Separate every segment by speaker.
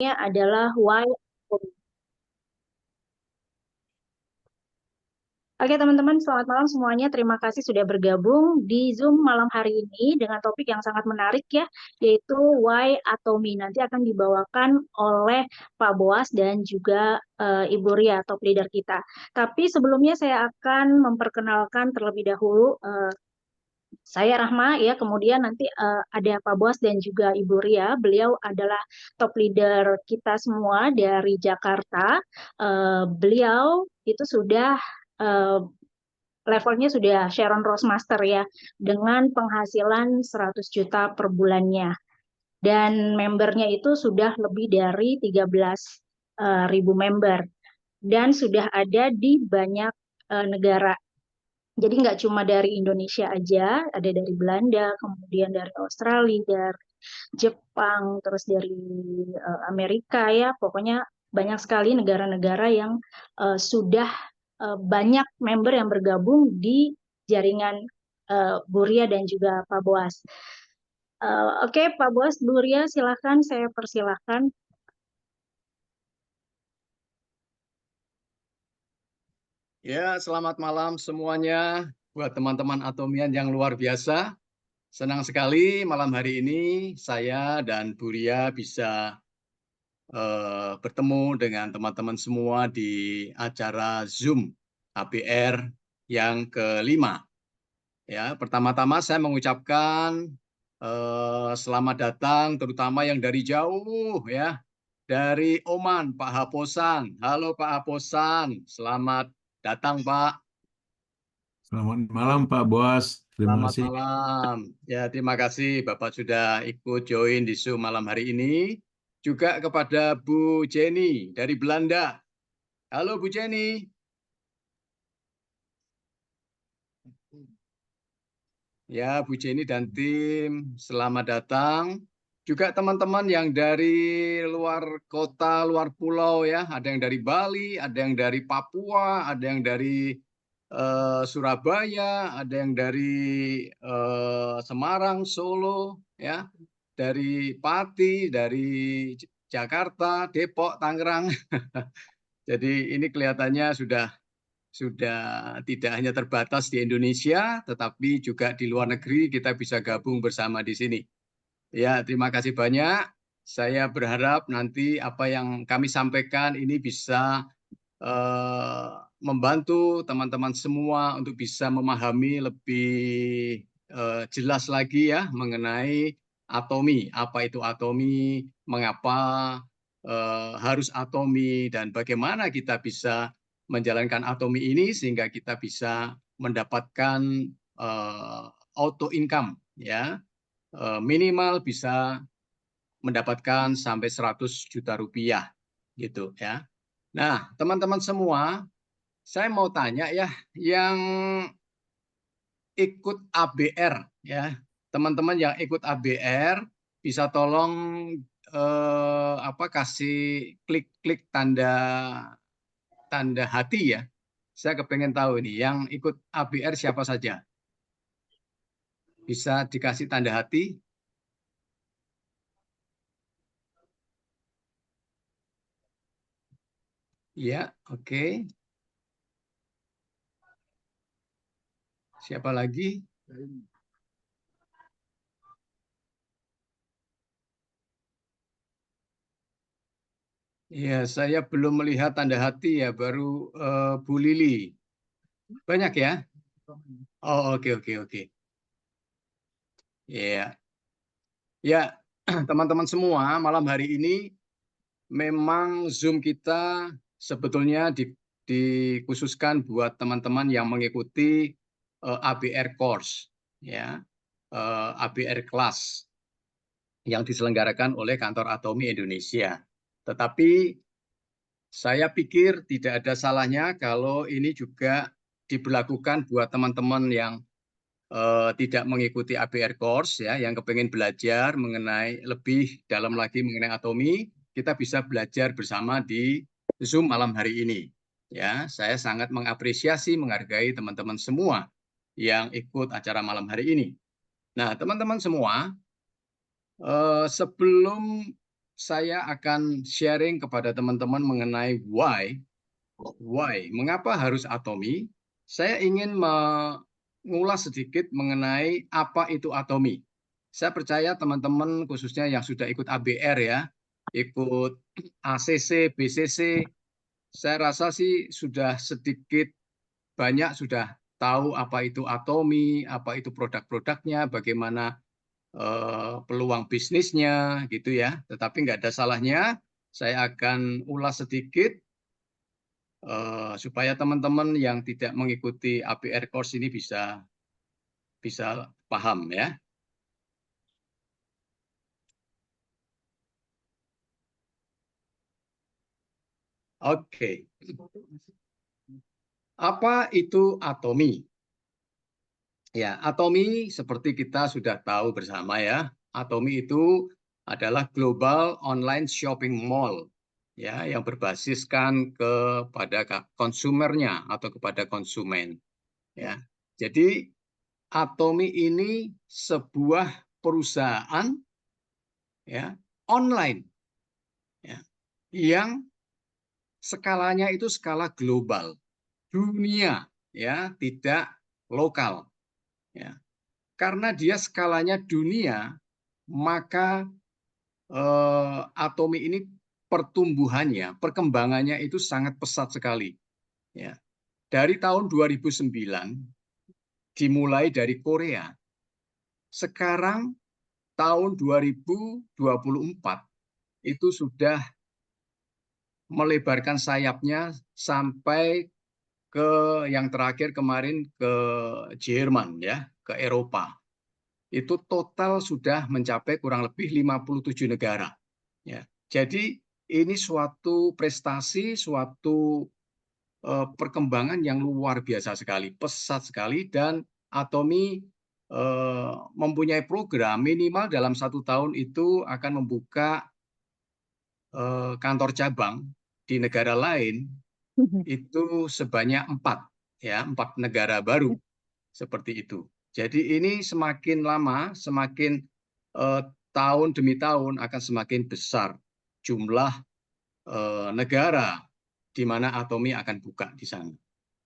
Speaker 1: adalah why. Oke teman-teman, selamat malam semuanya. Terima kasih sudah bergabung di Zoom malam hari ini dengan topik yang sangat menarik ya, yaitu Why Atomy. Nanti akan dibawakan oleh Pak Boas dan juga Ibu Ria, top leader kita. Tapi sebelumnya saya akan memperkenalkan terlebih dahulu saya Rahma ya, kemudian nanti ada Pak Boas dan juga Ibu Ria. Beliau adalah top leader kita semua dari Jakarta. Beliau itu sudah eh, levelnya sudah Sharon Rose Master ya, dengan penghasilan 100 juta per bulannya. Dan membernya itu sudah lebih dari 13 ribu member. Dan sudah ada di banyak negara. Jadi nggak cuma dari Indonesia aja, ada dari Belanda, kemudian dari Australia, dari Jepang, terus dari Amerika ya. Pokoknya banyak sekali negara-negara yang sudah banyak member yang bergabung di jaringan Buria dan juga Pak Boas. Oke, Pak Boas, Buria, silakan saya persilahkan.
Speaker 2: Ya, selamat malam semuanya buat teman-teman Atomian yang luar biasa. Senang sekali malam hari ini saya dan Buria bisa bertemu dengan teman-teman semua di acara Zoom ABR yang kelima. Ya, pertama-tama saya mengucapkan selamat datang terutama yang dari jauh ya, dari Oman, Pak Haposan. Halo Pak Haposan, selamat datang Pak.
Speaker 3: Selamat malam Pak Bos, terima
Speaker 2: Selamat
Speaker 3: kasih.
Speaker 2: malam. Ya, terima kasih Bapak sudah ikut join di Zoom malam hari ini. Juga kepada Bu Jenny dari Belanda. Halo Bu Jenny. Ya, Bu Jenny dan tim, selamat datang. Juga teman-teman yang dari luar kota, luar pulau ya. Ada yang dari Bali, ada yang dari Papua, ada yang dari Surabaya, ada yang dari Semarang, Solo, ya, dari Pati, dari Jakarta, Depok, Tangerang. Jadi ini kelihatannya sudah tidak hanya terbatas di Indonesia, tetapi juga di luar negeri kita bisa gabung bersama di sini. Ya, terima kasih banyak. Saya berharap nanti apa yang kami sampaikan ini bisa membantu teman-teman semua untuk bisa memahami lebih jelas lagi ya mengenai atomi. Apa itu atomi, mengapa harus atomi, dan bagaimana kita bisa menjalankan atomi ini sehingga kita bisa mendapatkan auto income ya, minimal bisa mendapatkan sampai 100 juta rupiah gitu ya. Nah, teman-teman semua, saya mau tanya ya, yang ikut ABR ya, teman-teman yang ikut ABR bisa tolong kasih klik tanda hati ya. Saya kepengen tahu ini yang ikut ABR siapa saja. Bisa dikasih tanda hati? Ya, oke. Siapa lagi? Ya, saya belum melihat tanda hati ya, baru Bu Lili. Banyak ya? Oh, oke, oke, oke. Ya, ya, teman-teman semua, malam hari ini memang Zoom kita sebetulnya dikhususkan buat teman-teman yang mengikuti ABR course, ya, ABR class yang diselenggarakan oleh Kantor Atomi Indonesia. Tetapi saya pikir tidak ada salahnya kalau ini juga diberlakukan buat teman-teman yang tidak mengikuti ABR course ya, yang kepengen belajar mengenai lebih dalam lagi mengenai atomi, kita bisa belajar bersama di Zoom malam hari ini. Ya, saya sangat mengapresiasi, menghargai teman-teman semua yang ikut acara malam hari ini. Nah, teman-teman semua, sebelum saya akan sharing kepada teman-teman mengenai why. Mengapa harus atomi? Saya ingin mengulas sedikit mengenai apa itu atomi. Saya percaya teman-teman khususnya yang sudah ikut ABR ya, ikut ACC, BCC, saya rasa sih sudah sedikit banyak sudah tahu apa itu atomi, apa itu produk-produknya, bagaimana peluang bisnisnya gitu ya. Tetapi nggak ada salahnya saya akan ulas sedikit supaya teman-teman yang tidak mengikuti ABR course ini bisa paham ya. Oke. Apa itu atomi? Ya, atomi seperti kita sudah tahu bersama ya. Atomi itu adalah global online shopping mall ya yang berbasiskan kepada konsumernya atau kepada konsumen ya. Jadi Atomi ini sebuah perusahaan ya online ya, yang skalanya itu skala global, dunia ya, tidak lokal ya. Karena dia skalanya dunia, maka Atomi ini pertumbuhannya, perkembangannya itu sangat pesat sekali ya. Dari tahun 2009 dimulai dari Korea. Sekarang tahun 2024 itu sudah melebarkan sayapnya sampai ke yang terakhir kemarin ke Jerman ya, ke Eropa. Itu total sudah mencapai kurang lebih 57 negara. Ya. Jadi ini suatu prestasi, suatu perkembangan yang luar biasa sekali, pesat sekali, dan Atomi mempunyai program minimal dalam 1 tahun itu akan membuka kantor cabang di negara lain itu sebanyak 4 negara baru seperti itu. Jadi ini semakin lama, semakin tahun demi tahun akan semakin besar jumlah negara di mana Atomi akan buka di sana.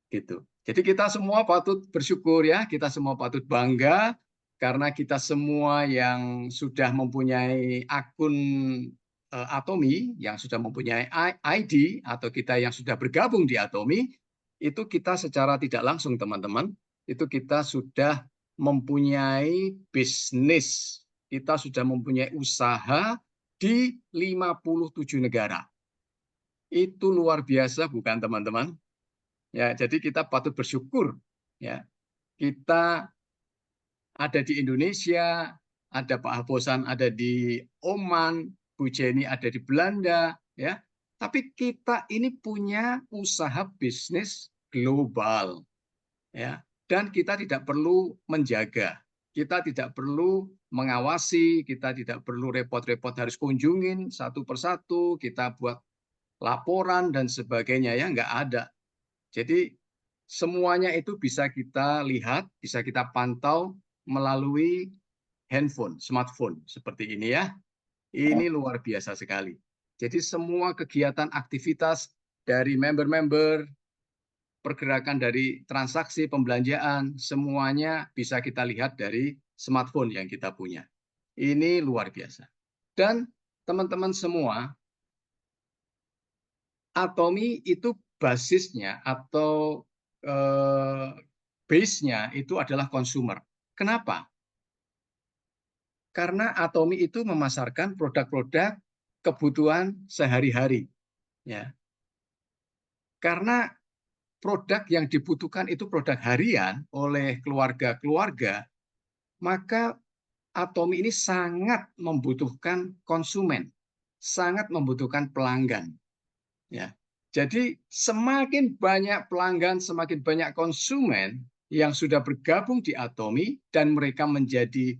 Speaker 2: Gitu. Jadi kita semua patut bersyukur ya, kita semua patut bangga karena kita semua yang sudah mempunyai akun Atomi, yang sudah mempunyai ID atau kita yang sudah bergabung di Atomi, itu kita secara tidak langsung teman-teman, itu kita sudah mempunyai bisnis, kita sudah mempunyai usaha di 57 negara. Itu luar biasa bukan teman-teman? Ya, jadi kita patut bersyukur ya. Kita ada di Indonesia, ada Pak Habosan ada di Oman, Bu Jenny ada di Belanda ya. Tapi kita ini punya usaha bisnis global ya. Dan kita tidak perlu menjaga. Kita tidak perlu mengawasi, kita tidak perlu repot-repot harus kunjungin satu persatu, kita buat laporan dan sebagainya ya, nggak ada. Jadi semuanya itu bisa kita lihat, bisa kita pantau melalui handphone, smartphone seperti ini ya. Ini luar biasa sekali. Jadi semua kegiatan aktivitas dari member-member, pergerakan dari transaksi pembelanjaan, semuanya bisa kita lihat dari smartphone yang kita punya. Ini luar biasa. Dan teman-teman semua, Atomi itu basisnya atau base-nya itu adalah consumer. Kenapa? Karena Atomi itu memasarkan produk-produk kebutuhan sehari-hari. Ya. Karena produk yang dibutuhkan itu produk harian oleh keluarga-keluarga, maka Atomi ini sangat membutuhkan konsumen, sangat membutuhkan pelanggan. Ya. Jadi semakin banyak pelanggan, semakin banyak konsumen yang sudah bergabung di Atomi dan mereka menjadi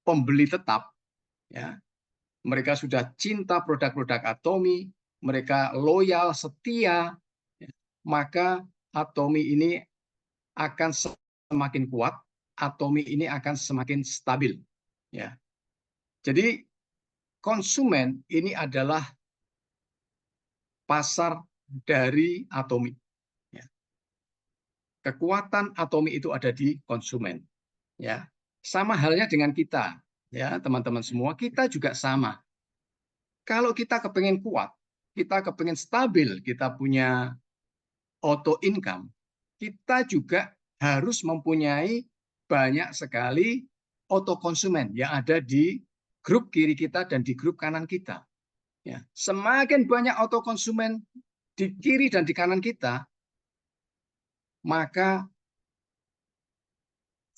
Speaker 2: pembeli tetap, ya. Mereka sudah cinta produk-produk Atomi, mereka loyal, setia, ya. Maka Atomi ini akan semakin kuat, Atomi ini akan semakin stabil. Ya. Jadi konsumen ini adalah pasar dari Atomi. Ya. Kekuatan Atomi itu ada di konsumen. Ya, sama halnya dengan kita, ya teman-teman semua. Kita juga sama. Kalau kita kepengen kuat, kita kepengen stabil, kita punya auto income, kita juga harus mempunyai banyak sekali auto konsumen yang ada di grup kiri kita dan di grup kanan kita. Ya, semakin banyak auto konsumen di kiri dan di kanan kita, maka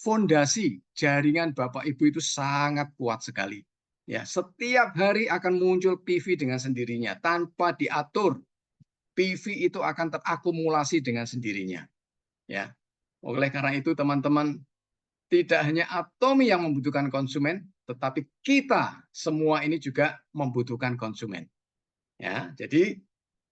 Speaker 2: fondasi jaringan Bapak Ibu itu sangat kuat sekali. Ya, setiap hari akan muncul PV dengan sendirinya tanpa diatur. PV itu akan terakumulasi dengan sendirinya. Ya. Oleh karena itu teman-teman, tidak hanya Atomi yang membutuhkan konsumen, tetapi kita semua ini juga membutuhkan konsumen. Ya, jadi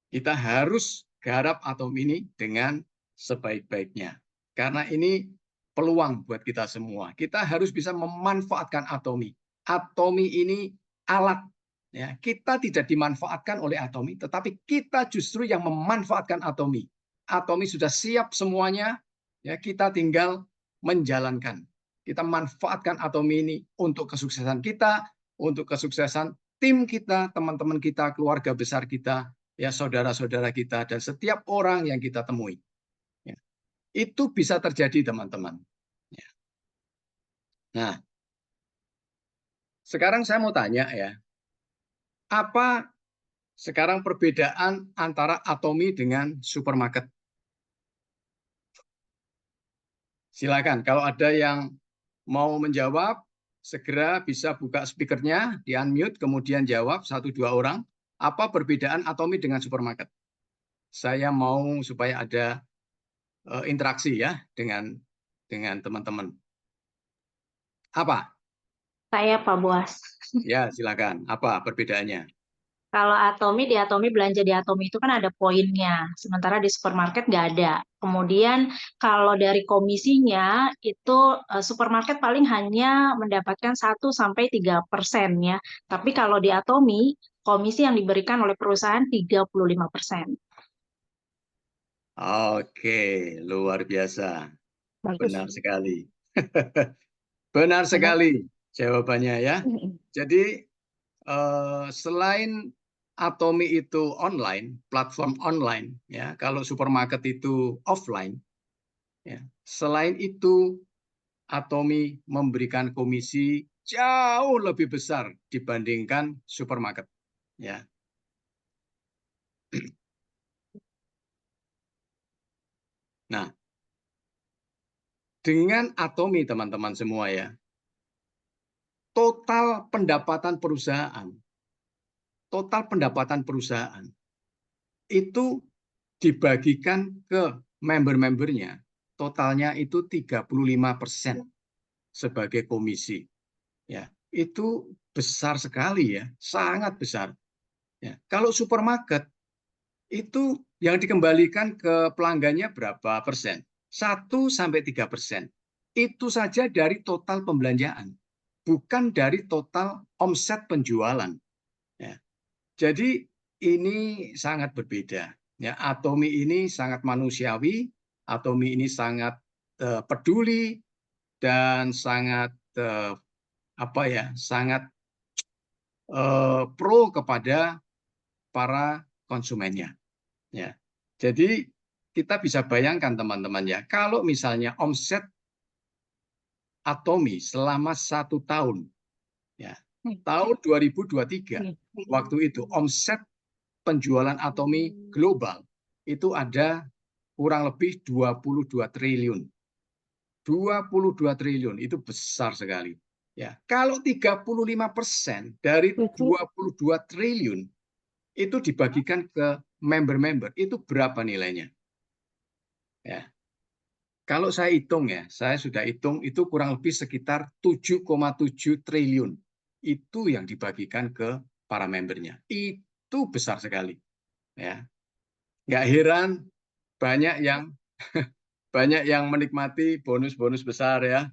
Speaker 2: kita harus garap Atomi ini dengan sebaik-baiknya. Karena ini peluang buat kita semua. Kita harus bisa memanfaatkan Atomi. Atomi ini alat. Ya, kita tidak dimanfaatkan oleh Atomi, tetapi kita justru yang memanfaatkan Atomi. Atomi sudah siap semuanya, ya kita tinggal menjalankan. Kita manfaatkan Atomi ini untuk kesuksesan kita, untuk kesuksesan tim kita, teman-teman kita, keluarga besar kita, ya saudara-saudara kita, dan setiap orang yang kita temui. Ya. Itu bisa terjadi, teman-teman. Ya. Nah, sekarang saya mau tanya ya, apa sekarang perbedaan antara Atomi dengan supermarket? Silakan, kalau ada yang mau menjawab, segera bisa buka speakernya, di-unmute, kemudian jawab 1-2 orang. Apa perbedaan Atomi dengan supermarket? Saya mau supaya ada interaksi ya dengan teman-teman. Apa?
Speaker 1: Saya Pak Boas.
Speaker 2: Ya, silakan. Apa perbedaannya?
Speaker 1: Kalau Atomi, di Atomi belanja di Atomi itu kan ada poinnya, sementara di supermarket nggak ada. Kemudian kalau dari komisinya itu supermarket paling hanya mendapatkan 1-3% ya. Tapi kalau di Atomi, komisi yang diberikan oleh perusahaan 35%.
Speaker 2: Oke, luar biasa.
Speaker 1: Bagus.
Speaker 2: Benar sekali. Benar sekali jawabannya ya. Jadi selain Atomi itu online, platform online, ya, kalau supermarket itu offline, ya. Selain itu, Atomi memberikan komisi jauh lebih besar dibandingkan supermarket, ya. Nah, dengan Atomi teman-teman semua ya, total pendapatan perusahaan itu dibagikan ke member-membernya, totalnya itu 35% sebagai komisi. Ya, itu besar sekali ya, sangat besar. Ya, kalau supermarket itu yang dikembalikan ke pelanggannya berapa persen? 1-3%. Itu saja dari total pembelanjaan, bukan dari total omset penjualan. Ya. Jadi ini sangat berbeda. Ya, Atomi ini sangat manusiawi, Atomi ini sangat peduli dan sangat sangat pro kepada para konsumennya. Ya. Jadi kita bisa bayangkan teman-teman ya, kalau misalnya omset Atomi selama 1 tahun, ya, tahun 2023, waktu itu omset penjualan Atomi global itu ada kurang lebih 22 triliun. 22 triliun itu besar sekali. Ya, kalau 35% dari 22 triliun itu dibagikan ke member-member, itu berapa nilainya? Ya. Kalau saya hitung ya, saya sudah hitung itu kurang lebih sekitar 7,7 triliun. Itu yang dibagikan ke para membernya. Itu besar sekali. Ya. Nggak heran banyak yang menikmati bonus-bonus besar ya.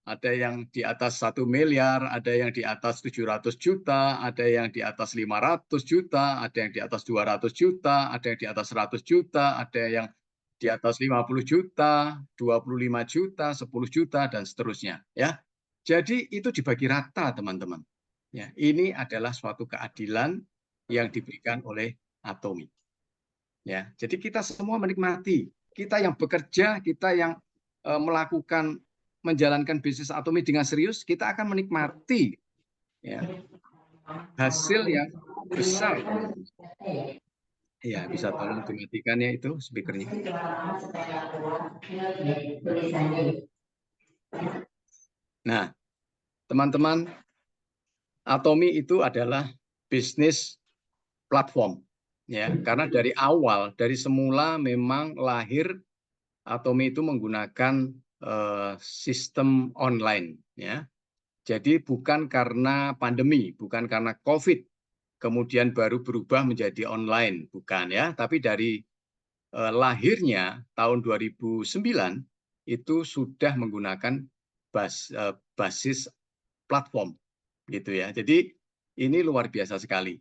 Speaker 2: ada yang di atas 1 miliar, ada yang di atas 700 juta, ada yang di atas 500 juta, ada yang di atas 200 juta, ada yang di atas 100 juta, ada yang di atas 50 juta, 25 juta, 10 juta, dan seterusnya. Ya. Jadi itu dibagi rata, teman-teman. Ya, ini adalah suatu keadilan yang diberikan oleh Atomi. Ya, jadi kita semua menikmati. Kita yang bekerja, kita yang menjalankan bisnis Atomi dengan serius, kita akan menikmati ya, hasil yang besar, teman-teman. Ya, bisa tolong dimatikan ya itu speakernya. Nah, teman-teman, Atomi itu adalah bisnis platform. Ya, karena dari awal, dari semula memang lahir Atomi itu menggunakan sistem online. Ya. Jadi bukan karena pandemi, bukan karena COVID, kemudian baru berubah menjadi online, bukan ya. Tapi dari lahirnya tahun 2009 itu sudah menggunakan basis platform, gitu ya. Jadi ini luar biasa sekali.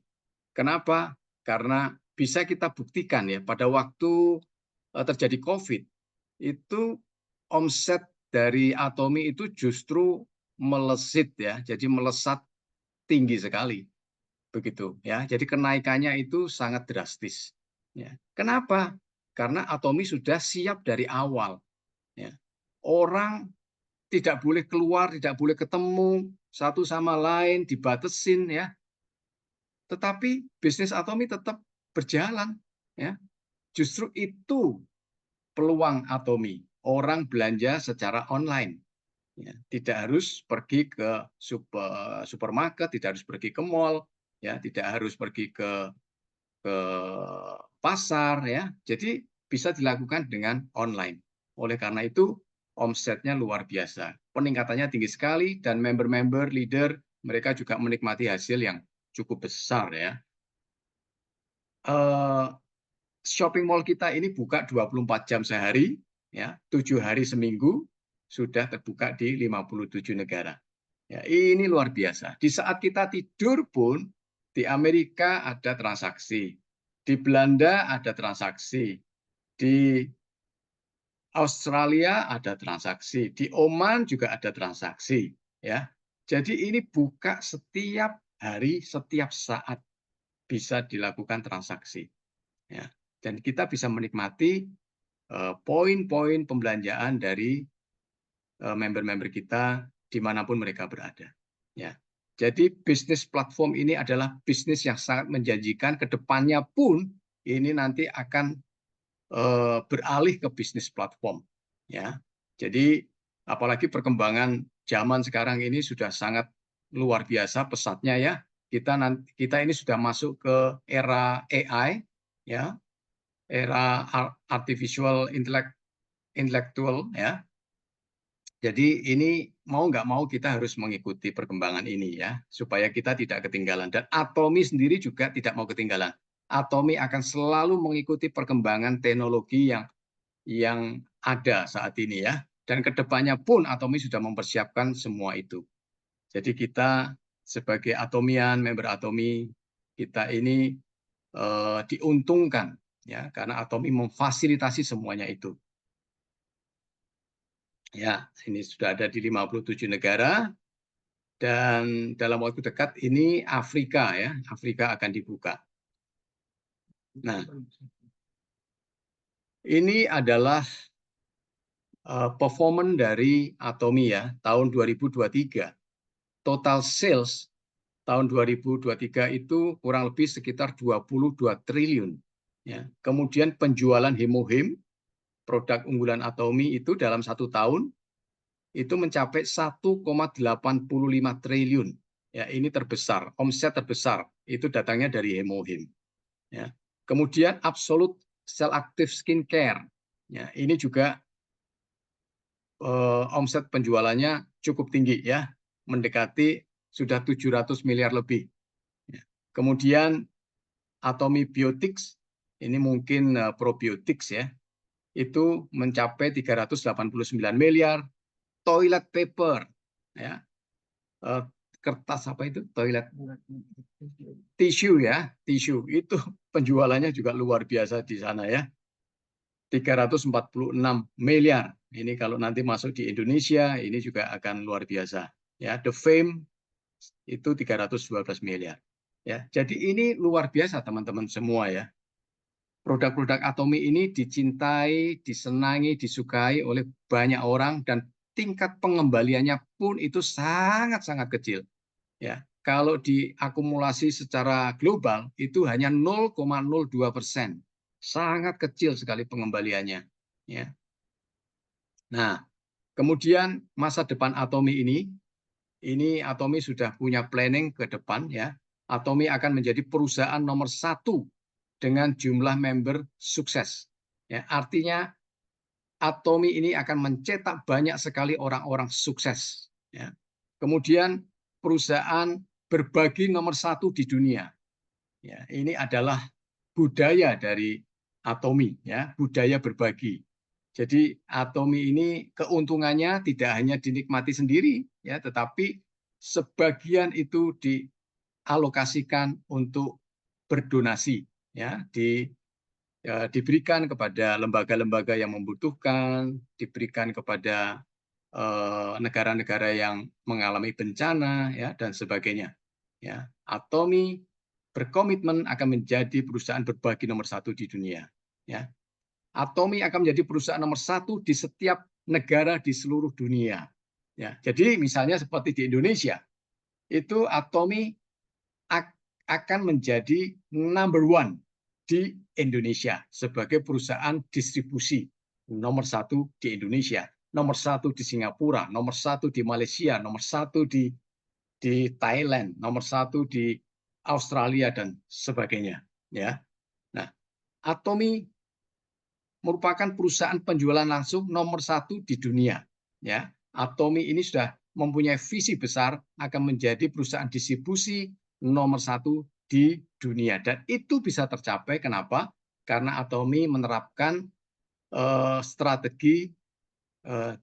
Speaker 2: Kenapa? Karena bisa kita buktikan ya pada waktu terjadi COVID itu omset dari Atomi itu justru melesit ya, jadi melesat tinggi sekali, begitu ya. Jadi kenaikannya itu sangat drastis. Ya. Kenapa? Karena Atomi sudah siap dari awal. Ya. Orang tidak boleh keluar, tidak boleh ketemu satu sama lain, dibatasin ya. Tetapi bisnis Atomi tetap berjalan. Ya. Justru itu peluang Atomi. Orang belanja secara online. Ya, tidak harus pergi ke supermarket, tidak harus pergi ke mall, ya, tidak harus pergi ke pasar, ya. Jadi bisa dilakukan dengan online. Oleh karena itu omsetnya luar biasa, peningkatannya tinggi sekali dan member-member leader mereka juga menikmati hasil yang cukup besar ya. Shopping mall kita ini buka 24 jam sehari, ya, 7 hari seminggu, sudah terbuka di 57 negara. Ya, ini luar biasa. Di saat kita tidur pun, di Amerika ada transaksi, di Belanda ada transaksi, di Australia ada transaksi, di Oman juga ada transaksi. Ya, jadi ini buka setiap hari, setiap saat bisa dilakukan transaksi. Ya, dan kita bisa menikmati poin-poin pembelanjaan dari member-member kita dimanapun mereka berada. Ya. Jadi bisnis platform ini adalah bisnis yang sangat menjanjikan. Kedepannya pun ini nanti akan beralih ke bisnis platform. Ya. Jadi apalagi perkembangan zaman sekarang ini sudah sangat luar biasa pesatnya ya. Kita ini sudah masuk ke era AI, ya, era artificial intellectual, ya. Jadi ini mau nggak mau kita harus mengikuti perkembangan ini ya, supaya kita tidak ketinggalan. Dan Atomi sendiri juga tidak mau ketinggalan. Atomi akan selalu mengikuti perkembangan teknologi yang ada saat ini ya. Dan kedepannya pun Atomi sudah mempersiapkan semua itu. Jadi kita sebagai Atomian, member Atomi, kita ini diuntungkan ya, karena Atomi memfasilitasi semuanya itu. Ya, ini sudah ada di 57 negara dan dalam waktu dekat ini Afrika ya, Afrika akan dibuka. Nah, ini adalah performance dari Atomi ya, tahun 2023. Total sales tahun 2023 itu kurang lebih sekitar 22 triliun. Ya. Kemudian penjualan hemohim, produk unggulan Atomi itu dalam 1 tahun itu mencapai 1,85 triliun. Ya, ini terbesar, omset terbesar itu datangnya dari hemohim. Ya. Kemudian Absolute Cell Active Skincare. Ya, ini juga omset penjualannya cukup tinggi ya, mendekati sudah 700 miliar lebih. Ya. Kemudian Atomi Biotics, ini mungkin probiotics ya, itu mencapai 389 miliar. toilet paper, ya, kertas apa itu toilet tisu ya, tisu itu penjualannya juga luar biasa di sana ya, 346 miliar. Ini kalau nanti masuk di Indonesia ini juga akan luar biasa ya. The Fame itu 312 miliar ya. Jadi ini luar biasa teman-teman semua ya. Produk-produk Atomy ini dicintai, disenangi, disukai oleh banyak orang dan tingkat pengembaliannya pun itu sangat-sangat kecil. Ya, kalau diakumulasi secara global itu hanya 0,02%, sangat kecil sekali pengembaliannya. Ya. Nah, kemudian masa depan Atomy ini Atomy sudah punya planning ke depan ya. Atomy akan menjadi perusahaan nomor 1 dengan jumlah member sukses. Ya, artinya Atomy ini akan mencetak banyak sekali orang-orang sukses. Ya. Kemudian perusahaan berbagi nomor 1 di dunia. Ya, ini adalah budaya dari Atomy, ya, budaya berbagi. Jadi Atomy ini keuntungannya tidak hanya dinikmati sendiri, ya, tetapi sebagian itu dialokasikan untuk berdonasi, ya, diberikan kepada lembaga-lembaga yang membutuhkan, diberikan kepada negara-negara yang mengalami bencana, ya, dan sebagainya. Ya, Atomy berkomitmen akan menjadi perusahaan berbagi nomor 1 di dunia. Ya, Atomy akan menjadi perusahaan nomor 1 di setiap negara di seluruh dunia. Ya, jadi misalnya seperti di Indonesia, itu Atomy akan menjadi number 1 di Indonesia sebagai perusahaan distribusi nomor 1 di Indonesia, nomor 1 di Singapura, nomor 1 di Malaysia, nomor 1 di Thailand, nomor 1 di Australia dan sebagainya. Ya, nah, Atomy merupakan perusahaan penjualan langsung nomor 1 di dunia. Ya, Atomy ini sudah mempunyai visi besar akan menjadi perusahaan distribusi nomor 1 di dunia dan itu bisa tercapai. Kenapa? Karena Atomy menerapkan strategi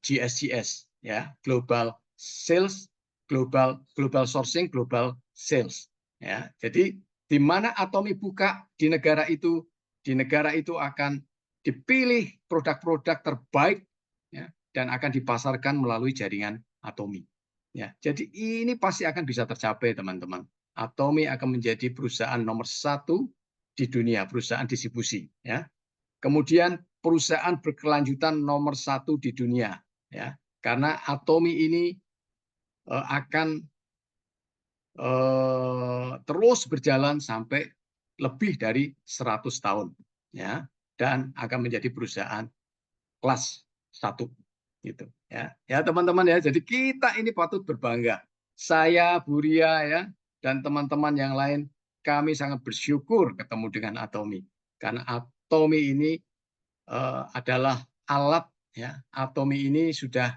Speaker 2: GSCS, ya, Global Sales, Global Sourcing, Global Sales. Ya, jadi di mana Atomy buka di negara itu akan dipilih produk-produk terbaik, ya, dan akan dipasarkan melalui jaringan Atomy. Ya, jadi ini pasti akan bisa tercapai, teman-teman. Atomy akan menjadi perusahaan nomor 1 di dunia, perusahaan distribusi. Ya. Kemudian perusahaan berkelanjutan nomor 1 di dunia. Ya, karena Atomy ini akan terus berjalan sampai lebih dari 100 tahun. Ya, dan akan menjadi perusahaan kelas 1 gitu ya. Ya teman-teman ya, jadi kita ini patut berbangga. Saya, Bu Ria ya, dan teman-teman yang lain, kami sangat bersyukur ketemu dengan Atomy karena Atomy ini adalah alat ya. Atomy ini sudah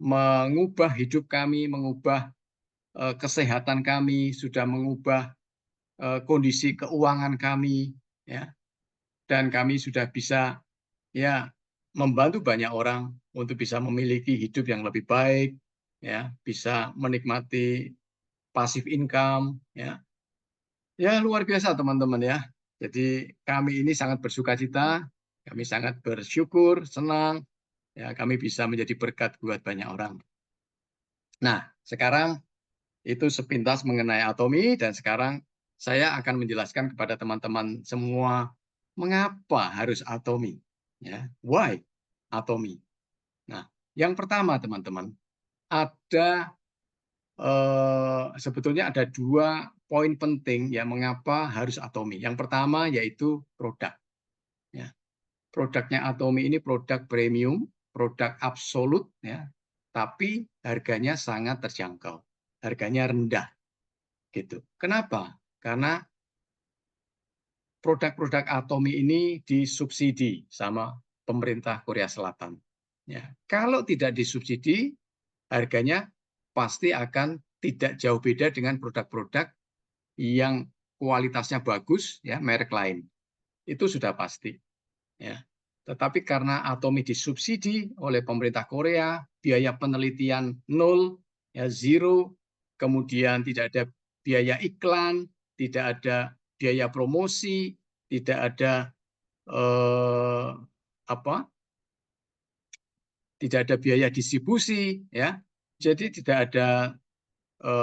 Speaker 2: mengubah hidup kami, mengubah kesehatan kami, sudah mengubah kondisi keuangan kami ya. Dan kami sudah bisa ya membantu banyak orang untuk bisa memiliki hidup yang lebih baik, ya, bisa menikmati passive income, ya. Ya luar biasa teman-teman ya. Jadi kami ini sangat bersukacita, kami sangat bersyukur, senang, ya kami bisa menjadi berkat buat banyak orang. Nah, sekarang itu sepintas mengenai Atomy dan sekarang saya akan menjelaskan kepada teman-teman semua mengapa harus Atomy. Ya, why Atomy? Nah, yang pertama teman-teman, sebetulnya ada 2 poin penting yang mengapa harus Atomy. Yang pertama yaitu produk. Ya, produknya Atomy ini produk premium, produk absolut, ya, tapi harganya sangat terjangkau, harganya rendah, gitu. Kenapa? Karena produk-produk Atomy ini disubsidi sama pemerintah Korea Selatan. Ya, kalau tidak disubsidi, harganya pasti akan tidak jauh beda dengan produk-produk yang kualitasnya bagus, ya, merek lain. Itu sudah pasti. Ya. Tetapi karena Atomy disubsidi oleh pemerintah Korea, biaya penelitian 0, ya zero, kemudian tidak ada biaya iklan, tidak ada biaya promosi, tidak ada tidak ada biaya distribusi, ya. Jadi tidak ada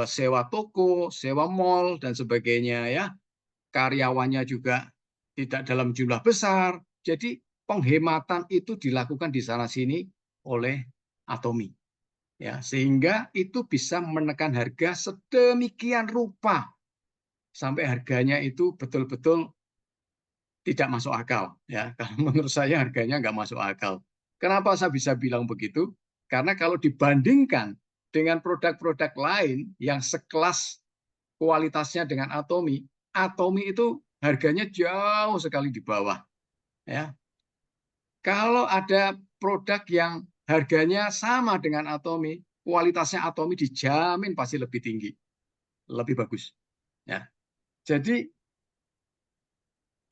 Speaker 2: sewa toko, sewa mall dan sebagainya, ya. Karyawannya juga tidak dalam jumlah besar. Jadi penghematan itu dilakukan di sana sini oleh Atomy, ya, sehingga itu bisa menekan harga sedemikian rupa sampai harganya itu betul-betul tidak masuk akal, ya. Kalau menurut saya harganya nggak masuk akal. Kenapa saya bisa bilang begitu? Karena kalau dibandingkan dengan produk-produk lain yang sekelas kualitasnya dengan Atomy, Atomy itu harganya jauh sekali di bawah, ya. Kalau ada produk yang harganya sama dengan Atomy, kualitasnya Atomy dijamin pasti lebih tinggi, lebih bagus, ya. Jadi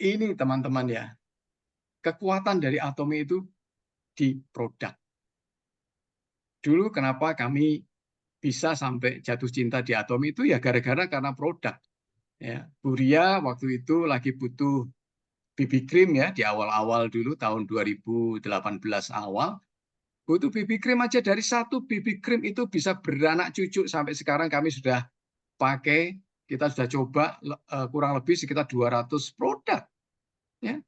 Speaker 2: ini teman-teman, ya, kekuatan dari Atomy itu di produk. Dulu kenapa kami bisa sampai jatuh cinta di Atomy itu ya gara-gara karena produk. Ya, Bu Ria waktu itu lagi butuh BB cream, ya, di awal-awal dulu tahun 2018 awal. Butuh BB cream aja, dari satu BB cream itu bisa beranak cucu sampai sekarang kami sudah pakai, kita sudah coba kurang lebih sekitar 200 produk. Ya.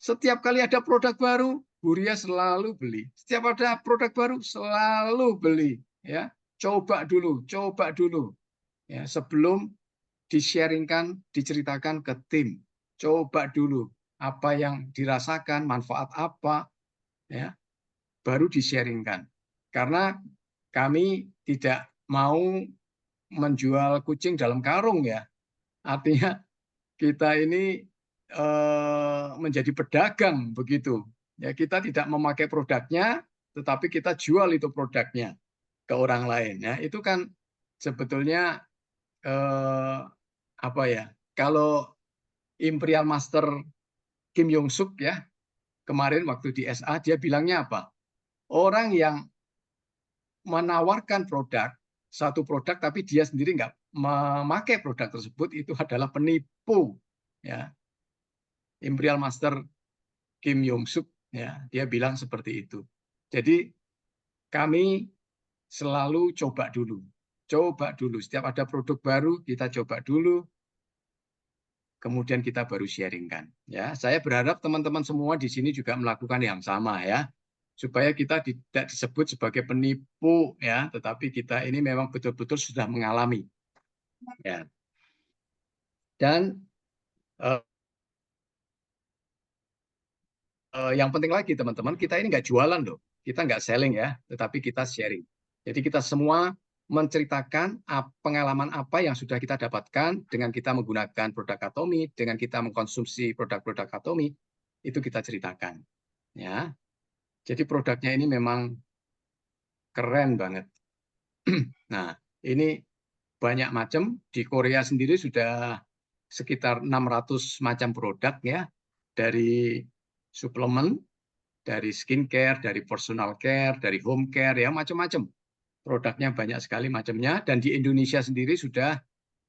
Speaker 2: Setiap kali ada produk baru, Bu Ria selalu beli. Setiap ada produk baru, selalu beli. Ya, coba dulu, ya, sebelum di-sharingkan, diceritakan ke tim. Coba dulu apa yang dirasakan, manfaat apa, ya, baru di-sharingkan. Karena kami tidak mau menjual kucing dalam karung, ya. Artinya kita ini menjadi pedagang begitu. Ya, kita tidak memakai produknya, tetapi kita jual itu produknya ke orang lain. Ya, itu kan sebetulnya apa ya? Kalau Imperial Master Kim Yong Suk, ya, kemarin waktu di SA dia bilangnya apa? Orang yang menawarkan satu produk tapi dia sendiri nggak memakai produk tersebut itu adalah penipu, ya. Imperial Master Kim Yong Suk, ya, dia bilang seperti itu. Jadi kami selalu coba dulu. Setiap ada produk baru kita coba dulu, kemudian kita baru sharingkan. Ya, saya berharap teman-teman semua di sini juga melakukan yang sama, ya, supaya kita tidak disebut sebagai penipu, ya, tetapi kita ini memang betul-betul sudah mengalami. Ya. Dan yang penting lagi teman-teman, kita ini nggak jualan loh, kita nggak selling, ya, tetapi kita sharing. Jadi kita semua menceritakan pengalaman apa yang sudah kita dapatkan dengan kita menggunakan produk Atomy, dengan kita mengkonsumsi produk-produk Atomy, itu kita ceritakan. Ya, jadi produknya ini memang keren banget. Nah, ini banyak macam. Di Korea sendiri sudah sekitar 600 macam produk, ya, dari suplemen, dari skincare, dari personal care, dari home care, ya, macam-macam. Produknya banyak sekali macamnya, dan di Indonesia sendiri sudah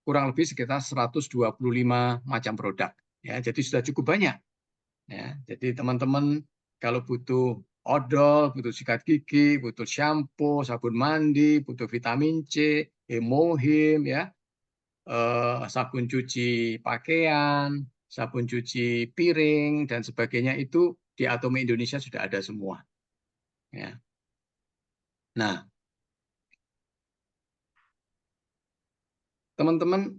Speaker 2: kurang lebih sekitar 125 macam produk. Ya, jadi sudah cukup banyak. Ya, jadi teman-teman kalau butuh odol, butuh sikat gigi, butuh shampoo, sabun mandi, butuh vitamin C, hemohim, ya, sabun cuci pakaian, sabun cuci piring dan sebagainya itu di Atomy Indonesia sudah ada semua. Ya. Nah, teman-teman,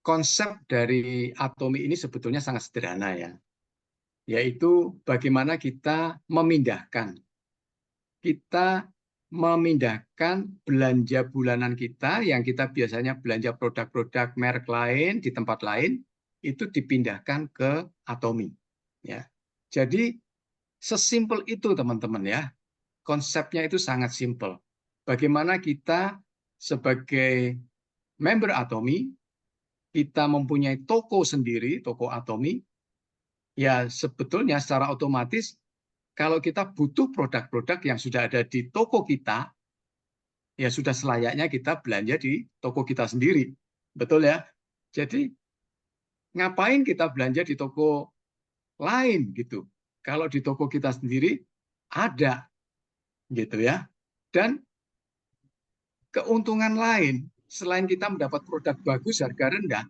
Speaker 2: konsep dari Atomy ini sebetulnya sangat sederhana, ya, yaitu bagaimana kita memindahkan belanja bulanan kita yang kita biasanya belanja produk-produk merek lain di tempat lain itu dipindahkan ke Atomy. Ya, jadi sesimpel itu teman-teman, ya. Konsepnya itu sangat simpel. Bagaimana kita sebagai member Atomy, kita mempunyai toko sendiri, toko Atomy, ya sebetulnya secara otomatis kalau kita butuh produk-produk yang sudah ada di toko kita, ya sudah selayaknya kita belanja di toko kita sendiri. Betul ya? Jadi ngapain kita belanja di toko lain gitu? Kalau di toko kita sendiri ada gitu ya. Dan keuntungan lain selain kita mendapat produk bagus harga rendah,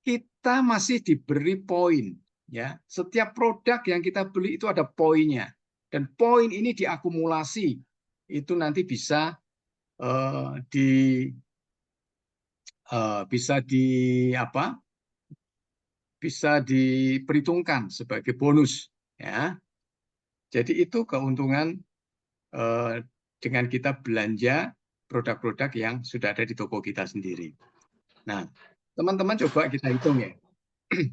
Speaker 2: kita masih diberi poin ya. Setiap produk yang kita beli itu ada poinnya. Dan poin ini diakumulasi itu nanti bisa bisa diperhitungkan sebagai bonus ya. Jadi itu keuntungan dengan kita belanja produk-produk yang sudah ada di toko kita sendiri. Nah, teman-teman coba kita hitung ya.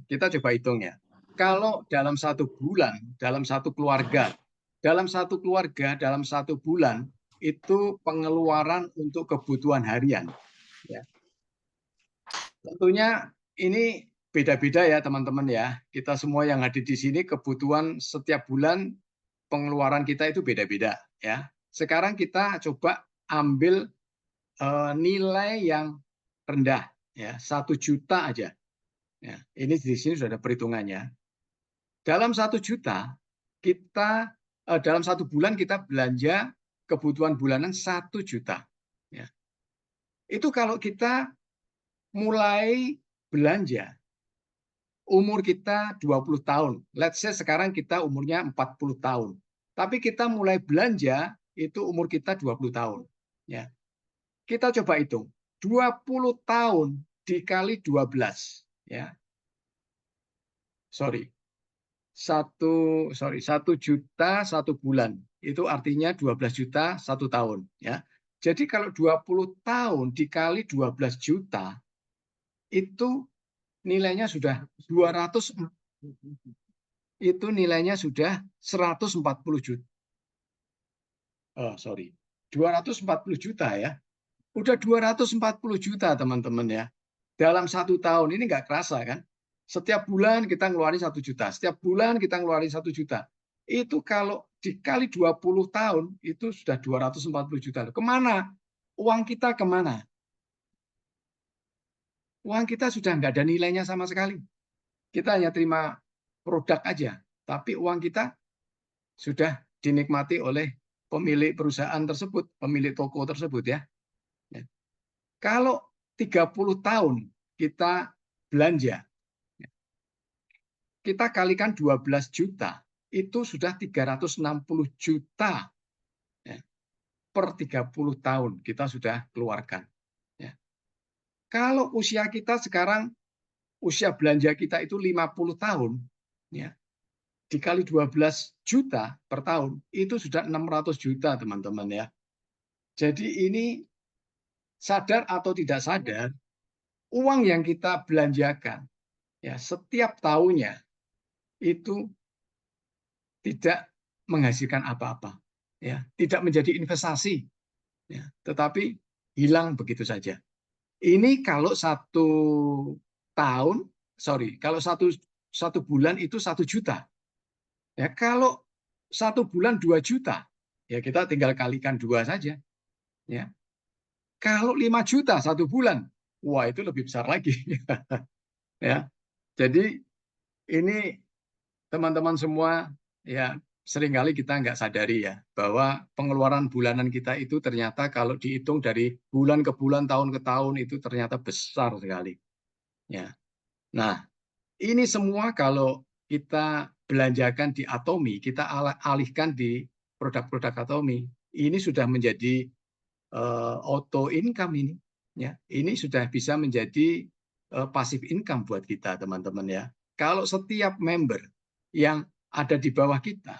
Speaker 2: Kita coba hitung ya. Kalau dalam 1 bulan, dalam satu keluarga, dalam satu bulan itu pengeluaran untuk kebutuhan harian. Ya. Tentunya ini beda-beda ya teman-teman ya. Kita semua yang hadir di sini kebutuhan setiap bulan pengeluaran kita itu beda-beda ya. Sekarang kita coba ambil nilai yang rendah ya, 1 juta aja. Ya, ini di sini sudah ada perhitungannya. Dalam 1 juta kita dalam 1 bulan kita belanja kebutuhan bulanan 1 juta. Ya. Itu kalau kita mulai belanja umur kita 20 tahun. Let's say sekarang kita umurnya 40 tahun. Tapi kita mulai belanja itu umur kita 20 tahun. Ya. Kita coba hitung. 20 tahun dikali 12. Ya. Sorry. 1 juta 1 bulan. Itu artinya 12 juta 1 tahun. Ya. Jadi kalau 20 tahun dikali 12 juta, itu nilainya sudah 140 juta. 240 juta ya. Udah 240 juta teman-teman ya. Dalam 1 tahun ini nggak kerasa kan? Setiap bulan kita ngeluarin 1 juta. Setiap bulan kita ngeluarin 1 juta. Itu kalau dikali 20 tahun itu sudah 240 juta. Kemana? Uang kita kemana? Uang kita sudah nggak ada nilainya sama sekali. Kita hanya terima produk aja. Tapi uang kita sudah dinikmati oleh pemilik perusahaan tersebut, pemilik toko tersebut ya. Kalau 30 tahun kita belanja, kita kalikan 12 juta, itu sudah 360 juta per 30 tahun kita sudah keluarkan. Kalau usia kita sekarang, usia belanja kita itu 50 tahun, dikali 12 juta per tahun, itu sudah 600 juta teman-teman ya. Jadi ini sadar atau tidak sadar, uang yang kita belanjakan ya setiap tahunnya itu tidak menghasilkan apa-apa, ya, tidak menjadi investasi, ya, tetapi hilang begitu saja. Ini kalau kalau satu bulan itu 1 juta, ya kalau 1 bulan 2 juta, ya kita tinggal kalikan 2 saja, ya. Kalau 5 juta 1 bulan, wah itu lebih besar lagi, ya. Jadi ini teman-teman semua ya seringkali kita nggak sadari ya bahwa pengeluaran bulanan kita itu ternyata kalau dihitung dari bulan ke bulan, tahun ke tahun itu ternyata besar sekali. Ya. Nah, ini semua kalau kita belanjakan di Atomi, kita alihkan di produk-produk Atomi, ini sudah menjadi auto income ini. Ya, ini sudah bisa menjadi passive income buat kita teman-teman ya. Kalau setiap member yang ada di bawah kita,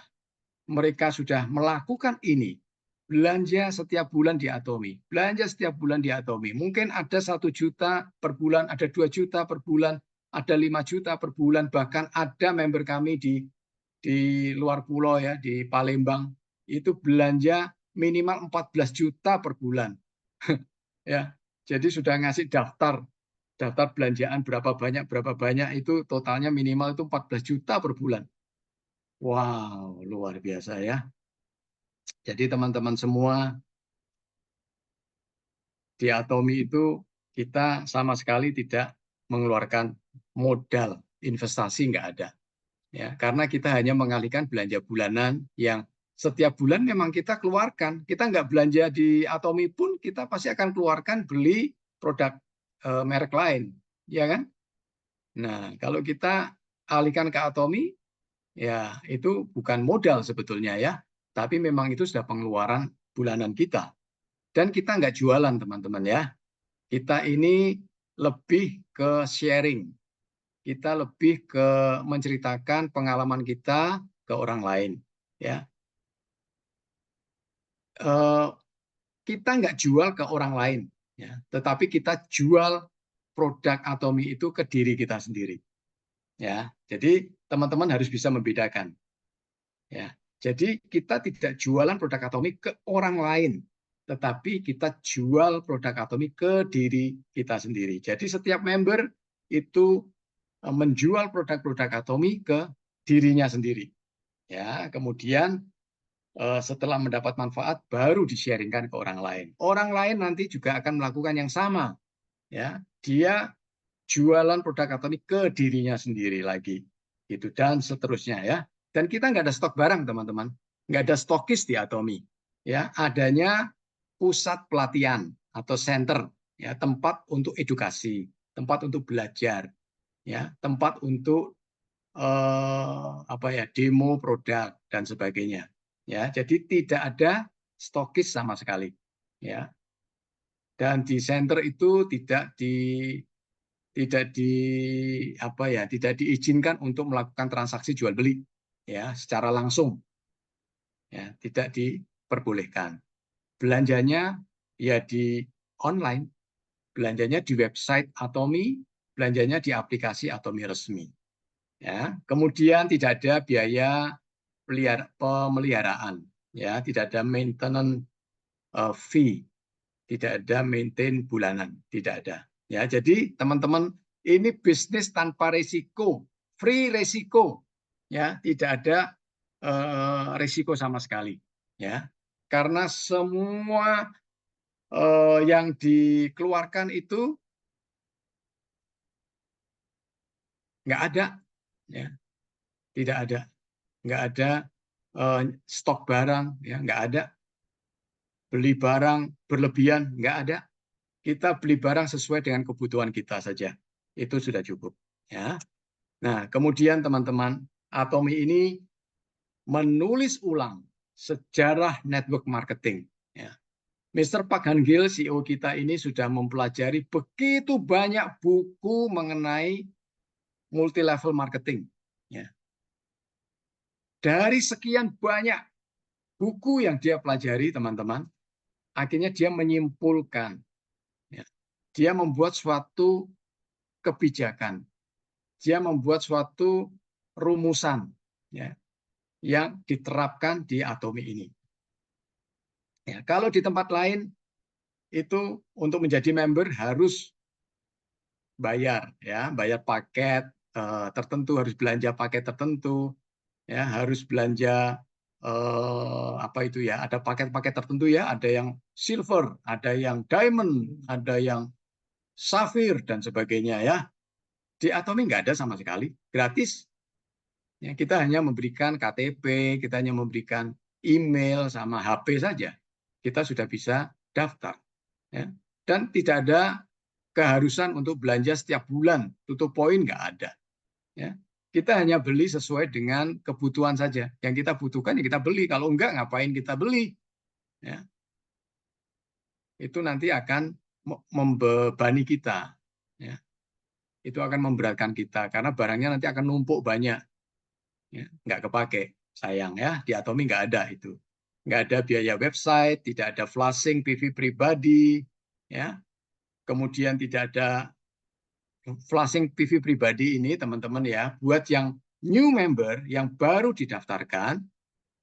Speaker 2: mereka sudah melakukan ini, belanja setiap bulan di Atomi, belanja setiap bulan di Atomi. Mungkin ada 1 juta per bulan, ada 2 juta per bulan, ada 5 juta per bulan, bahkan ada member kami di luar pulau ya, di Palembang, itu belanja minimal 14 juta per bulan. Ya, jadi sudah ngasih daftar belanjaan berapa banyak itu totalnya minimal itu 14 juta per bulan. Wow, luar biasa ya. Jadi teman-teman semua, di Atomi itu kita sama sekali tidak mengeluarkan modal investasi, nggak ada. Ya, karena kita hanya mengalihkan belanja bulanan yang setiap bulan memang kita keluarkan. Kita nggak belanja di Atomi pun kita pasti akan keluarkan beli produk merek lain, ya kan? Nah, kalau kita alihkan ke Atomi, ya itu bukan modal sebetulnya ya, tapi memang itu sudah pengeluaran bulanan kita. Dan kita nggak jualan teman-teman ya. Kita ini lebih ke sharing. Kita lebih ke menceritakan pengalaman kita ke orang lain. Ya, kita nggak jual ke orang lain, ya, tetapi kita jual produk Atomi itu ke diri kita sendiri. Ya, jadi teman-teman harus bisa membedakan. Ya, jadi kita tidak jualan produk Atomi ke orang lain, tetapi kita jual produk Atomi ke diri kita sendiri. Jadi setiap member itu menjual produk-produk Atomi ke dirinya sendiri. Ya, kemudian setelah mendapat manfaat baru di-sharingkan ke orang lain. Orang lain nanti juga akan melakukan yang sama. Ya, dia jualan produk Atomi ke dirinya sendiri lagi, gitu dan seterusnya ya. Dan kita nggak ada stok barang teman-teman, nggak ada stokis di Atomi. Ya, adanya pusat pelatihan atau center, ya, tempat untuk edukasi, tempat untuk belajar, ya, tempat untuk demo produk dan sebagainya. Ya, jadi tidak ada stokis sama sekali. Ya, dan di center itu tidak diizinkan untuk melakukan transaksi jual beli, ya, secara langsung. Ya, tidak diperbolehkan. Belanjanya ya di online, belanjanya di website Atomi, belanjanya di aplikasi Atomi resmi. Ya, kemudian tidak ada biaya pemeliharaan, ya, tidak ada maintenance fee, tidak ada maintain bulanan, tidak ada. Ya, jadi teman-teman, ini bisnis tanpa risiko, free risiko, ya, tidak ada risiko sama sekali, ya, karena semua yang dikeluarkan itu nggak ada, ya, tidak ada, nggak ada stok barang, ya, nggak ada. Beli barang berlebihan, nggak ada. Kita beli barang sesuai dengan kebutuhan kita saja. Itu sudah cukup. Ya. Nah, kemudian teman-teman, Atomi ini menulis ulang sejarah network marketing. Ya. Mr. Park Han-gil, CEO kita ini sudah mempelajari begitu banyak buku mengenai multi-level marketing. Ya. Dari sekian banyak buku yang dia pelajari, teman-teman, akhirnya dia menyimpulkan, ya, dia membuat suatu kebijakan, dia membuat suatu rumusan, ya, yang diterapkan di Atomi ini. Ya, kalau di tempat lain itu untuk menjadi member harus bayar, ya, bayar paket tertentu, harus belanja paket tertentu, ya, harus belanja ada paket-paket tertentu, ya, ada yang silver, ada yang diamond, ada yang sapphire dan sebagainya, ya. Di Atomi nggak ada sama sekali, gratis. Ya, kita hanya memberikan KTP, kita hanya memberikan email sama HP saja, kita sudah bisa daftar. Ya. Dan tidak ada keharusan untuk belanja setiap bulan, tutup poin nggak ada. Ya. Kita hanya beli sesuai dengan kebutuhan saja. Yang kita butuhkan ya kita beli, kalau enggak ngapain kita beli. Ya. Itu nanti akan membebani kita. Ya. Itu akan memberatkan kita, karena barangnya nanti akan numpuk banyak. Ya, nggak kepake, sayang ya. Di Atomi nggak ada itu, nggak ada biaya website, tidak ada flashing PV pribadi, ya. Kemudian tidak ada flashing PV pribadi ini, teman-teman, ya. Buat yang new member yang baru didaftarkan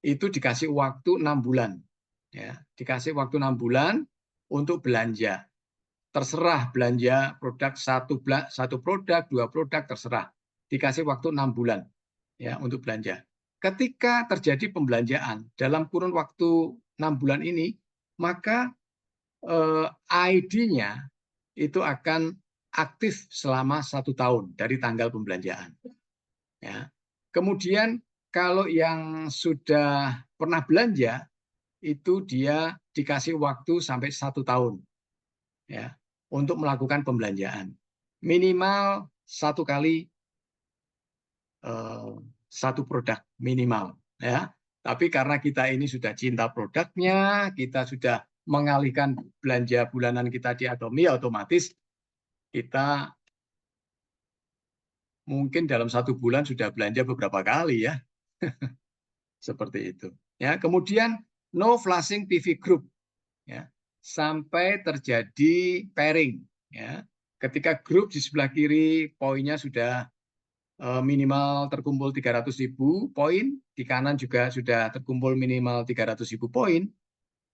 Speaker 2: itu dikasih waktu 6 bulan, ya. Dikasih waktu 6 bulan untuk belanja. Terserah belanja produk satu produk, 2 produk, terserah. Dikasih waktu 6 bulan, ya, untuk belanja. ketika terjadi pembelanjaan dalam kurun waktu 6 bulan ini, maka ID-nya itu akan aktif selama 1 tahun dari tanggal pembelanjaan. Ya. Kemudian kalau yang sudah pernah belanja, itu dia dikasih waktu sampai 1 tahun ya, untuk melakukan pembelanjaan. Minimal 1 kali 1 produk minimal ya. Tapi karena kita ini sudah cinta produknya, kita sudah mengalihkan belanja bulanan kita di Atomy, otomatis kita mungkin dalam 1 bulan sudah belanja beberapa kali ya. Seperti itu. Ya, kemudian no flashing PV group ya, sampai terjadi pairing ya. Ketika grup di sebelah kiri poinnya sudah minimal terkumpul 300.000 poin, di kanan juga sudah terkumpul minimal 300.000 poin,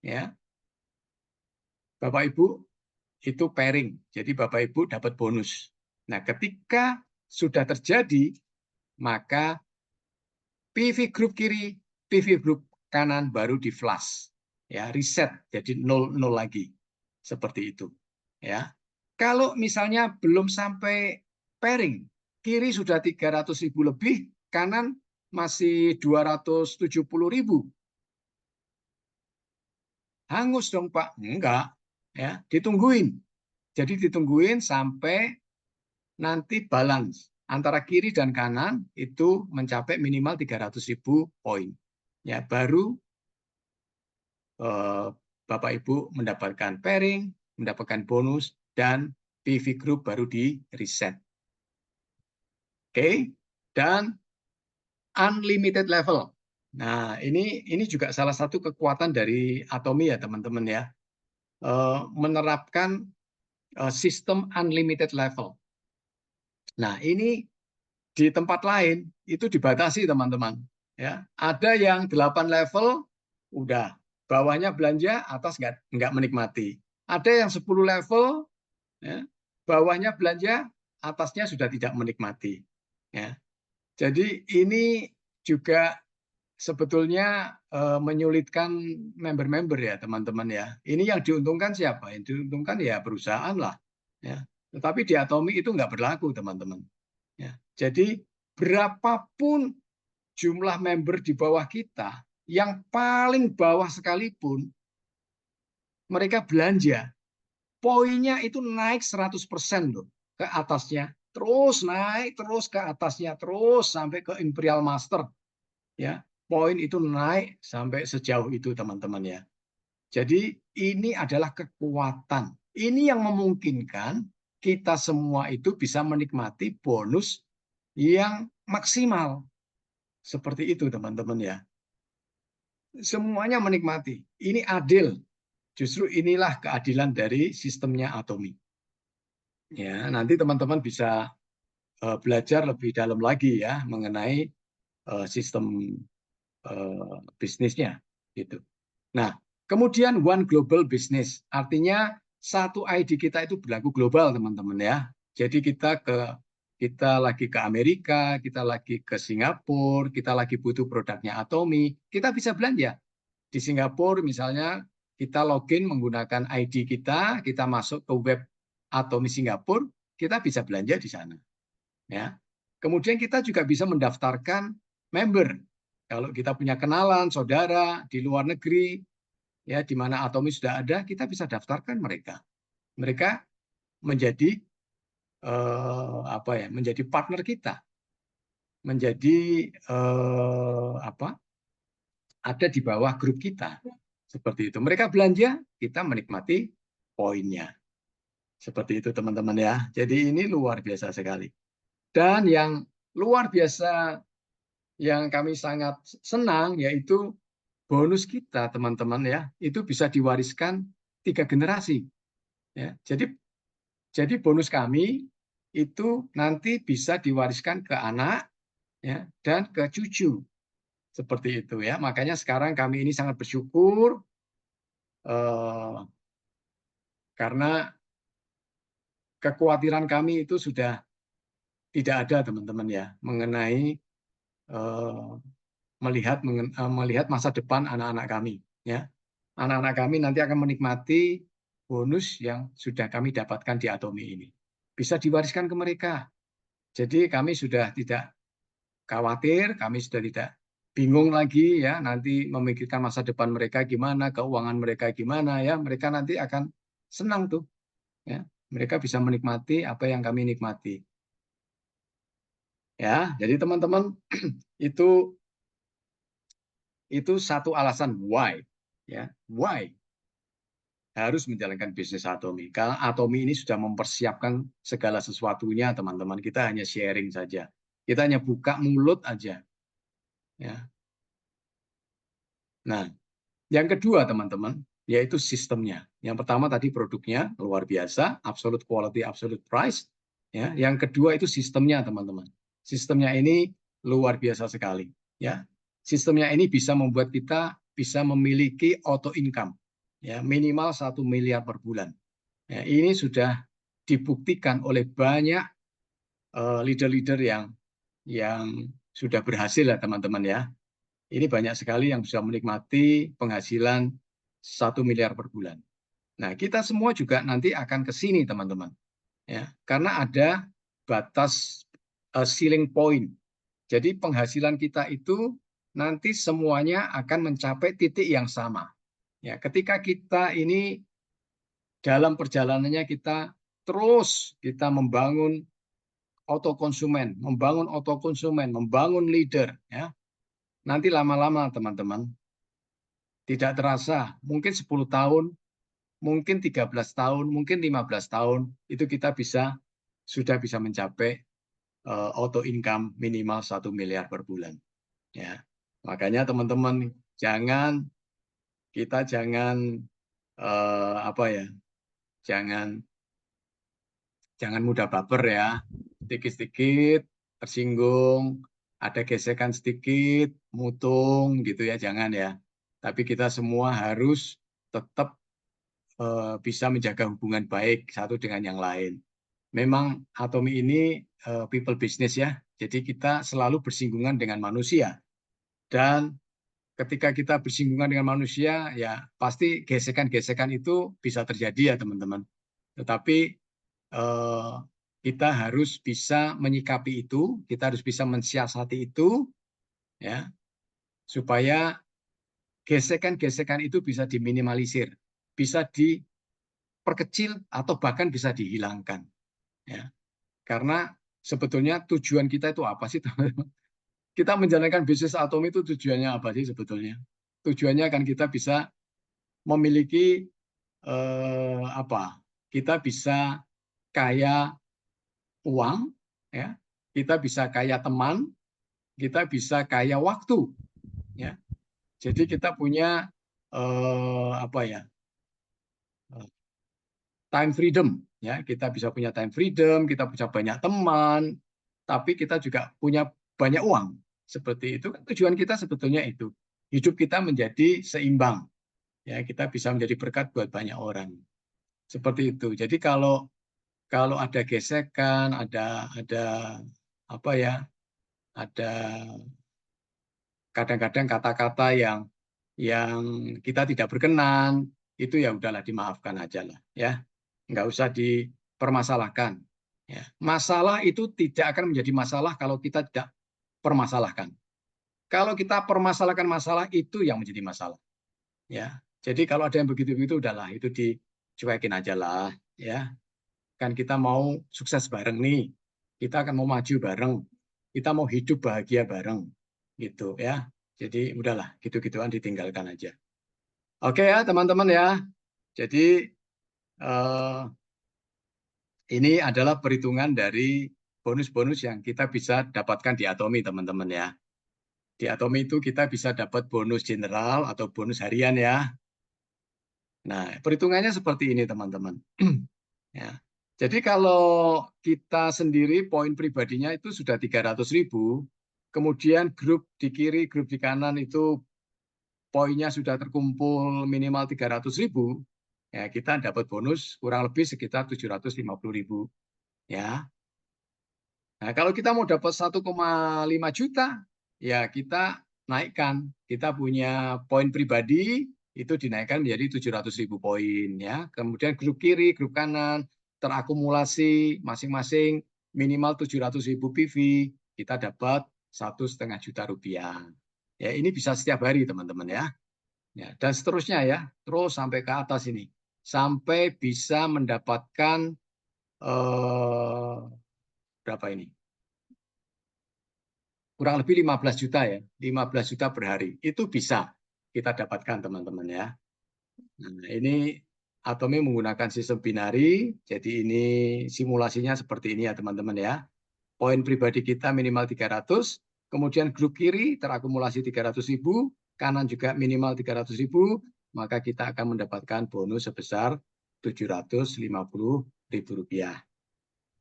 Speaker 2: ya. Bapak Ibu itu pairing, jadi Bapak Ibu dapat bonus. Nah, ketika sudah terjadi, maka PV group kiri, PV group kanan baru di flash, ya, reset jadi 0 lagi, seperti itu, ya. Kalau misalnya belum sampai pairing, kiri sudah 300.000 lebih, kanan masih 270.000. Hangus dong Pak? Enggak, ya, ditungguin. Jadi ditungguin sampai nanti balance antara kiri dan kanan itu mencapai minimal 300.000 poin. Ya, baru Bapak Ibu mendapatkan pairing, mendapatkan bonus, dan PV group baru di reset. Oke, dan unlimited level. Nah, ini juga salah satu kekuatan dari Atomy ya teman-teman ya, menerapkan sistem unlimited level. Nah, ini di tempat lain itu dibatasi teman-teman. Ya, ada yang 8 level, udah bawahnya belanja, atas nggak menikmati. Ada yang 10 level, ya, bawahnya belanja, atasnya sudah tidak menikmati. Ya. Jadi ini juga sebetulnya menyulitkan member-member ya teman-teman ya. Ini yang diuntungkan siapa? Yang diuntungkan ya perusahaan lah. Ya. Tetapi di Atomy itu nggak berlaku teman-teman. Ya. Jadi berapapun jumlah member di bawah kita, yang paling bawah sekalipun, mereka belanja, poinnya itu naik 100% loh ke atasnya. Terus naik, terus ke atasnya, terus sampai ke Imperial Master. Ya, poin itu naik sampai sejauh itu teman-teman ya. Jadi ini adalah kekuatan. Ini yang memungkinkan kita semua itu bisa menikmati bonus yang maksimal. Seperti itu teman-teman ya. Semuanya menikmati. Ini adil. Justru inilah keadilan dari sistemnya Atomy. Ya, nanti teman-teman bisa belajar lebih dalam lagi ya mengenai sistem bisnisnya gitu. Nah, kemudian one global business, artinya satu ID kita itu berlaku global, teman-teman ya. Jadi kita lagi ke Amerika, kita lagi ke Singapura, kita lagi butuh produknya Atomy, kita bisa belanja. Di Singapura misalnya kita login menggunakan ID kita masuk ke web Atomy Singapura, kita bisa belanja di sana. Ya. Kemudian kita juga bisa mendaftarkan member. Kalau kita punya kenalan, saudara di luar negeri, ya di mana Atomy sudah ada, kita bisa daftarkan mereka. Mereka menjadi menjadi partner kita, menjadi ada di bawah grup kita, seperti itu. Mereka belanja, kita menikmati poinnya, seperti itu teman-teman ya. Jadi ini luar biasa sekali. Dan yang luar biasa yang kami sangat senang yaitu bonus kita teman-teman ya, itu bisa diwariskan 3 generasi. Ya, jadi bonus kami itu nanti bisa diwariskan ke anak ya, dan ke cucu. Seperti itu ya. Makanya sekarang kami ini sangat bersyukur karena kekhawatiran kami itu sudah tidak ada teman-teman ya mengenai melihat masa depan anak-anak kami. Ya, anak-anak kami nanti akan menikmati bonus yang sudah kami dapatkan di Atomi ini. Bisa diwariskan ke mereka. Jadi kami sudah tidak khawatir, kami sudah tidak bingung lagi ya nanti memikirkan masa depan mereka gimana, keuangan mereka gimana ya, mereka nanti akan senang tuh ya. Mereka bisa menikmati apa yang kami nikmati. Ya, jadi teman-teman itu satu alasan why ya, why harus menjalankan bisnis Atomi. Karena Atomi ini sudah mempersiapkan segala sesuatunya, teman-teman. Kita hanya sharing saja. Kita hanya buka mulut aja. Ya. Nah, yang kedua, teman-teman, yaitu sistemnya. Yang pertama tadi produknya luar biasa, absolute quality, absolute price. Ya. Yang kedua itu sistemnya, teman-teman. Sistemnya ini luar biasa sekali. Ya. Sistemnya ini bisa membuat kita bisa memiliki auto income. Ya, minimal 1 miliar per bulan. Ya, ini sudah dibuktikan oleh banyak leader-leader yang sudah berhasil ya teman-teman ya. Ini banyak sekali yang bisa menikmati penghasilan 1 miliar per bulan. Nah, kita semua juga nanti akan ke sini teman-teman. Ya, karena ada batas ceiling point. Jadi penghasilan kita itu nanti semuanya akan mencapai titik yang sama. Ya, ketika kita ini dalam perjalanannya kita membangun autokonsumen, membangun leader ya. Nanti lama-lama teman-teman tidak terasa, mungkin 10 tahun, mungkin 13 tahun, mungkin 15 tahun itu kita sudah bisa mencapai auto income minimal 1 miliar per bulan ya. Makanya teman-teman jangan jangan mudah baper ya. Sedikit-sedikit tersinggung, ada gesekan sedikit, mutung gitu ya, jangan ya. Tapi kita semua harus tetap bisa menjaga hubungan baik satu dengan yang lain. Memang Atomi ini people business ya, jadi kita selalu bersinggungan dengan manusia. Dan ketika kita bersinggungan dengan manusia, ya pasti gesekan-gesekan itu bisa terjadi ya teman-teman. Tetapi kita harus bisa menyikapi itu, kita harus bisa mensiasati itu, ya, supaya gesekan-gesekan itu bisa diminimalisir, bisa diperkecil atau bahkan bisa dihilangkan, ya. Karena sebetulnya tujuan kita itu apa sih, teman-teman? Kita menjalankan bisnis Atomi itu tujuannya apa sih sebetulnya? Tujuannya kan kita bisa memiliki kita bisa kaya uang, ya, kita bisa kaya teman, kita bisa kaya waktu, ya. Jadi kita punya time freedom, ya. Kita bisa punya time freedom, kita bisa banyak teman, tapi kita juga punya banyak uang. Seperti itu kan tujuan kita sebetulnya itu. Hidup kita menjadi seimbang, ya. Kita bisa menjadi berkat buat banyak orang. Seperti itu. Jadi kalau ada gesekan, ada kadang-kadang kata-kata yang kita tidak berkenan, itu ya udahlah dimaafkan aja lah ya, nggak usah dipermasalahkan. Ya. Masalah itu tidak akan menjadi masalah kalau kita tidak permasalahkan. Kalau kita permasalahkan masalah itu yang menjadi masalah. Ya. Jadi kalau ada yang begitu-begitu udahlah itu dicuekin aja lah ya. Kan kita mau sukses bareng nih, kita akan mau maju bareng, kita mau hidup bahagia bareng, gitu ya. Jadi udahlah, gitu-gituan ditinggalkan aja. Oke ya teman-teman ya. Jadi ini adalah perhitungan dari bonus-bonus yang kita bisa dapatkan di Atomi teman-teman ya. Di Atomi itu kita bisa dapat bonus general atau bonus harian ya. Nah perhitungannya seperti ini teman-teman. Ya. Jadi kalau kita sendiri poin pribadinya itu sudah 300.000, kemudian grup di kiri, grup di kanan itu poinnya sudah terkumpul minimal 300.000, ya kita dapat bonus kurang lebih sekitar 750.000. Ya. Nah kalau kita mau dapat 1,5 juta, ya kita naikkan. Kita punya poin pribadi, itu dinaikkan menjadi 700.000 poin. Ya. Kemudian grup kiri, grup kanan, terakumulasi masing-masing minimal 700.000 PV, kita dapat 1,5 juta rupiah. Ya, ini bisa setiap hari, teman-teman ya. Ya, dan seterusnya ya, terus sampai ke atas ini. Sampai bisa mendapatkan berapa ini? Kurang lebih 15 juta ya, 15 juta per hari. Itu bisa kita dapatkan teman-teman ya. Nah, ini Atomi menggunakan sistem binari, jadi ini simulasinya seperti ini ya teman-teman ya. Poin pribadi kita minimal 300, kemudian grup kiri terakumulasi 300.000, kanan juga minimal 300.000, maka kita akan mendapatkan bonus sebesar 750.000 rupiah.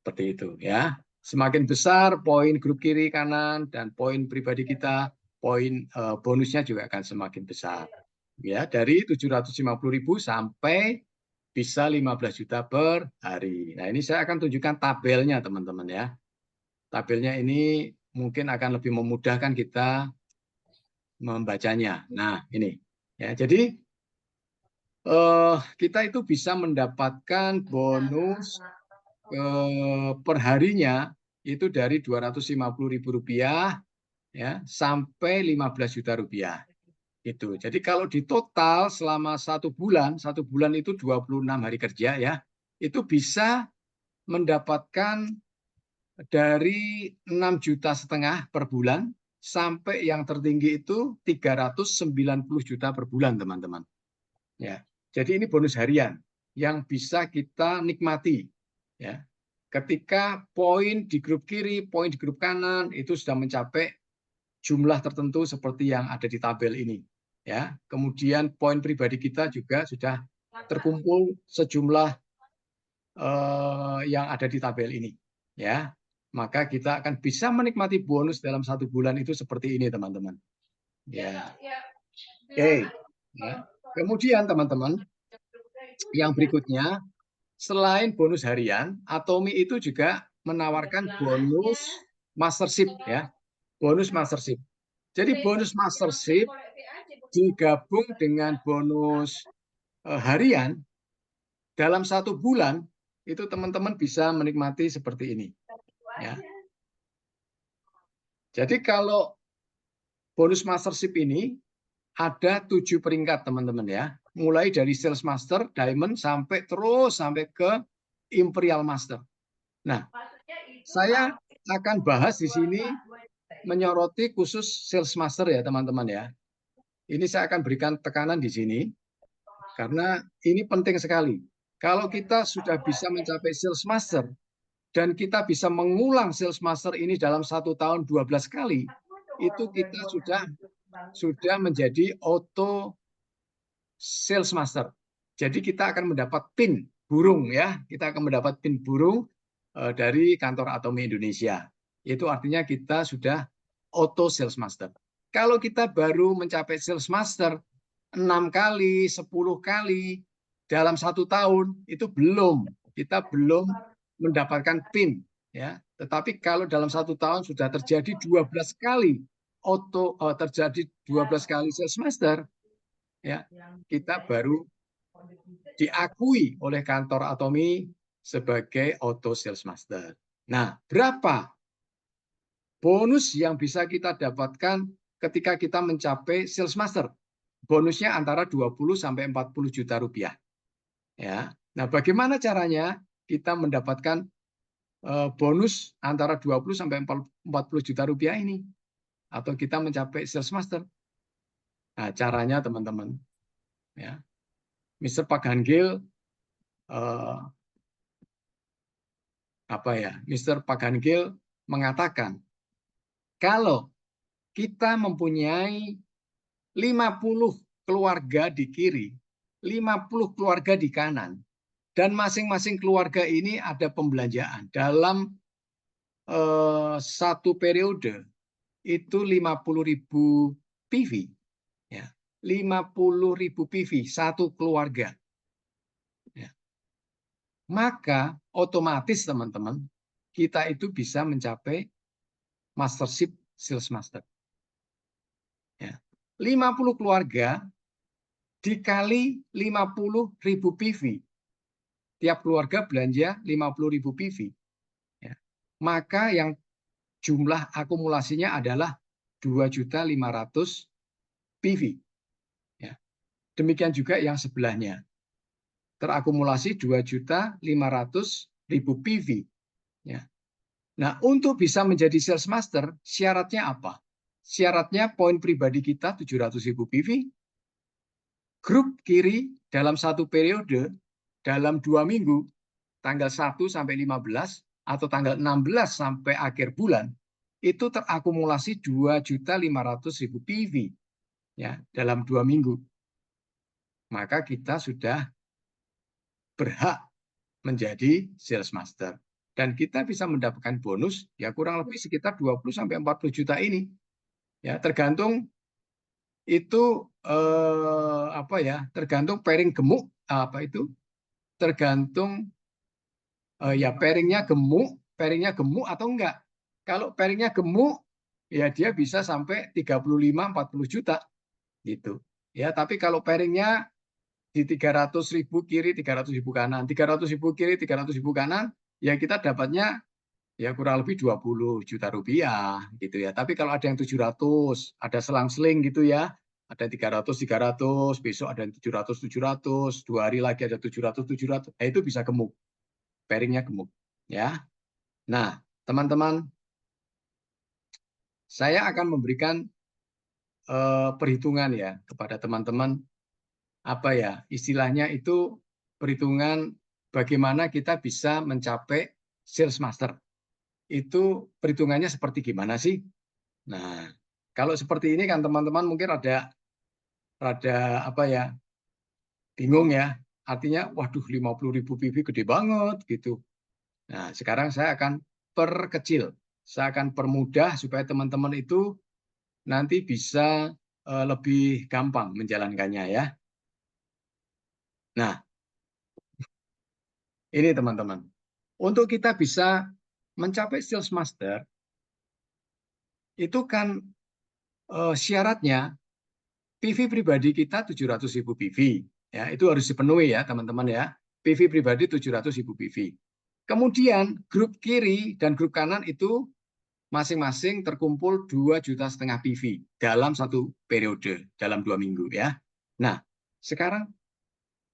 Speaker 2: Seperti itu ya. Semakin besar poin grup kiri kanan dan poin pribadi kita, poin bonusnya juga akan semakin besar. Ya, dari 750.000 sampai bisa 15 juta per hari. Nah, ini saya akan tunjukkan tabelnya teman-teman ya. Tabelnya ini mungkin akan lebih memudahkan kita membacanya. Nah, ini ya. Jadi kita itu bisa mendapatkan bonus perharinya itu dari 250.000 rupiah ya sampai 15 juta rupiah. Itu. Jadi kalau di total selama 1 bulan itu 26 hari kerja ya, itu bisa mendapatkan dari 6,5 juta per bulan sampai yang tertinggi itu 390 juta per bulan, teman-teman. Ya. Jadi ini bonus harian yang bisa kita nikmati ya. Ketika poin di grup kiri, poin di grup kanan itu sudah mencapai jumlah tertentu seperti yang ada di tabel ini. Ya, kemudian poin pribadi kita juga sudah terkumpul sejumlah yang ada di tabel ini. Ya, maka kita akan bisa menikmati bonus dalam 1 bulan itu seperti ini, teman-teman. Ya, oke. Ya. Kemudian, teman-teman, yang berikutnya, selain bonus harian, Atomi itu juga menawarkan bonus mastership, ya, bonus mastership. Jadi bonus mastership digabung dengan bonus harian dalam 1 bulan itu teman-teman bisa menikmati seperti ini. Ya. Jadi kalau bonus mastership ini ada 7 peringkat teman-teman ya, mulai dari sales master, diamond sampai ke imperial master. Nah, saya akan bahas di sini menyoroti khusus sales master ya teman-teman ya. Ini saya akan berikan tekanan di sini karena ini penting sekali. Kalau kita sudah bisa mencapai sales master dan kita bisa mengulang sales master ini dalam 1 tahun 12 kali, itu kita sudah menjadi auto sales master. Jadi kita akan mendapat pin burung ya, kita akan mendapat pin burung dari kantor Atomi Indonesia. Itu artinya kita sudah auto sales master. Kalau kita baru mencapai sales master 6 kali, 10 kali dalam 1 tahun itu belum, kita belum mendapatkan pin ya. Tetapi kalau dalam 1 tahun sudah terjadi 12 kali terjadi 12 kali sales master ya, kita baru diakui oleh kantor Atomi sebagai auto sales master. Nah, berapa bonus yang bisa kita dapatkan ketika kita mencapai sales master? Bonusnya antara 20 sampai 40 juta rupiah. Ya. Nah, bagaimana caranya kita mendapatkan bonus antara 20 sampai 40 juta rupiah ini? Atau kita mencapai sales master? Nah, caranya teman-teman ya. Mr. Pagangil Mr. Pagangil mengatakan kalau kita mempunyai 50 keluarga di kiri, 50 keluarga di kanan, dan masing-masing keluarga ini ada pembelanjaan dalam 1 periode itu 50.000 PV, ya, 50.000 PV 1 keluarga. Ya. Maka otomatis teman-teman kita itu bisa mencapai mastership sales master. Ya. 50 keluarga dikali 50.000 PV. Tiap keluarga belanja 50.000 PV. Ya. Maka yang jumlah akumulasinya adalah 2.500.000 PV. Ya. Demikian juga yang sebelahnya. Terakumulasi 2.500.000 PV. Ya. Nah, untuk bisa menjadi sales master, syaratnya apa? Syaratnya poin pribadi kita 700.000 PV, grup kiri dalam satu periode, dalam 2 minggu, tanggal 1 sampai 15, atau tanggal 16 sampai akhir bulan, itu terakumulasi 2.500.000 PV ya, dalam 2 minggu. Maka kita sudah berhak menjadi sales master. Dan kita bisa mendapatkan bonus ya kurang lebih sekitar 20 sampai 40 juta ini. Ya, tergantung itu apa ya? Tergantung pairing gemuk apa itu? Tergantung ya pairingnya gemuk atau enggak. Kalau pairingnya gemuk ya dia bisa sampai 35-40 juta gitu. Ya, tapi kalau pairingnya di 300.000 kiri, 300.000 kanan, 300.000 kiri, 300.000 kanan, ya kita dapatnya ya kurang lebih 20 juta rupiah gitu ya. Tapi kalau ada yang 700, ada selang-seling gitu ya, ada 300, besok ada yang 700, 2 hari lagi ada 700, itu bisa gemuk, pairingnya gemuk ya. Nah, teman-teman, saya akan memberikan perhitungan ya kepada teman-teman, apa ya istilahnya itu perhitungan bagaimana kita bisa mencapai sales master. Itu perhitungannya seperti gimana sih? Nah, kalau seperti ini kan teman-teman mungkin rada apa ya, bingung ya. Artinya, waduh 50.000 PV gede banget gitu. Nah, sekarang saya akan perkecil. Saya akan permudah supaya teman-teman itu nanti bisa lebih gampang menjalankannya ya. Nah, ini teman-teman. Untuk kita bisa mencapai sales master, itu kan syaratnya PV pribadi kita 700.000 PV. Ya, itu harus dipenuhi ya teman-teman ya. PV pribadi 700.000 PV. Kemudian grup kiri dan grup kanan itu masing-masing terkumpul 2,5 juta PV dalam satu periode, dalam 2 minggu ya. Nah, sekarang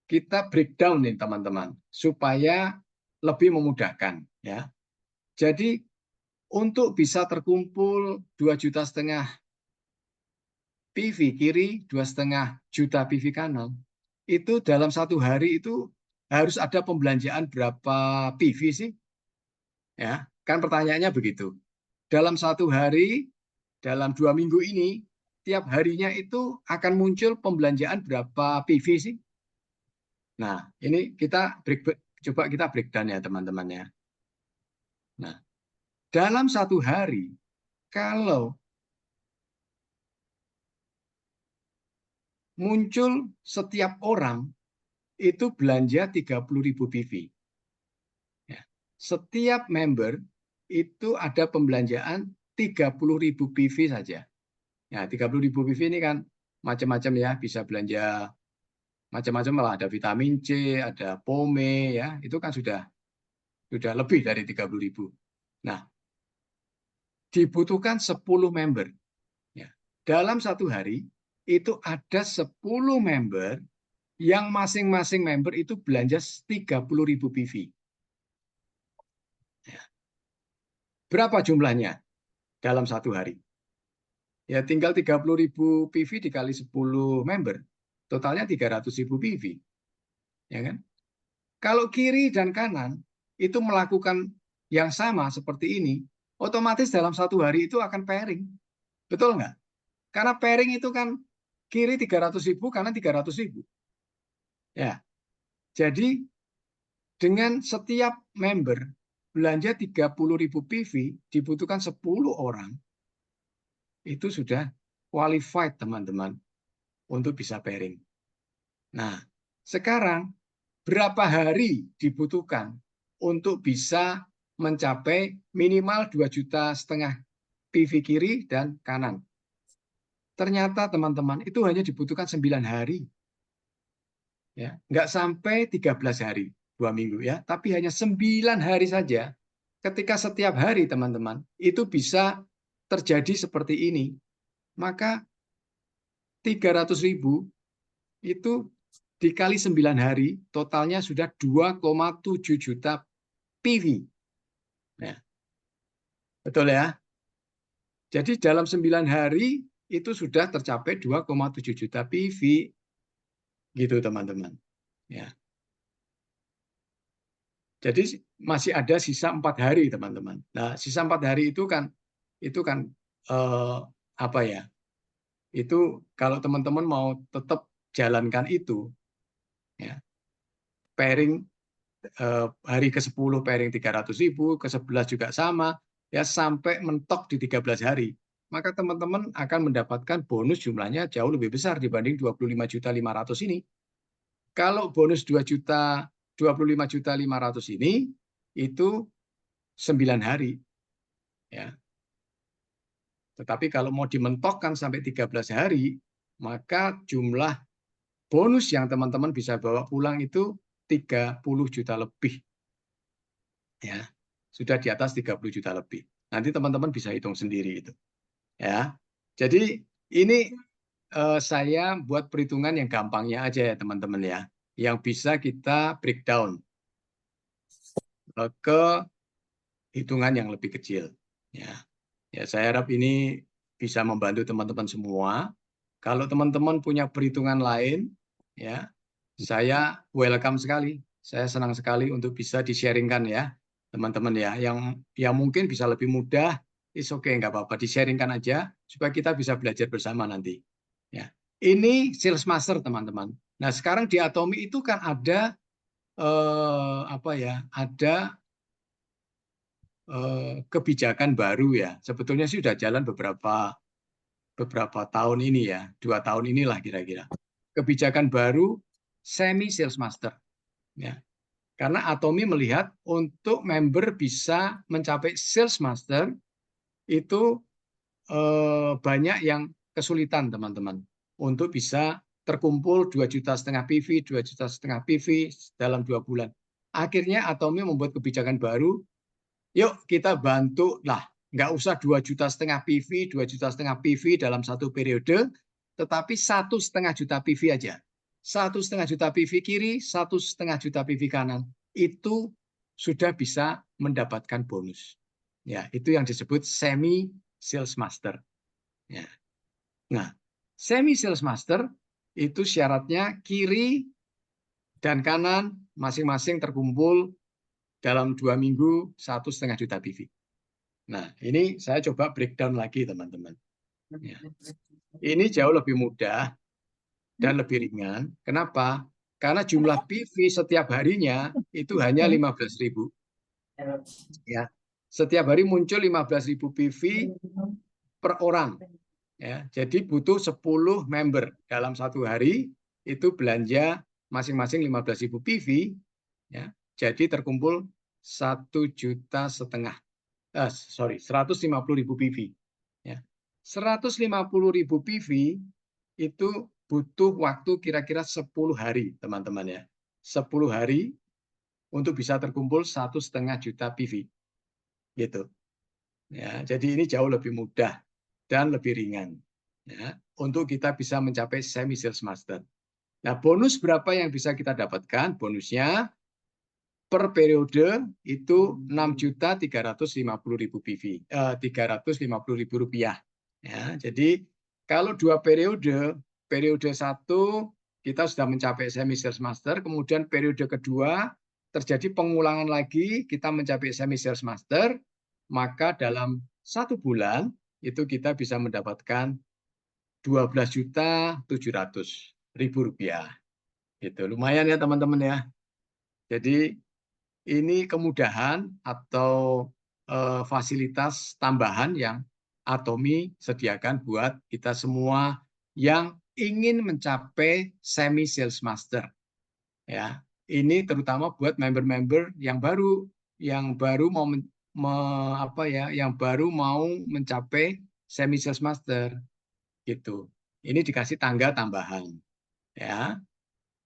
Speaker 2: kita breakdown nih teman-teman, supaya lebih memudahkan ya. Jadi untuk bisa terkumpul 2,5 juta PV kiri, 2,5 juta PV kanan, itu dalam satu hari itu harus ada pembelanjaan berapa PV sih? Ya, kan pertanyaannya begitu. Dalam satu hari, dalam 2 minggu ini, tiap harinya itu akan muncul pembelanjaan berapa PV sih? Nah, ini kita coba kita breakdown ya teman-teman ya. Nah, dalam satu hari, kalau muncul setiap orang itu belanja 30.000 PV. Ya. Setiap member itu ada pembelanjaan 30.000 PV saja. Ya, 30.000 PV ini kan macam-macam ya, bisa belanja macam-macam lah, ada vitamin C, ada pome ya, itu kan sudah lebih dari 30.000. Nah, dibutuhkan 10 member. Ya. Dalam satu hari itu ada 10 member yang masing-masing member itu belanja 30.000 PV. Ya. Berapa jumlahnya dalam satu hari? Ya tinggal 30.000 PV dikali 10 member, totalnya 300.000 PV. Ya kan? Kalau kiri dan kanan itu melakukan yang sama seperti ini, otomatis dalam satu hari itu akan pairing. Betul nggak? Karena pairing itu kan kiri 300.000, kanan 300.000. Ya, jadi dengan setiap member belanja 30.000 PV dibutuhkan 10 orang, itu sudah qualified teman-teman untuk bisa pairing. Nah, sekarang berapa hari dibutuhkan untuk bisa mencapai minimal 2,5 juta PV kiri dan kanan? Ternyata teman-teman itu hanya dibutuhkan 9 hari. Ya, nggak sampai 13 hari, 2 minggu ya, tapi hanya 9 hari saja. Ketika setiap hari teman-teman itu bisa terjadi seperti ini, maka 300.000 itu dikali 9 hari, totalnya sudah 2,7 juta PV. Ya, betul ya? Jadi dalam 9 hari itu sudah tercapai 2,7 juta PV. Gitu teman-teman. Ya. Jadi masih ada sisa 4 hari teman-teman. Nah, sisa 4 hari itu kan apa ya? Itu kalau teman-teman mau tetap jalankan itu, ya, pairing hari ke-10 pairing 300.000, ke-11 juga sama, ya sampai mentok di 13 hari. Maka teman-teman akan mendapatkan bonus jumlahnya jauh lebih besar dibanding 25.500.000 ini. Kalau bonus 25.500.000 ini itu 9 hari. Ya. Tetapi kalau mau dimentokkan sampai 13 hari, maka jumlah bonus yang teman-teman bisa bawa pulang itu 30 juta lebih. Ya. Sudah di atas 30 juta lebih. Nanti teman-teman bisa hitung sendiri itu. Ya. Jadi ini saya buat perhitungan yang gampangnya aja ya teman-teman ya. Yang bisa kita breakdown ke hitungan yang lebih kecil. Ya. Ya, saya harap ini bisa membantu teman-teman semua. Kalau teman-teman punya perhitungan lain, ya, saya welcome sekali. Saya senang sekali untuk bisa di-sharingkan ya, teman-teman ya. Yang mungkin bisa lebih mudah, is okay, nggak apa-apa, di-sharingkan aja supaya kita bisa belajar bersama nanti. Ya. Ini sales master teman-teman. Nah, sekarang di Atomi itu kan ada apa ya? Ada kebijakan baru ya. Sebetulnya sih sudah jalan beberapa tahun ini ya, 2 tahun inilah kira-kira. Kebijakan baru semi sales master. Ya. Karena Atomi melihat untuk member bisa mencapai sales master itu banyak yang kesulitan teman-teman untuk bisa terkumpul 2,5 juta PV, 2,5 juta PV dalam 2 bulan. Akhirnya Atomi membuat kebijakan baru. Yuk kita bantu lah, nggak usah 2,5 juta PV, 2,5 juta PV dalam satu periode, tetapi 1,5 juta PV aja. 1,5 juta PV kiri, 1,5 juta PV kanan. Itu sudah bisa mendapatkan bonus. Ya, itu yang disebut semi sales master. Ya. Nah, semi sales master itu syaratnya kiri dan kanan masing-masing terkumpul dalam 2 minggu 1,5 juta PV. Nah, ini saya coba breakdown lagi, teman-teman. Ya. Ini jauh lebih mudah dan lebih ringan. Kenapa? Karena jumlah PV setiap harinya itu hanya 15.000. Ya. Setiap hari muncul 15.000 PV per orang. Ya. Jadi butuh 10 member dalam satu hari itu belanja masing-masing 15.000 PV. Ya. Jadi terkumpul 1,5 juta. 150.000 PV. Ya. 150.000 PV itu butuh waktu kira-kira 10 hari, teman-teman ya. 10 hari untuk bisa terkumpul 1,5 juta PV. Gitu. Ya, jadi ini jauh lebih mudah dan lebih ringan. Ya, untuk kita bisa mencapai semi sales master. Nah, bonus berapa yang bisa kita dapatkan? Bonusnya per periode itu 6.350.000 PV, 350.000 rupiah. Ya, jadi kalau 2 periode, periode 1 kita sudah mencapai semi sales master, kemudian periode kedua terjadi pengulangan lagi, kita mencapai semi sales master, maka dalam 1 bulan itu kita bisa mendapatkan 12.700.000 rupiah. Gitu, lumayan ya teman-teman ya. Jadi ini kemudahan atau fasilitas tambahan yang Atomi sediakan buat kita semua yang ingin mencapai semi sales master. Ya, ini terutama buat member-member yang baru mau yang baru mau mencapai semi sales master. gitu. Ini dikasih tangga tambahan, ya.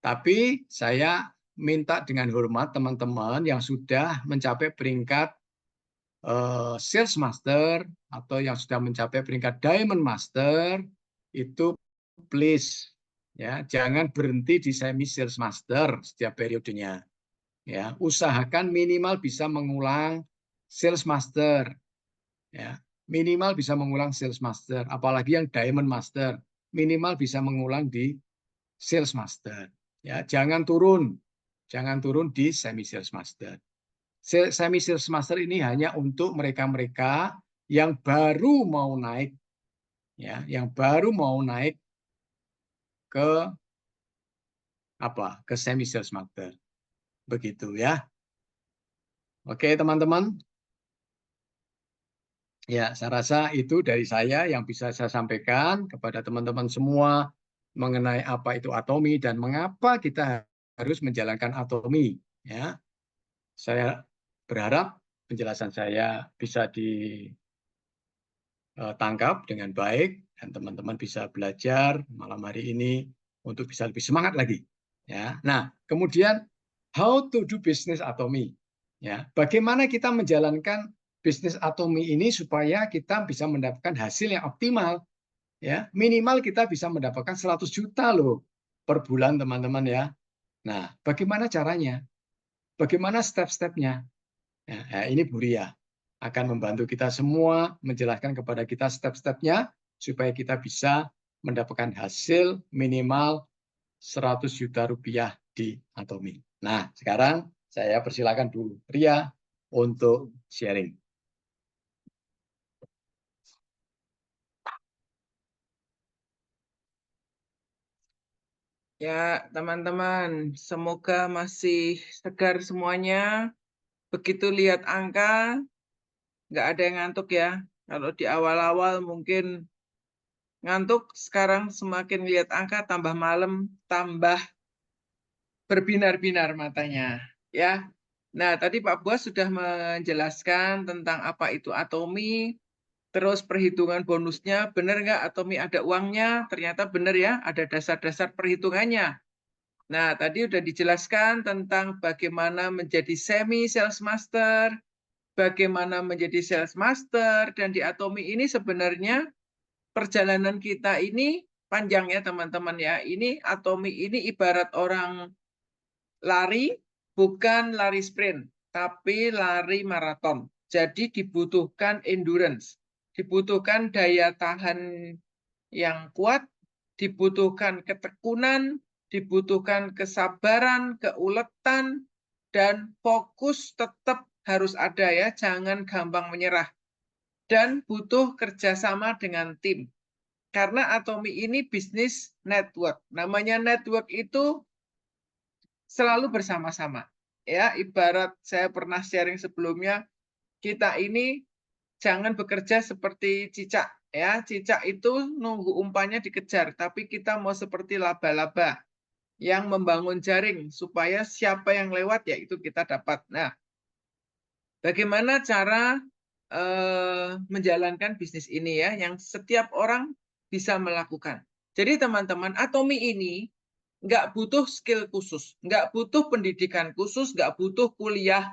Speaker 2: Tapi saya minta dengan hormat teman-teman yang sudah mencapai peringkat Sales Master atau yang sudah mencapai peringkat Diamond Master itu please ya jangan berhenti di semi Sales Master setiap periodenya. Ya, usahakan minimal bisa mengulang Sales Master. Ya, minimal bisa mengulang Sales Master, apalagi yang Diamond Master, minimal bisa mengulang di Sales Master. Ya, jangan turun di Semi Sales Master. Semi Sales Master ini hanya untuk mereka-mereka yang baru mau naik, ya, yang baru mau naik ke ke Semi Sales Master, begitu ya. Oke teman-teman. Ya, saya rasa itu dari saya yang bisa saya sampaikan kepada teman-teman semua mengenai apa itu atomi dan mengapa kita harus menjalankan atomi. Ya, saya berharap penjelasan saya bisa ditangkap dengan baik dan teman-teman bisa belajar malam hari ini untuk bisa lebih semangat lagi. Ya, nah kemudian how to do business atomi. Ya, bagaimana kita menjalankan bisnis atomi ini supaya kita bisa mendapatkan hasil yang optimal, ya minimal kita bisa mendapatkan 100 juta loh per bulan teman-teman ya. Nah, bagaimana caranya? Bagaimana step-stepnya? Nah, ini Bu Ria akan membantu kita semua menjelaskan kepada kita step-stepnya supaya kita bisa mendapatkan hasil minimal 100 juta rupiah di atomi. Nah, sekarang saya persilakan Bu Ria untuk sharing.
Speaker 4: Ya, teman-teman, semoga masih segar semuanya. Begitu lihat angka, nggak ada yang ngantuk ya. Kalau di awal-awal mungkin ngantuk, sekarang semakin lihat angka, tambah malam, tambah berbinar-binar matanya. Ya. Nah, tadi Pak Buas sudah menjelaskan tentang apa itu atomi, terus perhitungan bonusnya, benar nggak atomi ada uangnya? Ternyata benar ya, ada dasar-dasar perhitungannya. Nah, tadi sudah dijelaskan tentang bagaimana menjadi semi sales master, bagaimana menjadi sales master, dan di atomi ini sebenarnya perjalanan kita ini panjang ya teman-teman ya. Ini atomi ini ibarat orang lari, bukan lari sprint, tapi lari maraton. Jadi dibutuhkan endurance, dibutuhkan daya tahan yang kuat, dibutuhkan ketekunan, dibutuhkan kesabaran, keuletan, dan fokus tetap harus ada ya, jangan gampang menyerah. Dan butuh kerjasama dengan tim. Karena atomi ini bisnis network. Namanya network itu selalu bersama-sama. Ya, ibarat saya pernah sharing sebelumnya, kita ini jangan bekerja seperti cicak. Ya, cicak itu nunggu umpannya dikejar, tapi kita mau seperti laba-laba yang membangun jaring supaya siapa yang lewat ya itu kita dapat. Nah, bagaimana cara menjalankan bisnis ini ya, yang setiap orang bisa melakukan. Jadi teman-teman, atomi ini nggak butuh skill khusus, nggak butuh pendidikan khusus, nggak butuh kuliah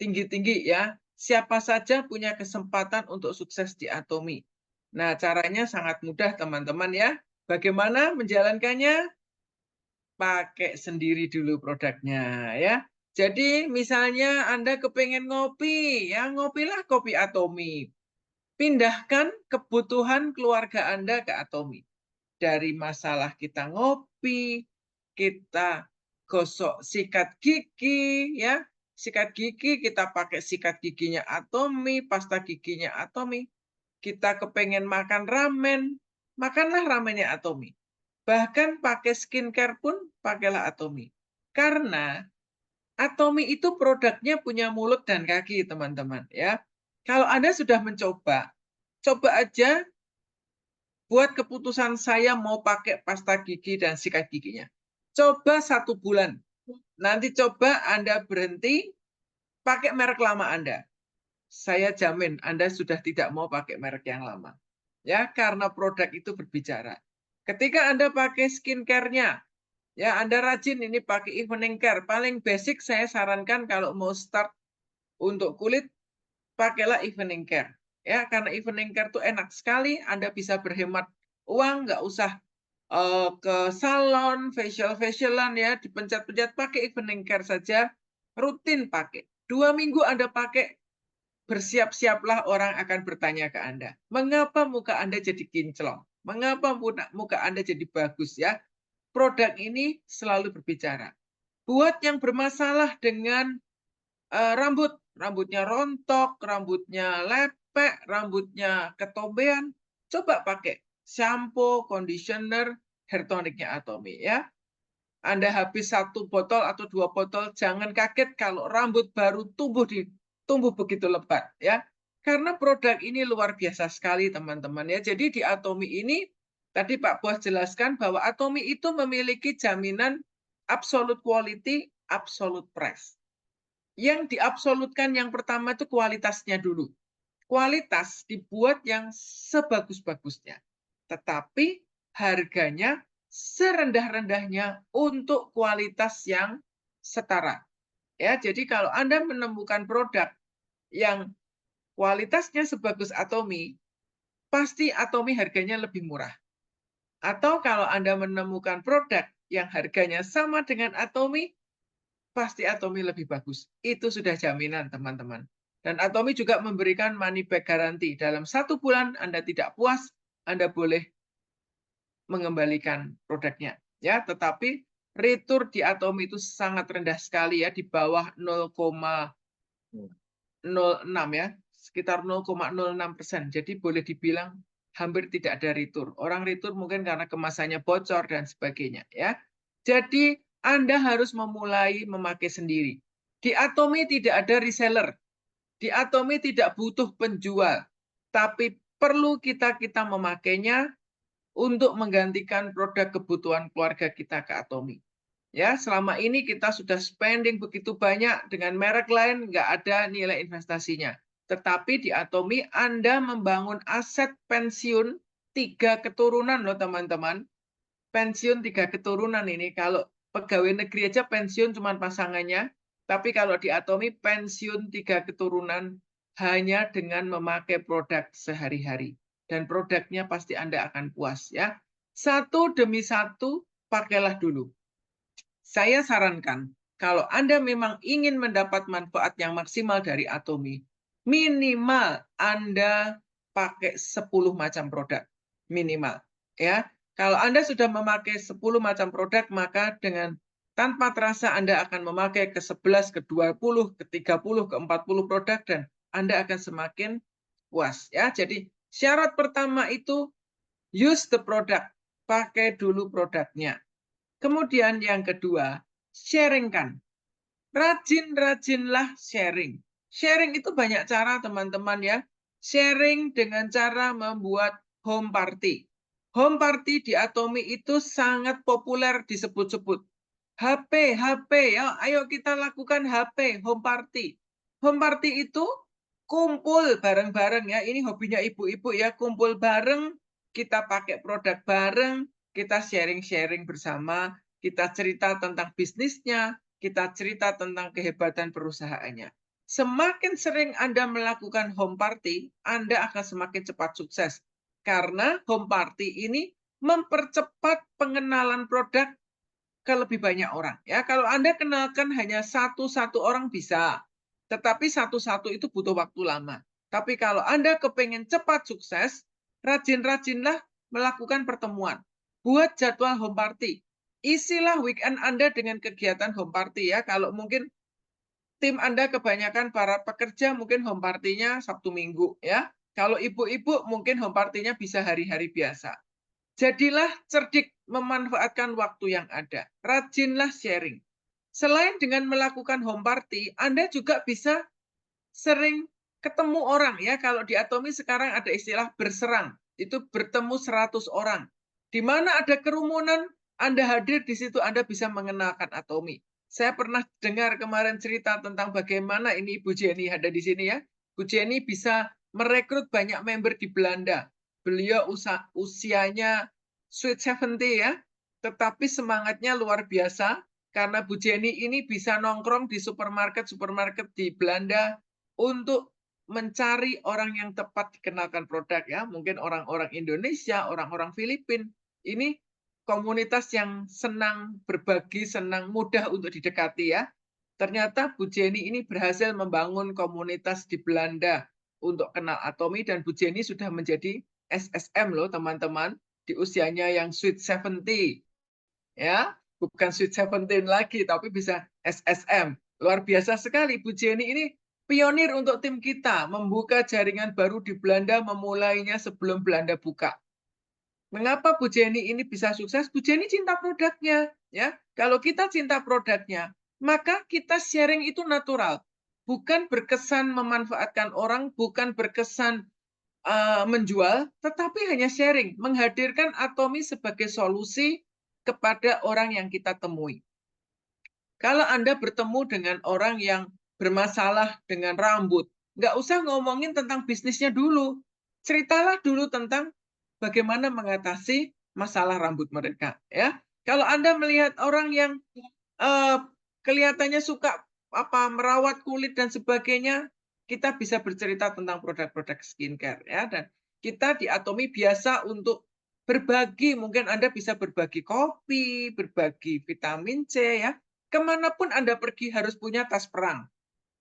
Speaker 4: tinggi-tinggi ya. Siapa saja punya kesempatan untuk sukses di atomi. Nah, caranya sangat mudah teman-teman ya. Bagaimana menjalankannya? Pakai sendiri dulu produknya ya. Jadi misalnya Anda kepengen ngopi, ya ngopilah kopi atomi. Pindahkan kebutuhan keluarga Anda ke atomi. Dari masalah kita ngopi, kita gosok sikat gigi, ya. Sikat gigi kita pakai sikat giginya atomi, pasta giginya atomi. Kita kepengen makan ramen, makanlah ramennya atomi. Bahkan pakai skincare pun pakailah atomi. Karena atomi itu produknya punya mulut dan kaki, teman-teman, ya. Kalau Anda sudah mencoba, coba aja buat keputusan saya mau pakai pasta gigi dan sikat giginya. Coba 1 bulan. Nanti coba Anda berhenti pakai merek lama Anda. Saya jamin Anda sudah tidak mau pakai merek yang lama. ya, karena produk itu berbicara. Ketika Anda pakai skincare-nya, ya Anda rajin ini pakai evening care. Paling basic saya sarankan kalau mau start untuk kulit, pakailah evening care. Ya, karena evening care itu enak sekali, Anda bisa berhemat uang, nggak usah ke salon, facial-facialan ya, dipencet-pencet, pakai evening care saja, rutin pakai. 2 minggu Anda pakai, bersiap-siaplah orang akan bertanya ke Anda, mengapa muka Anda jadi kinclong? Mengapa muka Anda jadi bagus ya? Produk ini selalu berbicara. Buat yang bermasalah dengan rambutnya rontok, rambutnya lepek, rambutnya ketombean, coba pakai shampoo, conditioner, hair tonicnya Atomy ya. Anda habis 1 botol atau 2 botol, jangan kaget kalau rambut baru tumbuh begitu lebat ya. Karena produk ini luar biasa sekali teman-teman ya. Jadi di Atomy ini tadi Pak Bos jelaskan bahwa Atomy itu memiliki jaminan absolute quality, absolute price. Yang diabsolutkan yang pertama itu kualitasnya dulu. Kualitas dibuat yang sebagus-bagusnya. Tetapi harganya serendah-rendahnya untuk kualitas yang setara. Ya, jadi kalau Anda menemukan produk yang kualitasnya sebagus Atomy, pasti Atomy harganya lebih murah. Atau kalau Anda menemukan produk yang harganya sama dengan Atomy, pasti Atomy lebih bagus. Itu sudah jaminan, teman-teman. Dan Atomy juga memberikan money back guarantee. Dalam 1 bulan Anda tidak puas, Anda boleh mengembalikan produknya. Ya, tetapi return di Atomy itu sangat rendah sekali ya, di bawah 0,06 ya, sekitar 0,06%. Jadi boleh dibilang hampir tidak ada return. Orang return mungkin karena kemasannya bocor dan sebagainya ya. Jadi Anda harus memulai memakai sendiri. Di Atomy tidak ada reseller. Di Atomy tidak butuh penjual. Tapi perlu kita memakainya untuk menggantikan produk kebutuhan keluarga kita ke Atomy. Ya, selama ini kita sudah spending begitu banyak dengan merek lain, nggak ada nilai investasinya. Tetapi di Atomy Anda membangun aset pensiun 3 keturunan loh teman-teman. Pensiun 3 keturunan ini, kalau pegawai negeri aja pensiun cuma pasangannya, tapi kalau di Atomy pensiun 3 keturunan hanya dengan memakai produk sehari-hari. Dan produknya pasti Anda akan puas ya. 1 demi 1 pakailah dulu. Saya sarankan, kalau Anda memang ingin mendapat manfaat yang maksimal dari Atomy, minimal Anda pakai 10 macam produk. Minimal. Ya. Kalau Anda sudah memakai 10 macam produk, maka dengan tanpa terasa Anda akan memakai ke 11, ke 20, ke 30, ke 40 produk, dan Anda akan semakin puas. Ya. Jadi syarat pertama itu use the product. Pakai dulu produknya. Kemudian yang kedua, sharingkan. Rajin-rajinlah sharing. Sharing itu banyak cara teman-teman ya. Sharing dengan cara membuat home party. Home party di Atomy itu sangat populer disebut-sebut. HP ya, ayo kita lakukan HP, home party. Home party itu kumpul bareng-bareng ya. Ini hobinya ibu-ibu ya, kumpul bareng, kita pakai produk bareng, kita sharing-sharing bersama, kita cerita tentang bisnisnya, kita cerita tentang kehebatan perusahaannya. Semakin sering Anda melakukan home party, Anda akan semakin cepat sukses. Karena home party ini mempercepat pengenalan produk ke lebih banyak orang. Ya, kalau Anda kenalkan hanya satu orang bisa, tetapi satu itu butuh waktu lama. Tapi kalau Anda kepengen cepat sukses, rajin-rajinlah melakukan pertemuan. Buat jadwal home party. Isilah weekend Anda dengan kegiatan home party ya. Kalau mungkin tim Anda kebanyakan para pekerja, mungkin home party-nya Sabtu Minggu ya. Kalau ibu-ibu mungkin home party-nya bisa hari-hari biasa. Jadilah cerdik memanfaatkan waktu yang ada. Rajinlah sharing. Selain dengan melakukan home party, Anda juga bisa sering ketemu orang ya. Kalau di Atomy sekarang ada istilah berserang. Itu bertemu 100 orang. Di mana ada kerumunan, Anda hadir di situ, Anda bisa mengenalkan Atomy. Saya pernah dengar kemarin cerita tentang bagaimana ini Bu Jenny ada di sini ya. Bu Jenny bisa merekrut banyak member di Belanda. beliau usianya sweet 70 ya, tetapi semangatnya luar biasa karena Bu Jenny ini bisa nongkrong di supermarket di Belanda untuk mencari orang yang tepat dikenalkan produk ya. Mungkin orang-orang Indonesia, orang-orang Filipina. Ini komunitas yang senang berbagi, senang mudah untuk didekati ya. Ternyata Bu Jenny ini berhasil membangun komunitas di Belanda untuk kenal Atomy dan Bu Jenny sudah menjadi SSM loh teman-teman di usianya yang sweet 70 ya, bukan sweet 17 lagi tapi bisa SSM. Luar biasa sekali Bu Jenny ini pionir untuk tim kita membuka jaringan baru di Belanda, memulainya sebelum Belanda buka. Mengapa Bu Jenny ini bisa sukses? Bu Jenny cinta produknya ya. Kalau kita cinta produknya, maka kita sharing itu natural. Bukan berkesan memanfaatkan orang, bukan berkesan menjual, tetapi hanya sharing, menghadirkan Atomy sebagai solusi kepada orang yang kita temui. Kalau Anda bertemu dengan orang yang bermasalah dengan rambut, nggak usah ngomongin tentang bisnisnya dulu. Ceritalah dulu tentang bagaimana mengatasi masalah rambut mereka. Ya, kalau Anda melihat orang yang kelihatannya suka merawat kulit dan sebagainya, kita bisa bercerita tentang produk-produk skincare ya. Dan kita di Atomy biasa untuk berbagi, mungkin Anda bisa berbagi kopi, berbagi vitamin C ya. Kemanapun Anda pergi harus punya tas perang.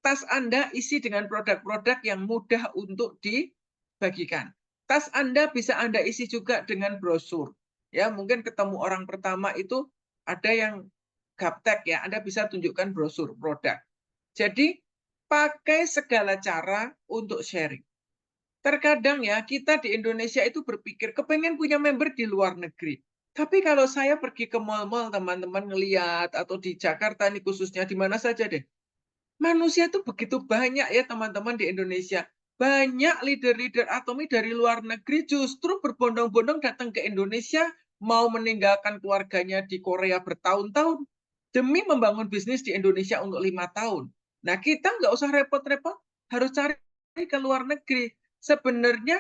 Speaker 4: Tas Anda isi dengan produk-produk yang mudah untuk dibagikan. Tas Anda bisa Anda isi juga dengan brosur. Ya, mungkin ketemu orang pertama itu ada yang gaptek ya, Anda bisa tunjukkan brosur produk. Jadi, pakai segala cara untuk sharing. Terkadang ya, kita di Indonesia itu berpikir kepengen punya member di luar negeri. Tapi kalau saya pergi ke mall-mall, teman-teman ngeliat, atau di Jakarta ini khususnya, di mana saja deh. Manusia itu begitu banyak ya teman-teman di Indonesia. Banyak leader-leader Atomy dari luar negeri justru berbondong-bondong datang ke Indonesia, mau meninggalkan keluarganya di Korea bertahun-tahun, demi membangun bisnis di Indonesia untuk 5 tahun. Nah, kita nggak usah repot-repot, harus cari ke luar negeri. Sebenarnya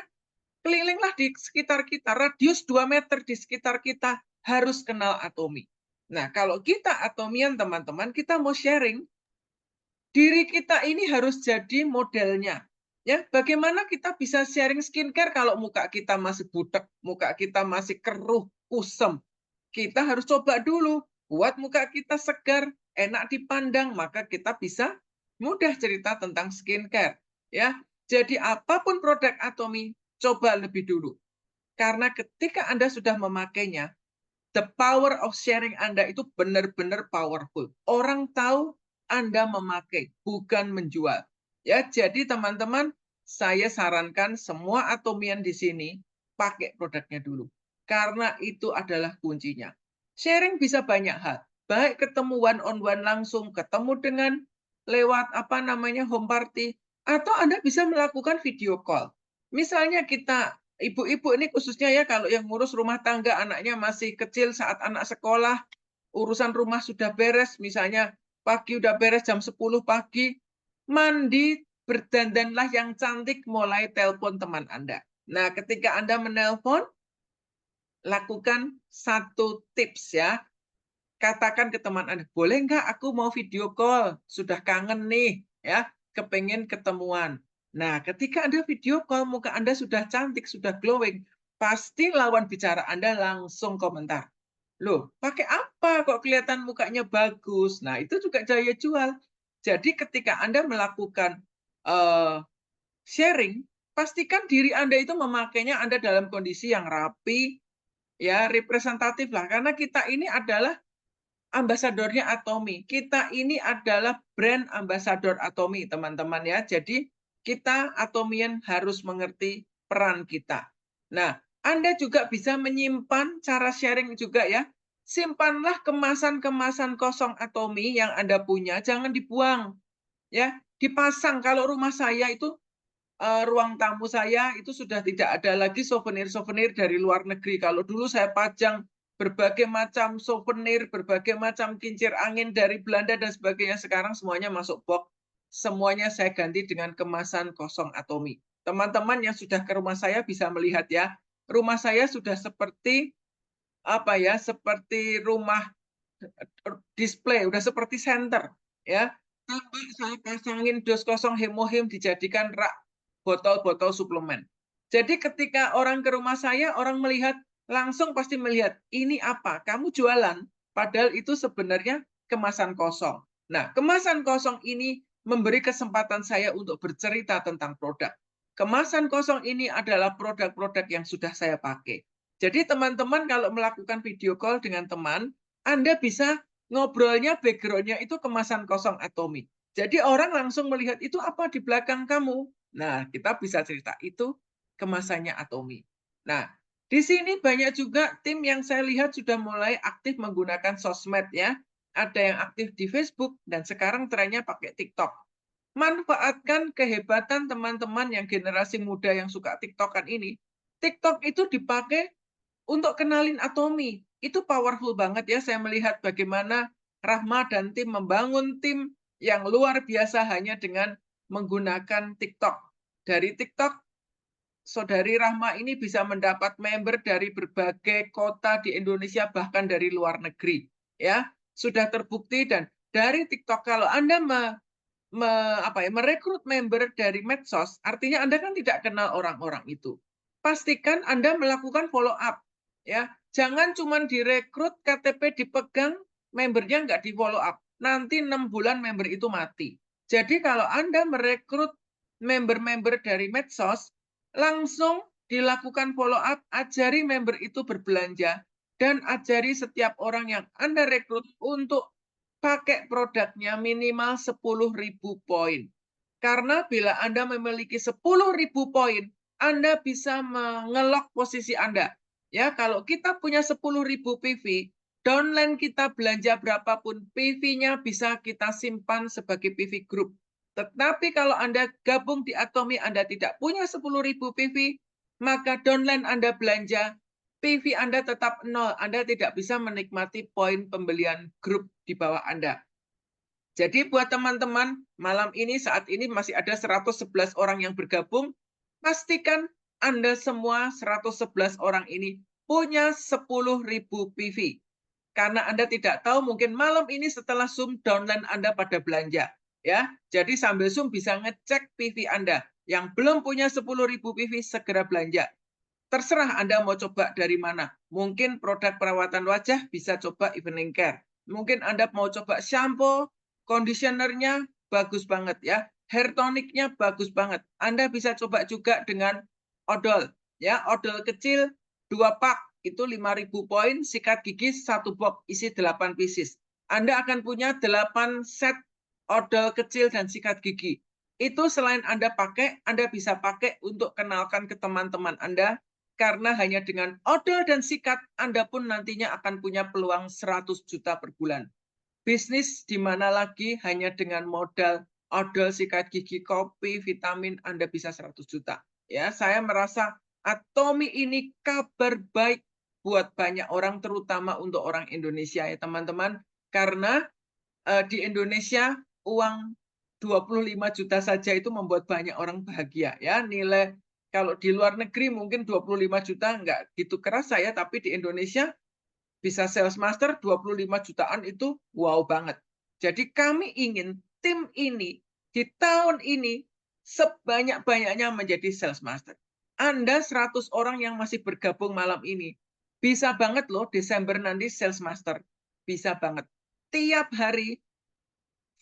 Speaker 4: kelilinglah di sekitar kita, radius 2 meter di sekitar kita harus kenal Atomy. Nah, kalau kita Atomian teman-teman, kita mau sharing, diri kita ini harus jadi modelnya. Ya, bagaimana kita bisa sharing skincare kalau muka kita masih butek, muka kita masih keruh, kusem. Kita harus coba dulu buat muka kita segar, enak dipandang, maka kita bisa mudah cerita tentang skincare. Ya, jadi apapun produk Atomy, coba lebih dulu. Karena ketika Anda sudah memakainya, the power of sharing Anda itu benar-benar powerful. Orang tahu Anda memakai, bukan menjual. Ya, jadi teman-teman, saya sarankan semua Atomian di sini pakai produknya dulu. Karena itu adalah kuncinya. Sharing bisa banyak hal. Baik ketemu one-on-one langsung, ketemu dengan lewat home party, atau Anda bisa melakukan video call. Misalnya kita, ibu-ibu ini khususnya ya, kalau yang ngurus rumah tangga, anaknya masih kecil saat anak sekolah, urusan rumah sudah beres, misalnya pagi udah beres jam 10 pagi, mandi, berdandanlah yang cantik, mulai telepon teman Anda. Nah, ketika Anda menelpon, lakukan satu tips ya. Katakan ke teman Anda, boleh nggak aku mau video call? Sudah kangen nih, ya, kepengen ketemuan. Nah, ketika Anda video call, muka Anda sudah cantik, sudah glowing, pasti lawan bicara Anda langsung komentar. Loh, pakai apa kok kelihatan mukanya bagus? Nah, itu juga daya jual. Jadi ketika Anda melakukan sharing, pastikan diri Anda itu memakainya Anda dalam kondisi yang rapi, ya, representatif lah. Karena kita ini adalah ambasadornya Atomy. Kita ini adalah brand ambasador Atomy, teman-teman ya. Jadi kita Atomian harus mengerti peran kita. Nah, Anda juga bisa menyimpan cara sharing juga ya. Simpanlah kemasan-kemasan kosong Atomy yang Anda punya, jangan dibuang. Ya, dipasang. Kalau rumah saya itu ruang tamu saya itu sudah tidak ada lagi souvenir-souvenir dari luar negeri. Kalau dulu saya pajang berbagai macam souvenir, berbagai macam kincir angin dari Belanda dan sebagainya, sekarang semuanya masuk box. Semuanya saya ganti dengan kemasan kosong Atomy. Teman-teman yang sudah ke rumah saya bisa melihat ya, rumah saya sudah seperti apa ya, seperti rumah display, udah seperti center ya. Sampai saya pasangin dos kosong hemohim dijadikan rak botol-botol suplemen. Jadi ketika orang ke rumah saya, orang melihat langsung pasti melihat ini apa? Kamu jualan, padahal itu sebenarnya kemasan kosong. Nah, kemasan kosong ini memberi kesempatan saya untuk bercerita tentang produk. Kemasan kosong ini adalah produk-produk yang sudah saya pakai. Jadi teman-teman kalau melakukan video call dengan teman, Anda bisa ngobrolnya background-nya itu kemasan kosong Atomy. Jadi orang langsung melihat itu apa di belakang kamu. Nah, kita bisa cerita itu kemasannya Atomy. Nah, di sini banyak juga tim yang saya lihat sudah mulai aktif menggunakan sosmed ya. Ada yang aktif di Facebook dan sekarang trennya pakai TikTok. Manfaatkan kehebatan teman-teman yang generasi muda yang suka TikTokan ini. TikTok itu dipakai untuk kenalin Atomy. Itu powerful banget ya, saya melihat bagaimana Rahma dan tim membangun tim yang luar biasa hanya dengan menggunakan TikTok. Dari TikTok, Saudari Rahma ini bisa mendapat member dari berbagai kota di Indonesia, bahkan dari luar negeri. Ya, sudah terbukti dan dari TikTok kalau Anda merekrut member dari medsos, artinya Anda kan tidak kenal orang-orang itu. Pastikan Anda melakukan follow up. Ya, jangan cuma direkrut, KTP dipegang, membernya nggak di follow up. Nanti 6 bulan member itu mati. Jadi kalau Anda merekrut member-member dari medsos, langsung dilakukan follow up, ajari member itu berbelanja, dan ajari setiap orang yang Anda rekrut untuk pakai produknya minimal 10.000 poin. Karena bila Anda memiliki 10.000 poin, Anda bisa mengelok posisi Anda. Ya, kalau kita punya 10.000 PV, downline kita belanja berapapun, PV-nya bisa kita simpan sebagai PV group. Tetapi kalau Anda gabung di Atomy, Anda tidak punya 10.000 PV, maka downline Anda belanja, PV Anda tetap nol. Anda tidak bisa menikmati poin pembelian grup di bawah Anda. Jadi buat teman-teman, malam ini saat ini masih ada 111 orang yang bergabung. Pastikan Anda semua 111 orang ini punya 10.000 PV. Karena Anda tidak tahu mungkin malam ini setelah Zoom downline Anda pada belanja. Ya, jadi sambil Zoom bisa ngecek PV Anda. Yang belum punya 10.000 PV segera belanja. Terserah Anda mau coba dari mana. Mungkin produk perawatan wajah bisa coba evening care. Mungkin Anda mau coba shampoo, conditionernya bagus banget ya. Hair tonicnya bagus banget. Anda bisa coba juga dengan odol. Ya, odol kecil 2 pak itu 5.000 poin, sikat gigi 1 box isi 8 pieces. Anda akan punya 8 set odol kecil dan sikat gigi. Itu selain Anda pakai, Anda bisa pakai untuk kenalkan ke teman-teman Anda. Karena hanya dengan odol dan sikat, Anda pun nantinya akan punya peluang 100 juta per bulan. Bisnis di mana lagi hanya dengan modal odol, sikat gigi, kopi, vitamin, Anda bisa 100 juta. Ya, saya merasa Atomy ini kabar baik buat banyak orang, terutama untuk orang Indonesia ya teman-teman. Karena di Indonesia uang 25 juta saja itu membuat banyak orang bahagia ya. Nilai kalau di luar negeri mungkin 25 juta nggak gitu kerasa ya, tapi di Indonesia bisa sales master 25 jutaan itu wow banget. Jadi kami ingin tim ini di tahun ini sebanyak-banyaknya menjadi sales master. Anda 100 orang yang masih bergabung malam ini, bisa banget loh Desember nanti sales master. Bisa banget. Tiap hari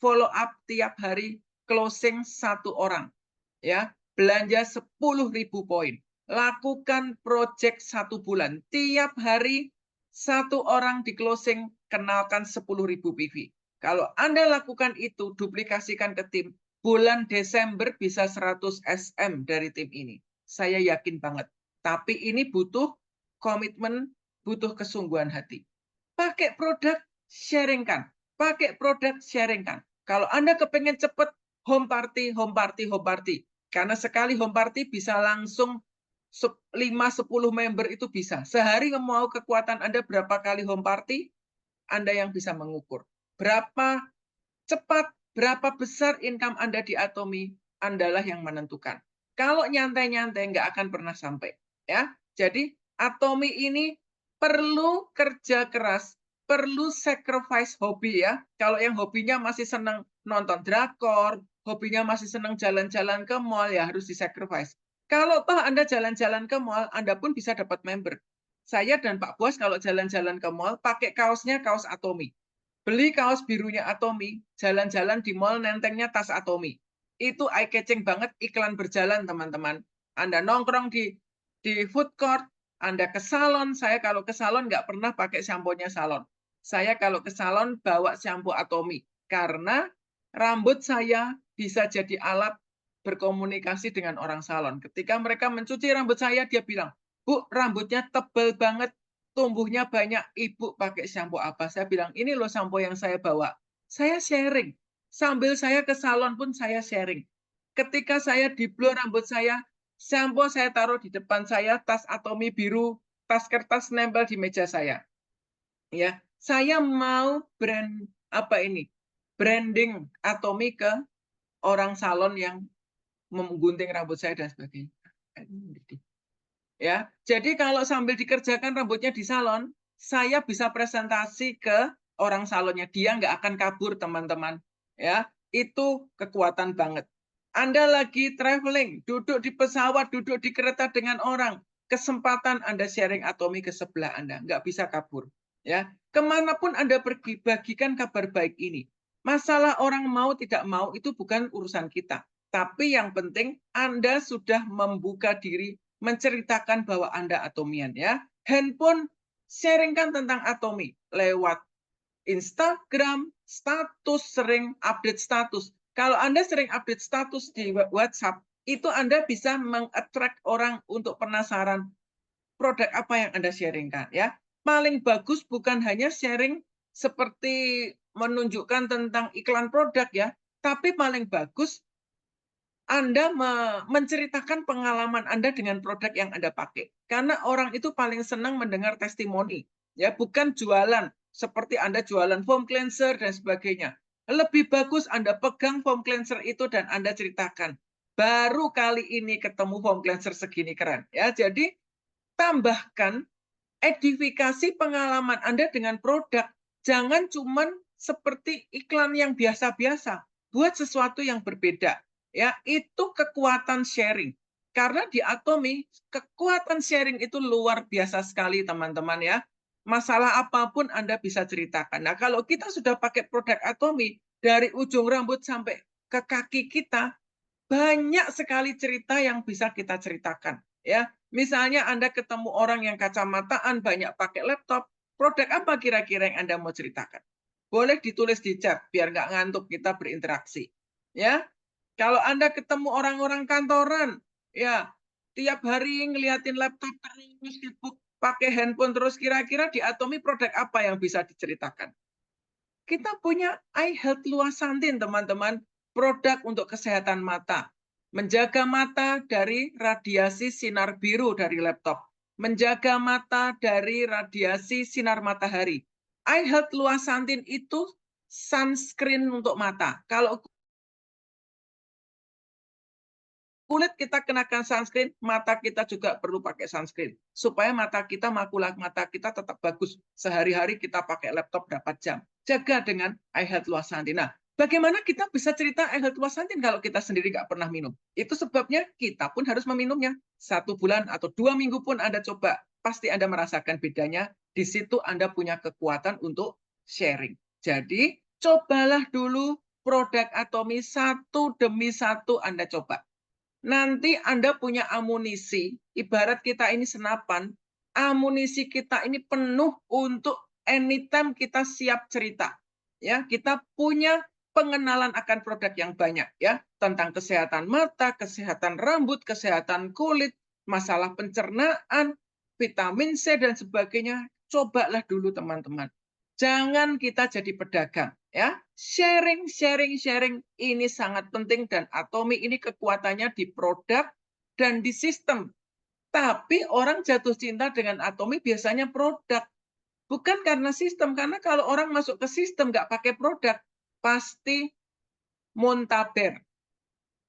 Speaker 4: follow up, tiap hari closing 1 orang. Ya, belanja 10.000 poin. Lakukan project 1 bulan. Tiap hari 1 orang di closing, kenalkan 10.000 PV. Kalau Anda lakukan itu, duplikasikan ke tim, bulan Desember bisa 100 SM dari tim ini. Saya yakin banget. Tapi ini butuh komitmen, butuh kesungguhan hati. Pakai produk, sharingkan. Pakai produk, sharingkan. Kalau Anda kepengen cepat, home party, home party, home party. Karena sekali home party bisa langsung 5-10 member itu bisa. Sehari mau kekuatan Anda berapa kali home party, Anda yang bisa mengukur. Berapa cepat, berapa besar income Anda di Atomy, Andalah yang menentukan. Kalau nyantai-nyantai nggak akan pernah sampai. Ya, Jadi Atomy ini perlu kerja keras, perlu sacrifice hobi ya. Kalau yang hobinya masih senang nonton drakor, hobinya masih senang jalan-jalan ke mall, ya harus disacrifice. Kalau toh Anda jalan-jalan ke mall, Anda pun bisa dapat member. Saya dan Pak Bos kalau jalan-jalan ke mall, pakai kaosnya kaos Atomy. Beli kaos birunya Atomy, jalan-jalan di mall nentengnya tas Atomy. Itu eye-catching banget, iklan berjalan teman-teman. Anda nongkrong di food court, Anda ke salon. Saya kalau ke salon nggak pernah pakai sampo-nya salon. Saya kalau ke salon bawa sampo Atomy. Karena rambut saya bisa jadi alat berkomunikasi dengan orang salon. Ketika mereka mencuci rambut saya, dia bilang, "Bu, rambutnya tebal banget, tumbuhnya banyak, Ibu pakai sampo apa?" Saya bilang, "Ini loh sampo yang saya bawa." Saya sharing. Sambil saya ke salon pun saya sharing. Ketika saya di blow rambut saya, sampo saya taruh di depan saya, tas Atomy biru, tas kertas nempel di meja saya. Ya, saya mau branding Atomy ke orang salon yang menggunting rambut saya dan sebagainya. Ya, jadi kalau sambil dikerjakan rambutnya di salon, saya bisa presentasi ke orang salonnya. Dia nggak akan kabur, teman-teman. Ya, itu kekuatan banget. Anda lagi traveling, duduk di pesawat, duduk di kereta dengan orang, kesempatan Anda sharing Atomy ke sebelah Anda, nggak bisa kabur. Ya, kemanapun Anda pergi, bagikan kabar baik ini. Masalah orang mau tidak mau itu bukan urusan kita. Tapi yang penting Anda sudah membuka diri, menceritakan bahwa Anda Atomian ya. Handphone sharingkan tentang Atomy lewat Instagram, status, sering update status. Kalau Anda sering update status di WhatsApp, itu Anda bisa meng-attract orang untuk penasaran produk apa yang Anda sharingkan ya. Paling bagus bukan hanya sharing seperti menunjukkan tentang iklan produk ya, tapi paling bagus Anda menceritakan pengalaman Anda dengan produk yang Anda pakai. Karena orang itu paling senang mendengar testimoni. Ya, bukan jualan. Seperti Anda jualan foam cleanser dan sebagainya. Lebih bagus Anda pegang foam cleanser itu dan Anda ceritakan. Baru kali ini ketemu foam cleanser segini keren. Ya, jadi tambahkan edifikasi pengalaman Anda dengan produk. Jangan cuman seperti iklan yang biasa-biasa. Buat sesuatu yang berbeda. Ya, itu kekuatan sharing. Karena di Atomy, kekuatan sharing itu luar biasa sekali, teman-teman ya. Masalah apapun Anda bisa ceritakan. Nah, kalau kita sudah pakai produk Atomy, dari ujung rambut sampai ke kaki kita, banyak sekali cerita yang bisa kita ceritakan. Ya, misalnya Anda ketemu orang yang kacamataan, banyak pakai laptop, produk apa kira-kira yang Anda mau ceritakan? Boleh ditulis di chat, biar nggak ngantuk kita berinteraksi. Ya, kalau Anda ketemu orang-orang kantoran, ya tiap hari ngeliatin laptop terus, sibuk pakai handphone terus, kira-kira di Atomy produk apa yang bisa diceritakan? Kita punya Eye Health Luasantin, teman-teman, produk untuk kesehatan mata. Menjaga mata dari radiasi sinar biru dari laptop. Menjaga mata dari radiasi sinar matahari. Eye Health Luasantin itu sunscreen untuk mata. Kalau kulit kita kenakan sunscreen, mata kita juga perlu pakai sunscreen. Supaya mata kita, makula mata kita tetap bagus. Sehari-hari kita pakai laptop berapa jam. Jaga dengan Eye Health Luasantin. Nah, bagaimana kita bisa cerita Eye Health Luasantin kalau kita sendiri nggak pernah minum? Itu sebabnya kita pun harus meminumnya. 1 bulan atau 2 minggu pun Anda coba. Pasti Anda merasakan bedanya. Di situ Anda punya kekuatan untuk sharing. Jadi, cobalah dulu produk Atomy satu demi satu Anda coba. Nanti Anda punya amunisi, ibarat kita ini senapan, amunisi kita ini penuh untuk anytime kita siap cerita. Ya, kita punya pengenalan akan produk yang banyak ya, tentang kesehatan mata, kesehatan rambut, kesehatan kulit, masalah pencernaan, vitamin C dan sebagainya. Cobalah dulu teman-teman. Jangan kita jadi pedagang ya. Sharing ini sangat penting dan Atomy ini kekuatannya di produk dan di sistem. Tapi orang jatuh cinta dengan Atomy biasanya produk. Bukan karena sistem, karena kalau orang masuk ke sistem nggak pakai produk, pasti muntaber,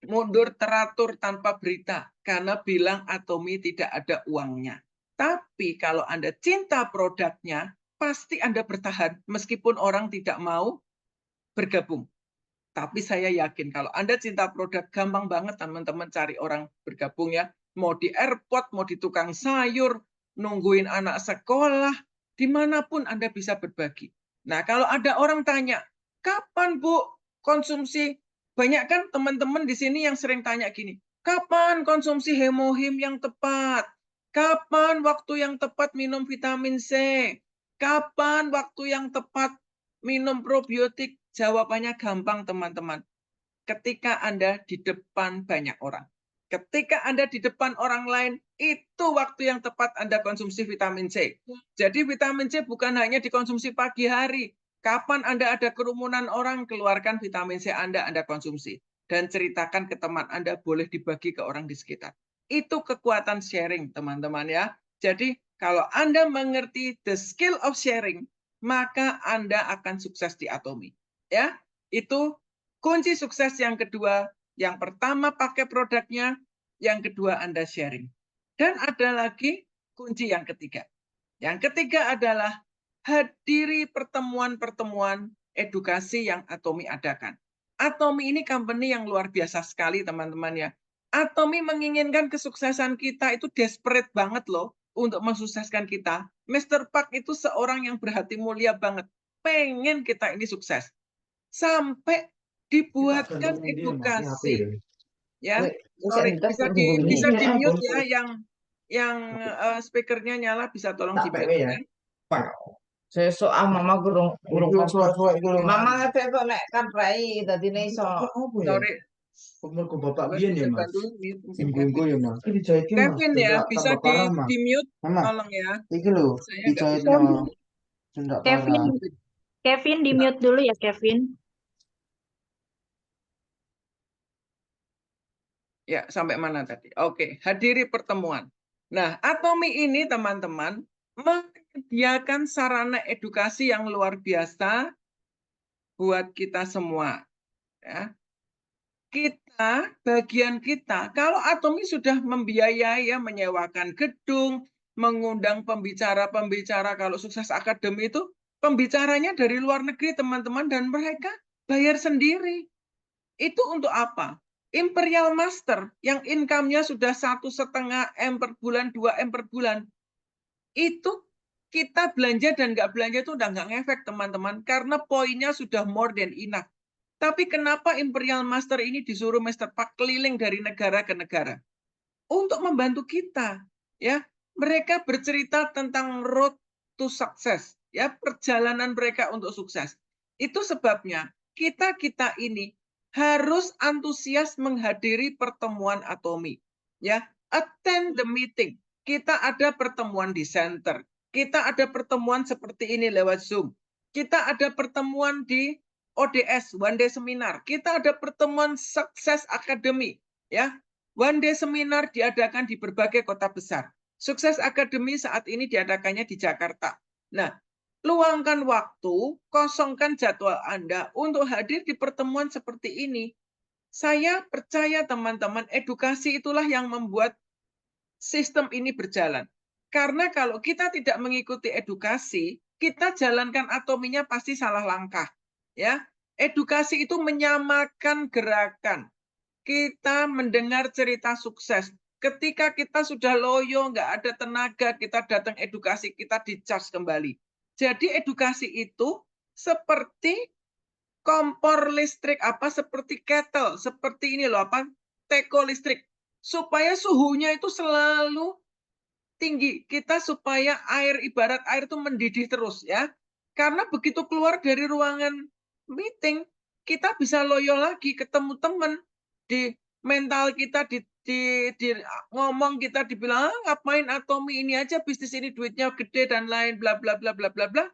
Speaker 4: mundur teratur tanpa berita karena bilang Atomy tidak ada uangnya. Tapi kalau Anda cinta produknya, pasti Anda bertahan meskipun orang tidak mau bergabung. Tapi saya yakin kalau Anda cinta produk, gampang banget teman-teman cari orang bergabung ya. Mau di airport, mau di tukang sayur, nungguin anak sekolah, dimanapun Anda bisa berbagi. Nah, kalau ada orang tanya, kapan Bu konsumsi? Banyak kan teman-teman di sini yang sering tanya gini, kapan konsumsi hemohim yang tepat? Kapan waktu yang tepat minum vitamin C? Kapan waktu yang tepat minum probiotik? Jawabannya gampang, teman-teman. Ketika Anda di depan banyak orang. Ketika Anda di depan orang lain, itu waktu yang tepat Anda konsumsi vitamin C. Jadi vitamin C bukan hanya dikonsumsi pagi hari. Kapan Anda ada kerumunan orang, keluarkan vitamin C Anda konsumsi. Dan ceritakan ke teman Anda, boleh dibagi ke orang di sekitar. Itu kekuatan sharing, teman-teman ya. Jadi kalau Anda mengerti the skill of sharing, maka Anda akan sukses di Atomy. Ya, itu kunci sukses yang kedua. Yang pertama pakai produknya, yang kedua Anda sharing. Dan ada lagi kunci yang ketiga. Yang ketiga adalah hadiri pertemuan-pertemuan edukasi yang Atomy adakan. Atomy ini company yang luar biasa sekali, teman-teman ya. Atomy menginginkan kesuksesan kita itu desperate banget loh untuk mensukseskan kita. Mr. Park itu seorang yang berhati mulia banget. Pengen kita ini sukses. Sampai dibuatkan edukasi. Ya, sorry, bisa di-mute ya yang speakernya nyala, bisa tolong di-mute ya.
Speaker 5: Sesuk mama gurung mama ngecek kok nek kaprai dadi ne iso.
Speaker 4: Sorry.
Speaker 3: Mergo bapak biyen ya, Mas. Ibu-ibu ya, Mas.
Speaker 4: Kevin ya, bisa di-mute tolong ya.
Speaker 6: Iki lho,
Speaker 4: Saya nggak bisa.
Speaker 6: dicoitno. Sundak
Speaker 1: Kevin,
Speaker 6: parah.
Speaker 1: Kevin di mute dulu ya, Kevin.
Speaker 4: Ya, sampai mana tadi? Oke, hadiri pertemuan. Nah, Atomy ini teman-teman menyediakan sarana edukasi yang luar biasa buat kita semua. Ya. Kita, bagian kita, kalau Atomy sudah membiayai ya, menyewakan gedung, mengundang pembicara-pembicara, kalau Sukses Academy itu pembicaranya dari luar negeri teman-teman, dan mereka bayar sendiri. Itu untuk apa? Imperial Master yang income-nya sudah 1,5 M per bulan, 2 M per bulan, itu kita belanja dan nggak belanja itu udah nggak ngefek teman-teman, karena poinnya sudah more than enough. Tapi kenapa Imperial Master ini disuruh Mr. Park keliling dari negara ke negara? Untuk membantu kita. Ya, mereka bercerita tentang road to success, ya, perjalanan mereka untuk sukses. Itu sebabnya kita ini harus antusias menghadiri pertemuan Atomy. Ya, attend the meeting. Kita ada pertemuan di center. Kita ada pertemuan seperti ini lewat Zoom. Kita ada pertemuan di ODS, One Day Seminar. Kita ada pertemuan Sukses Academy, ya. One Day Seminar diadakan di berbagai kota besar. Sukses Academy saat ini diadakannya di Jakarta. Nah, luangkan waktu, kosongkan jadwal Anda untuk hadir di pertemuan seperti ini. Saya percaya teman-teman, edukasi itulah yang membuat sistem ini berjalan. Karena kalau kita tidak mengikuti edukasi, kita jalankan Atominya pasti salah langkah. Ya, edukasi itu menyamakan gerakan. Kita mendengar cerita sukses. Ketika kita sudah loyo, nggak ada tenaga, kita datang edukasi, kita di-charge kembali. Jadi edukasi itu seperti kompor listrik, seperti kettle, seperti ini loh, teko listrik. Supaya suhunya itu selalu tinggi. Kita supaya ibarat air itu mendidih terus ya. Karena begitu keluar dari ruangan meeting, kita bisa loyo lagi, ketemu teman, di mental kita di ngomong, kita dibilang ngapain Atomy ini aja, bisnis ini duitnya gede dan lain bla bla bla bla bla bla,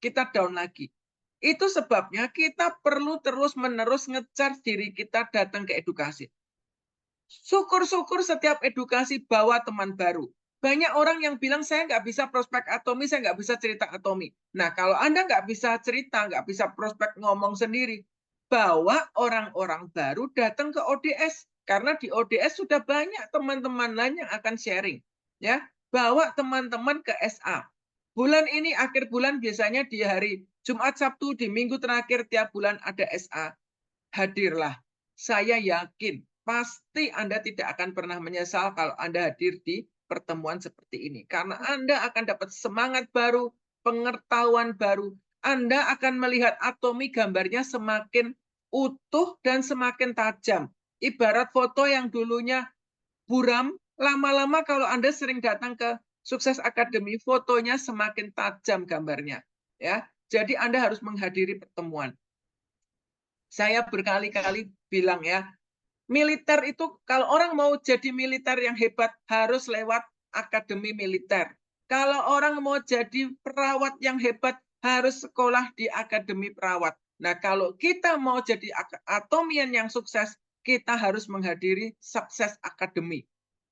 Speaker 4: kita down lagi. Itu sebabnya kita perlu terus-menerus nge-charge diri kita datang ke edukasi. Syukur-syukur setiap edukasi bawa teman baru. Banyak orang yang bilang, saya nggak bisa prospek Atomy, saya nggak bisa cerita Atomy. Nah, kalau Anda nggak bisa cerita, nggak bisa prospek ngomong sendiri, bawa orang-orang baru datang ke ODS. Karena di ODS sudah banyak teman-teman lain yang akan sharing. Ya, bawa teman-teman ke SA. Bulan ini, akhir bulan biasanya di hari Jumat, Sabtu, di minggu terakhir tiap bulan ada SA. Hadirlah. Saya yakin pasti Anda tidak akan pernah menyesal kalau Anda hadir di pertemuan seperti ini. Karena Anda akan dapat semangat baru, pengetahuan baru. Anda akan melihat Atomi gambarnya semakin utuh dan semakin tajam. Ibarat foto yang dulunya buram, lama-lama kalau Anda sering datang ke Sukses Academy, fotonya semakin tajam gambarnya. Ya, jadi Anda harus menghadiri pertemuan. Saya berkali-kali bilang ya, militer itu kalau orang mau jadi militer yang hebat harus lewat akademi militer. Kalau orang mau jadi perawat yang hebat harus sekolah di akademi perawat. Nah, kalau kita mau jadi atomian yang sukses, kita harus menghadiri Sukses Academy.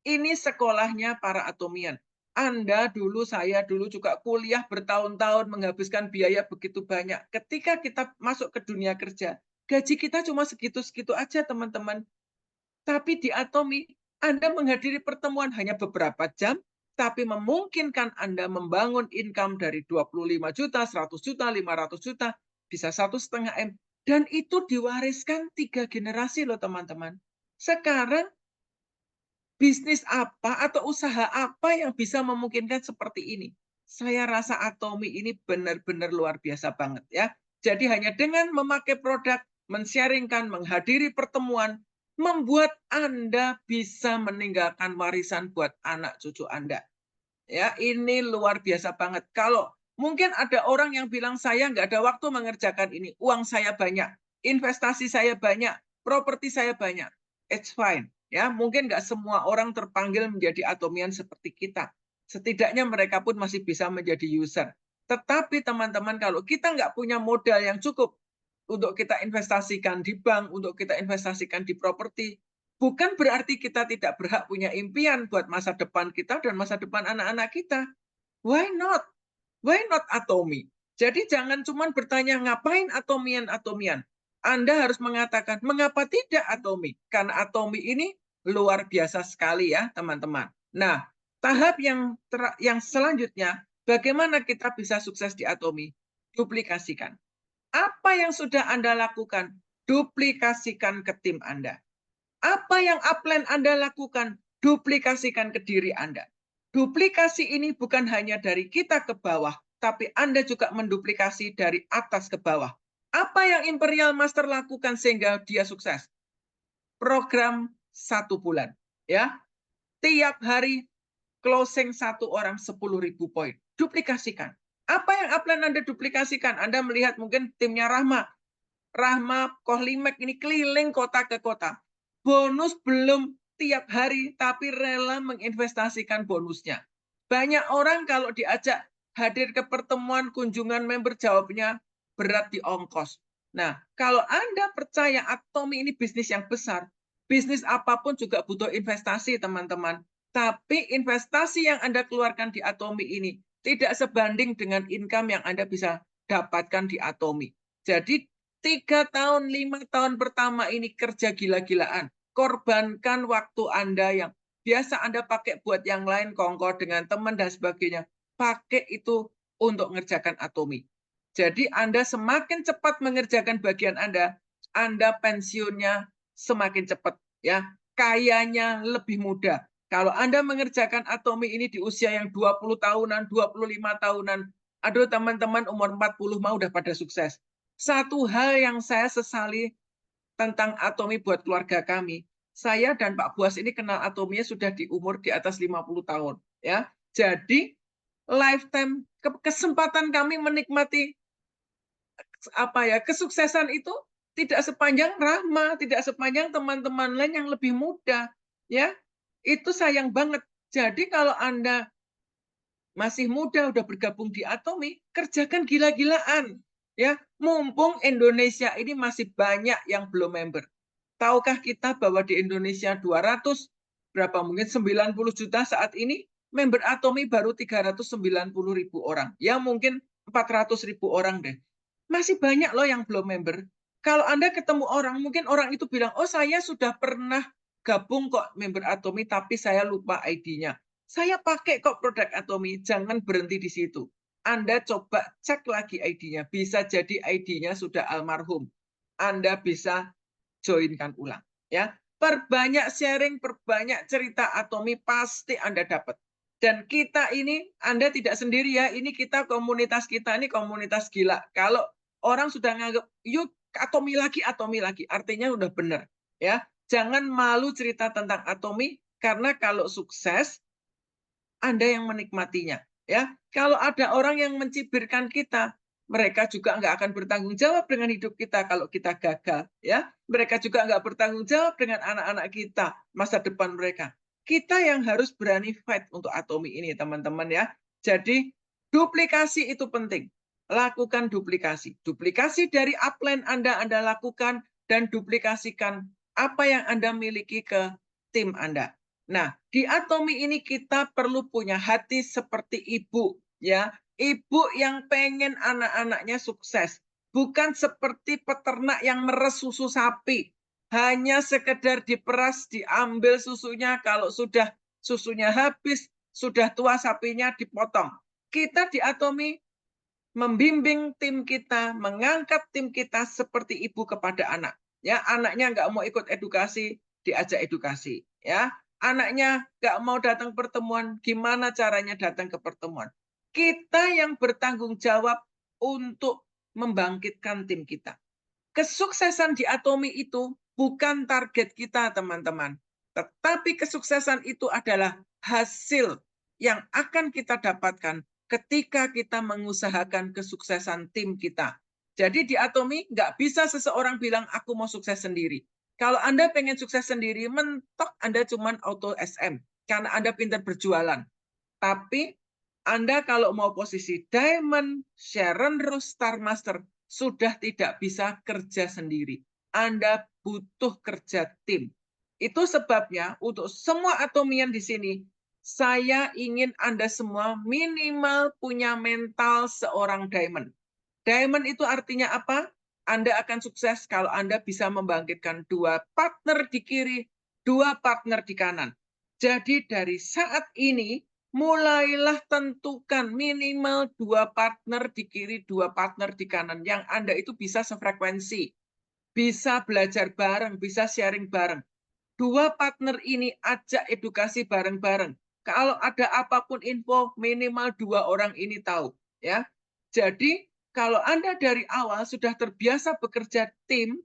Speaker 4: Ini sekolahnya para atomian. Anda dulu, saya dulu juga kuliah bertahun-tahun menghabiskan biaya begitu banyak. Ketika kita masuk ke dunia kerja, gaji kita cuma segitu-segitu aja, teman-teman. Tapi di Atomi, Anda menghadiri pertemuan hanya beberapa jam, tapi memungkinkan Anda membangun income dari 25 juta, 100 juta, 500 juta, bisa 1,5 M. Dan itu diwariskan 3 generasi loh, teman-teman. Sekarang, bisnis apa atau usaha apa yang bisa memungkinkan seperti ini? Saya rasa Atomi ini benar-benar luar biasa banget ya. Jadi hanya dengan memakai produk, men-sharingkan, menghadiri pertemuan, membuat Anda bisa meninggalkan warisan buat anak cucu Anda. Ya, ini luar biasa banget. Kalau mungkin ada orang yang bilang saya nggak ada waktu mengerjakan ini, uang saya banyak, investasi saya banyak, properti saya banyak. It's fine. Ya, mungkin nggak semua orang terpanggil menjadi atomian seperti kita. Setidaknya mereka pun masih bisa menjadi user. Tetapi teman-teman, kalau kita nggak punya modal yang cukup untuk kita investasikan di bank, untuk kita investasikan di properti, bukan berarti kita tidak berhak punya impian buat masa depan kita dan masa depan anak-anak kita. Why not? Why not Atomi? Jadi jangan cuma bertanya ngapain atomian-atomian. Anda harus mengatakan mengapa tidak Atomi? Karena Atomi ini luar biasa sekali ya teman-teman. Nah, tahap yang selanjutnya, bagaimana kita bisa sukses di Atomi? Duplikasikan. Apa yang sudah Anda lakukan? Duplikasikan ke tim Anda. Apa yang upline Anda lakukan? Duplikasikan ke diri Anda. Duplikasi ini bukan hanya dari kita ke bawah, tapi Anda juga menduplikasi dari atas ke bawah. Apa yang Imperial Master lakukan sehingga dia sukses? Program 1 bulan. Ya, tiap hari closing 1 orang 10.000 poin. Duplikasikan. Apa yang upline Anda duplikasikan? Anda melihat mungkin timnya Rahma, Kohlimek ini keliling kota ke kota. Bonus belum tiap hari, tapi rela menginvestasikan bonusnya. Banyak orang kalau diajak hadir ke pertemuan kunjungan member jawabnya berat di ongkos. Nah, kalau Anda percaya Atomi ini bisnis yang besar, bisnis apapun juga butuh investasi, teman-teman. Tapi investasi yang Anda keluarkan di Atomi ini tidak sebanding dengan income yang Anda bisa dapatkan di Atomi. Jadi 3 tahun, 5 tahun pertama ini kerja gila-gilaan. Korbankan waktu Anda yang biasa Anda pakai buat yang lain, kongko dengan teman dan sebagainya. Pakai itu untuk mengerjakan Atomi. Jadi Anda semakin cepat mengerjakan bagian Anda pensiunnya semakin cepat. Ya, kayanya lebih mudah. Kalau Anda mengerjakan Atomi ini di usia yang 20 tahunan, 25 tahunan, aduh teman-teman umur 40 mah udah pada sukses. Satu hal yang saya sesali tentang Atomi buat keluarga kami, saya dan Pak Buas ini kenal Atominya sudah di umur di atas 50 tahun. Ya, jadi lifetime kesempatan kami menikmati kesuksesan itu tidak sepanjang Rahma, tidak sepanjang teman-teman lain yang lebih muda. Ya, itu sayang banget. Jadi kalau Anda masih muda udah bergabung di Atomi, kerjakan gila-gilaan. Ya, mumpung Indonesia ini masih banyak yang belum member. Tahukah kita bahwa di Indonesia 200 berapa mungkin 90 juta saat ini member Atomi baru 390.000 orang. Ya mungkin 400.000 orang deh. Masih banyak loh yang belum member. Kalau Anda ketemu orang, mungkin orang itu bilang, "Oh, saya sudah pernah gabung kok member Atomi tapi saya lupa ID-nya." Saya pakai kok produk Atomi, jangan berhenti di situ. Anda coba cek lagi ID-nya, bisa jadi ID-nya sudah almarhum. Anda bisa joinkan ulang. Ya, perbanyak sharing, perbanyak cerita Atomi, pasti Anda dapat. Dan kita ini, Anda tidak sendiri ya, ini komunitas kita ini komunitas gila. Kalau orang sudah nganggap, yuk Atomi lagi, artinya udah benar. Ya, jangan malu cerita tentang Atomi, karena kalau sukses, Anda yang menikmatinya. Ya, kalau ada orang yang mencibirkan kita, mereka juga nggak akan bertanggung jawab dengan hidup kita kalau kita gagal. Ya, mereka juga nggak bertanggung jawab dengan anak-anak kita, masa depan mereka. Kita yang harus berani fight untuk Atomi ini, teman-teman ya. Jadi duplikasi itu penting. Lakukan duplikasi. Duplikasi dari upline Anda lakukan, dan duplikasikan apa yang Anda miliki ke tim Anda. Nah, di Atomi ini kita perlu punya hati seperti ibu, ya. Ibu yang pengen anak-anaknya sukses, bukan seperti peternak yang meres susu sapi. Hanya sekedar diperas, diambil susunya, kalau sudah susunya habis, sudah tua sapinya dipotong. Kita di Atomi membimbing tim kita, mengangkat tim kita seperti ibu kepada anak. Ya, anaknya nggak mau ikut edukasi, diajak edukasi. Ya, anaknya nggak mau datang pertemuan, gimana caranya datang ke pertemuan? Kita yang bertanggung jawab untuk membangkitkan tim kita. Kesuksesan di Atomi itu bukan target kita, teman-teman. Tetapi kesuksesan itu adalah hasil yang akan kita dapatkan ketika kita mengusahakan kesuksesan tim kita. Jadi di Atomi nggak bisa seseorang bilang, aku mau sukses sendiri. Kalau Anda pengen sukses sendiri, mentok Anda cuma auto SM. Karena Anda pintar berjualan. Tapi Anda kalau mau posisi Diamond, Sharon Rose, Star Master, sudah tidak bisa kerja sendiri. Anda butuh kerja tim. Itu sebabnya untuk semua Atomian di sini, saya ingin Anda semua minimal punya mental seorang Diamond. Diamond itu artinya apa? Anda akan sukses kalau Anda bisa membangkitkan 2 partner di kiri, 2 partner di kanan. Jadi dari saat ini, mulailah tentukan minimal 2 partner di kiri, 2 partner di kanan. Yang Anda itu bisa sefrekuensi, bisa belajar bareng, bisa sharing bareng. 2 partner ini ajak edukasi bareng-bareng. Kalau ada apapun info, minimal 2 orang ini tahu. Ya. Jadi, kalau Anda dari awal sudah terbiasa bekerja tim,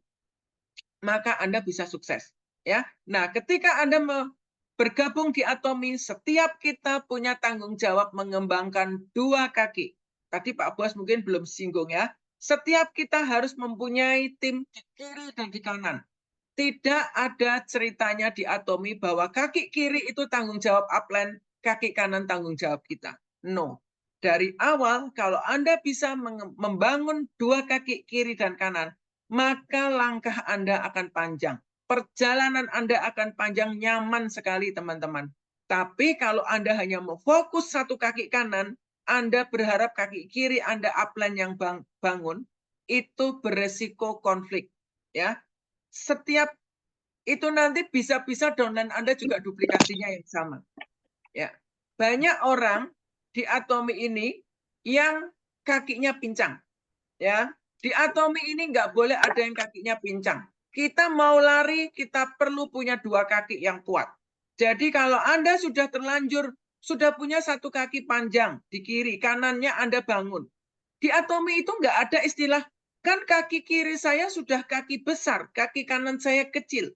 Speaker 4: maka Anda bisa sukses. Ya. Nah, ketika Anda bergabung di Atomi, setiap kita punya tanggung jawab mengembangkan 2 kaki. Tadi Pak Bos mungkin belum singgung ya. Setiap kita harus mempunyai tim di kiri dan di kanan. Tidak ada ceritanya di Atomi bahwa kaki kiri itu tanggung jawab upline, kaki kanan tanggung jawab kita. No. Dari awal, kalau Anda bisa membangun 2 kaki kiri dan kanan, maka langkah Anda akan panjang. Perjalanan Anda akan panjang, nyaman sekali teman-teman. Tapi kalau Anda hanya mau fokus 1 kaki kanan, Anda berharap kaki kiri Anda upline yang bangun, itu beresiko konflik. Ya, setiap itu nanti bisa-bisa downline Anda juga duplikasinya yang sama. Ya, banyak orang di Atomi ini yang kakinya pincang. Ya, di Atomi ini nggak boleh ada yang kakinya pincang. Kita mau lari, kita perlu punya 2 kaki yang kuat. Jadi kalau Anda sudah terlanjur, sudah punya 1 kaki panjang di kiri, kanannya Anda bangun. Di Atomi itu nggak ada istilah, kan kaki kiri saya sudah kaki besar, kaki kanan saya kecil.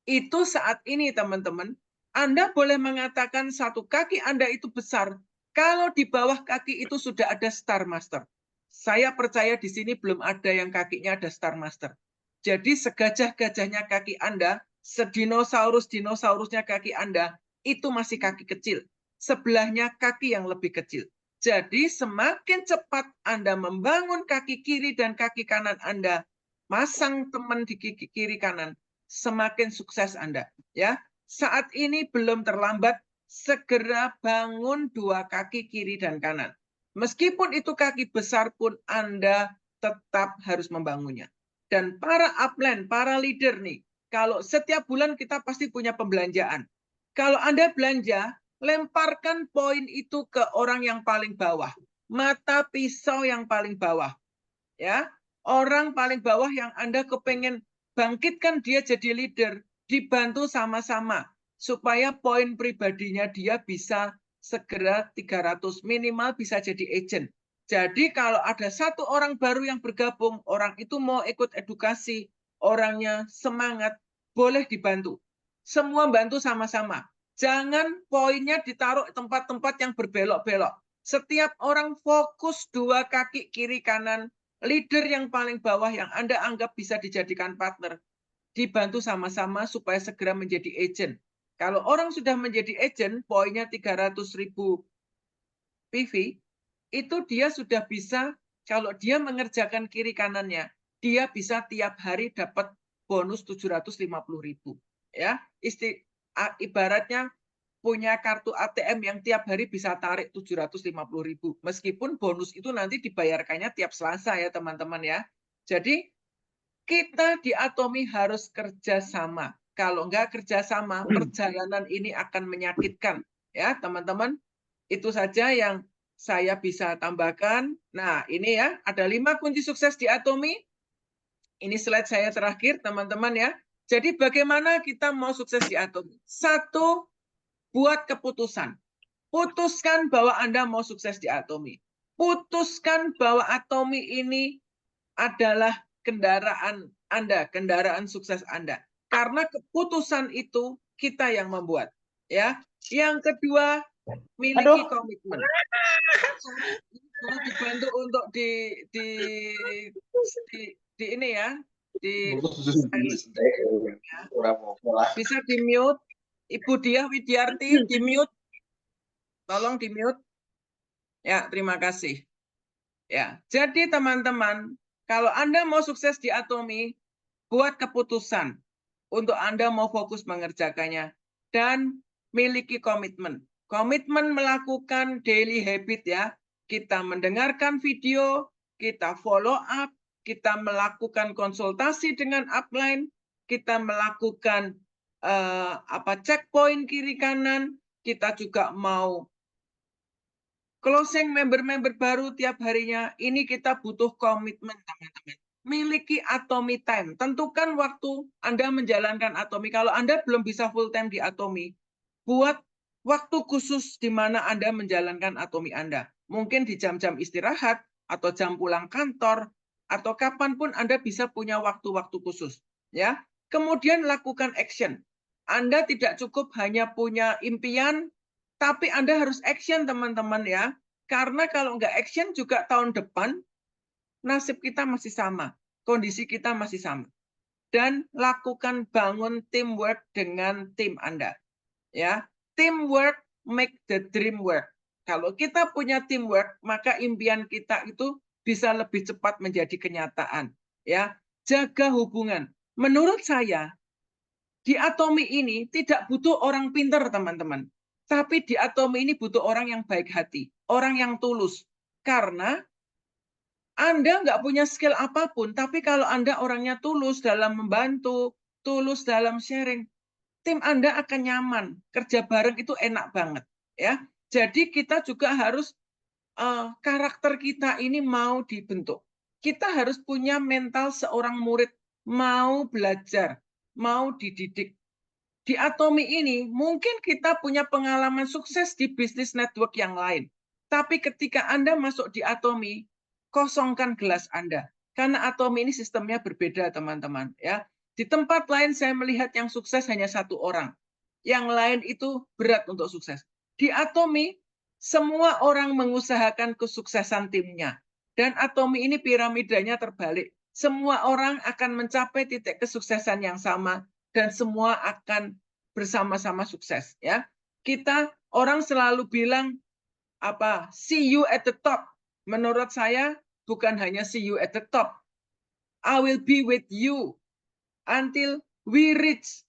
Speaker 4: Itu saat ini teman-teman, Anda boleh mengatakan 1 kaki Anda itu besar, kalau di bawah kaki itu sudah ada Star Master. Saya percaya di sini belum ada yang kakinya ada Star Master. Jadi segajah-gajahnya kaki Anda, sedinosaurus-dinosaurusnya kaki Anda, itu masih kaki kecil. Sebelahnya kaki yang lebih kecil. Jadi semakin cepat Anda membangun kaki kiri dan kaki kanan Anda, masang teman di kiri kanan, semakin sukses Anda. Ya, saat ini belum terlambat, segera bangun 2 kaki kiri dan kanan. Meskipun itu kaki besar pun Anda tetap harus membangunnya. Dan para upline, para leader nih, kalau setiap bulan kita pasti punya pembelanjaan. Kalau Anda belanja, lemparkan poin itu ke orang yang paling bawah. Mata pisau yang paling bawah. Ya, orang paling bawah yang Anda kepengen bangkitkan dia jadi leader, dibantu sama-sama supaya poin pribadinya dia bisa segera 300, minimal bisa jadi agent. Jadi kalau ada satu orang baru yang bergabung, orang itu mau ikut edukasi, orangnya semangat, boleh dibantu. Semua bantu sama-sama. Jangan poinnya ditaruh tempat-tempat yang berbelok-belok. Setiap orang fokus 2 kaki kiri kanan, leader yang paling bawah yang Anda anggap bisa dijadikan partner, dibantu sama-sama supaya segera menjadi agent. Kalau orang sudah menjadi agent, poinnya 300.000 PV, itu dia sudah bisa, kalau dia mengerjakan kiri kanannya, dia bisa tiap hari dapat bonus 750.000. Ya, ibaratnya punya kartu ATM yang tiap hari bisa tarik 750.000. Meskipun bonus itu nanti dibayarkannya tiap Selasa ya teman-teman ya. Jadi kita di Atomi harus kerjasama. Kalau enggak kerjasama, perjalanan ini akan menyakitkan. Ya teman-teman, itu saja yang saya bisa tambahkan. Nah ini ya, ada 5 kunci sukses di Atomi. Ini slide saya terakhir teman-teman ya. Jadi bagaimana kita mau sukses di Atomi? 1, buat keputusan. Putuskan bahwa Anda mau sukses di Atomi. Putuskan bahwa Atomi ini adalah kendaraan Anda, kendaraan sukses Anda. Karena keputusan itu kita yang membuat. Ya. Yang kedua, miliki komitmen. Perlu dibantu untuk di ini ya, di bisa di mute. Ibu Diah Widiarti, di mute. Tolong di mute. Ya, terima kasih. Ya, jadi teman-teman, kalau Anda mau sukses di Atomi, buat keputusan untuk Anda mau fokus mengerjakannya dan miliki komitmen. Komitmen melakukan daily habit ya. Kita mendengarkan video, kita follow up, kita melakukan konsultasi dengan upline, kita melakukan checkpoint kiri kanan, kita juga mau closing member-member baru tiap harinya. Ini kita butuh komitmen teman-teman. Miliki Atomi time. Tentukan waktu Anda menjalankan Atomi. Kalau Anda belum bisa full time di Atomi, buat waktu khusus di mana Anda menjalankan Atomi Anda. Mungkin di jam-jam istirahat, atau jam pulang kantor, atau kapanpun Anda bisa punya waktu-waktu khusus. Ya. Kemudian lakukan action. Anda tidak cukup hanya punya impian, tapi Anda harus action teman-teman ya. Karena kalau nggak action juga tahun depan, nasib kita masih sama. Kondisi kita masih sama. Dan lakukan bangun teamwork dengan tim Anda. Ya, teamwork make the dream work. Kalau kita punya teamwork, maka impian kita itu bisa lebih cepat menjadi kenyataan. Ya, jaga hubungan. Menurut saya, di Atomi ini tidak butuh orang pintar, teman-teman. Tapi di Atomi ini butuh orang yang baik hati, orang yang tulus. Karena Anda nggak punya skill apapun, tapi kalau Anda orangnya tulus dalam membantu, tulus dalam sharing, tim Anda akan nyaman. Kerja bareng itu enak banget. Ya. Jadi kita juga harus karakter kita ini mau dibentuk. Kita harus punya mental seorang murid mau belajar, mau dididik. Di Atomi ini mungkin kita punya pengalaman sukses di bisnis network yang lain. Tapi ketika Anda masuk di Atomi, kosongkan gelas Anda. Karena Atomi ini sistemnya berbeda, teman-teman. Ya. Di tempat lain saya melihat yang sukses hanya 1 orang. Yang lain itu berat untuk sukses. Di Atomi, semua orang mengusahakan kesuksesan timnya. Dan Atomi ini piramidanya terbalik. Semua orang akan mencapai titik kesuksesan yang sama dan semua akan bersama-sama sukses. Ya, kita orang selalu bilang see you at the top. Menurut saya bukan hanya see you at the top. I will be with you until we reach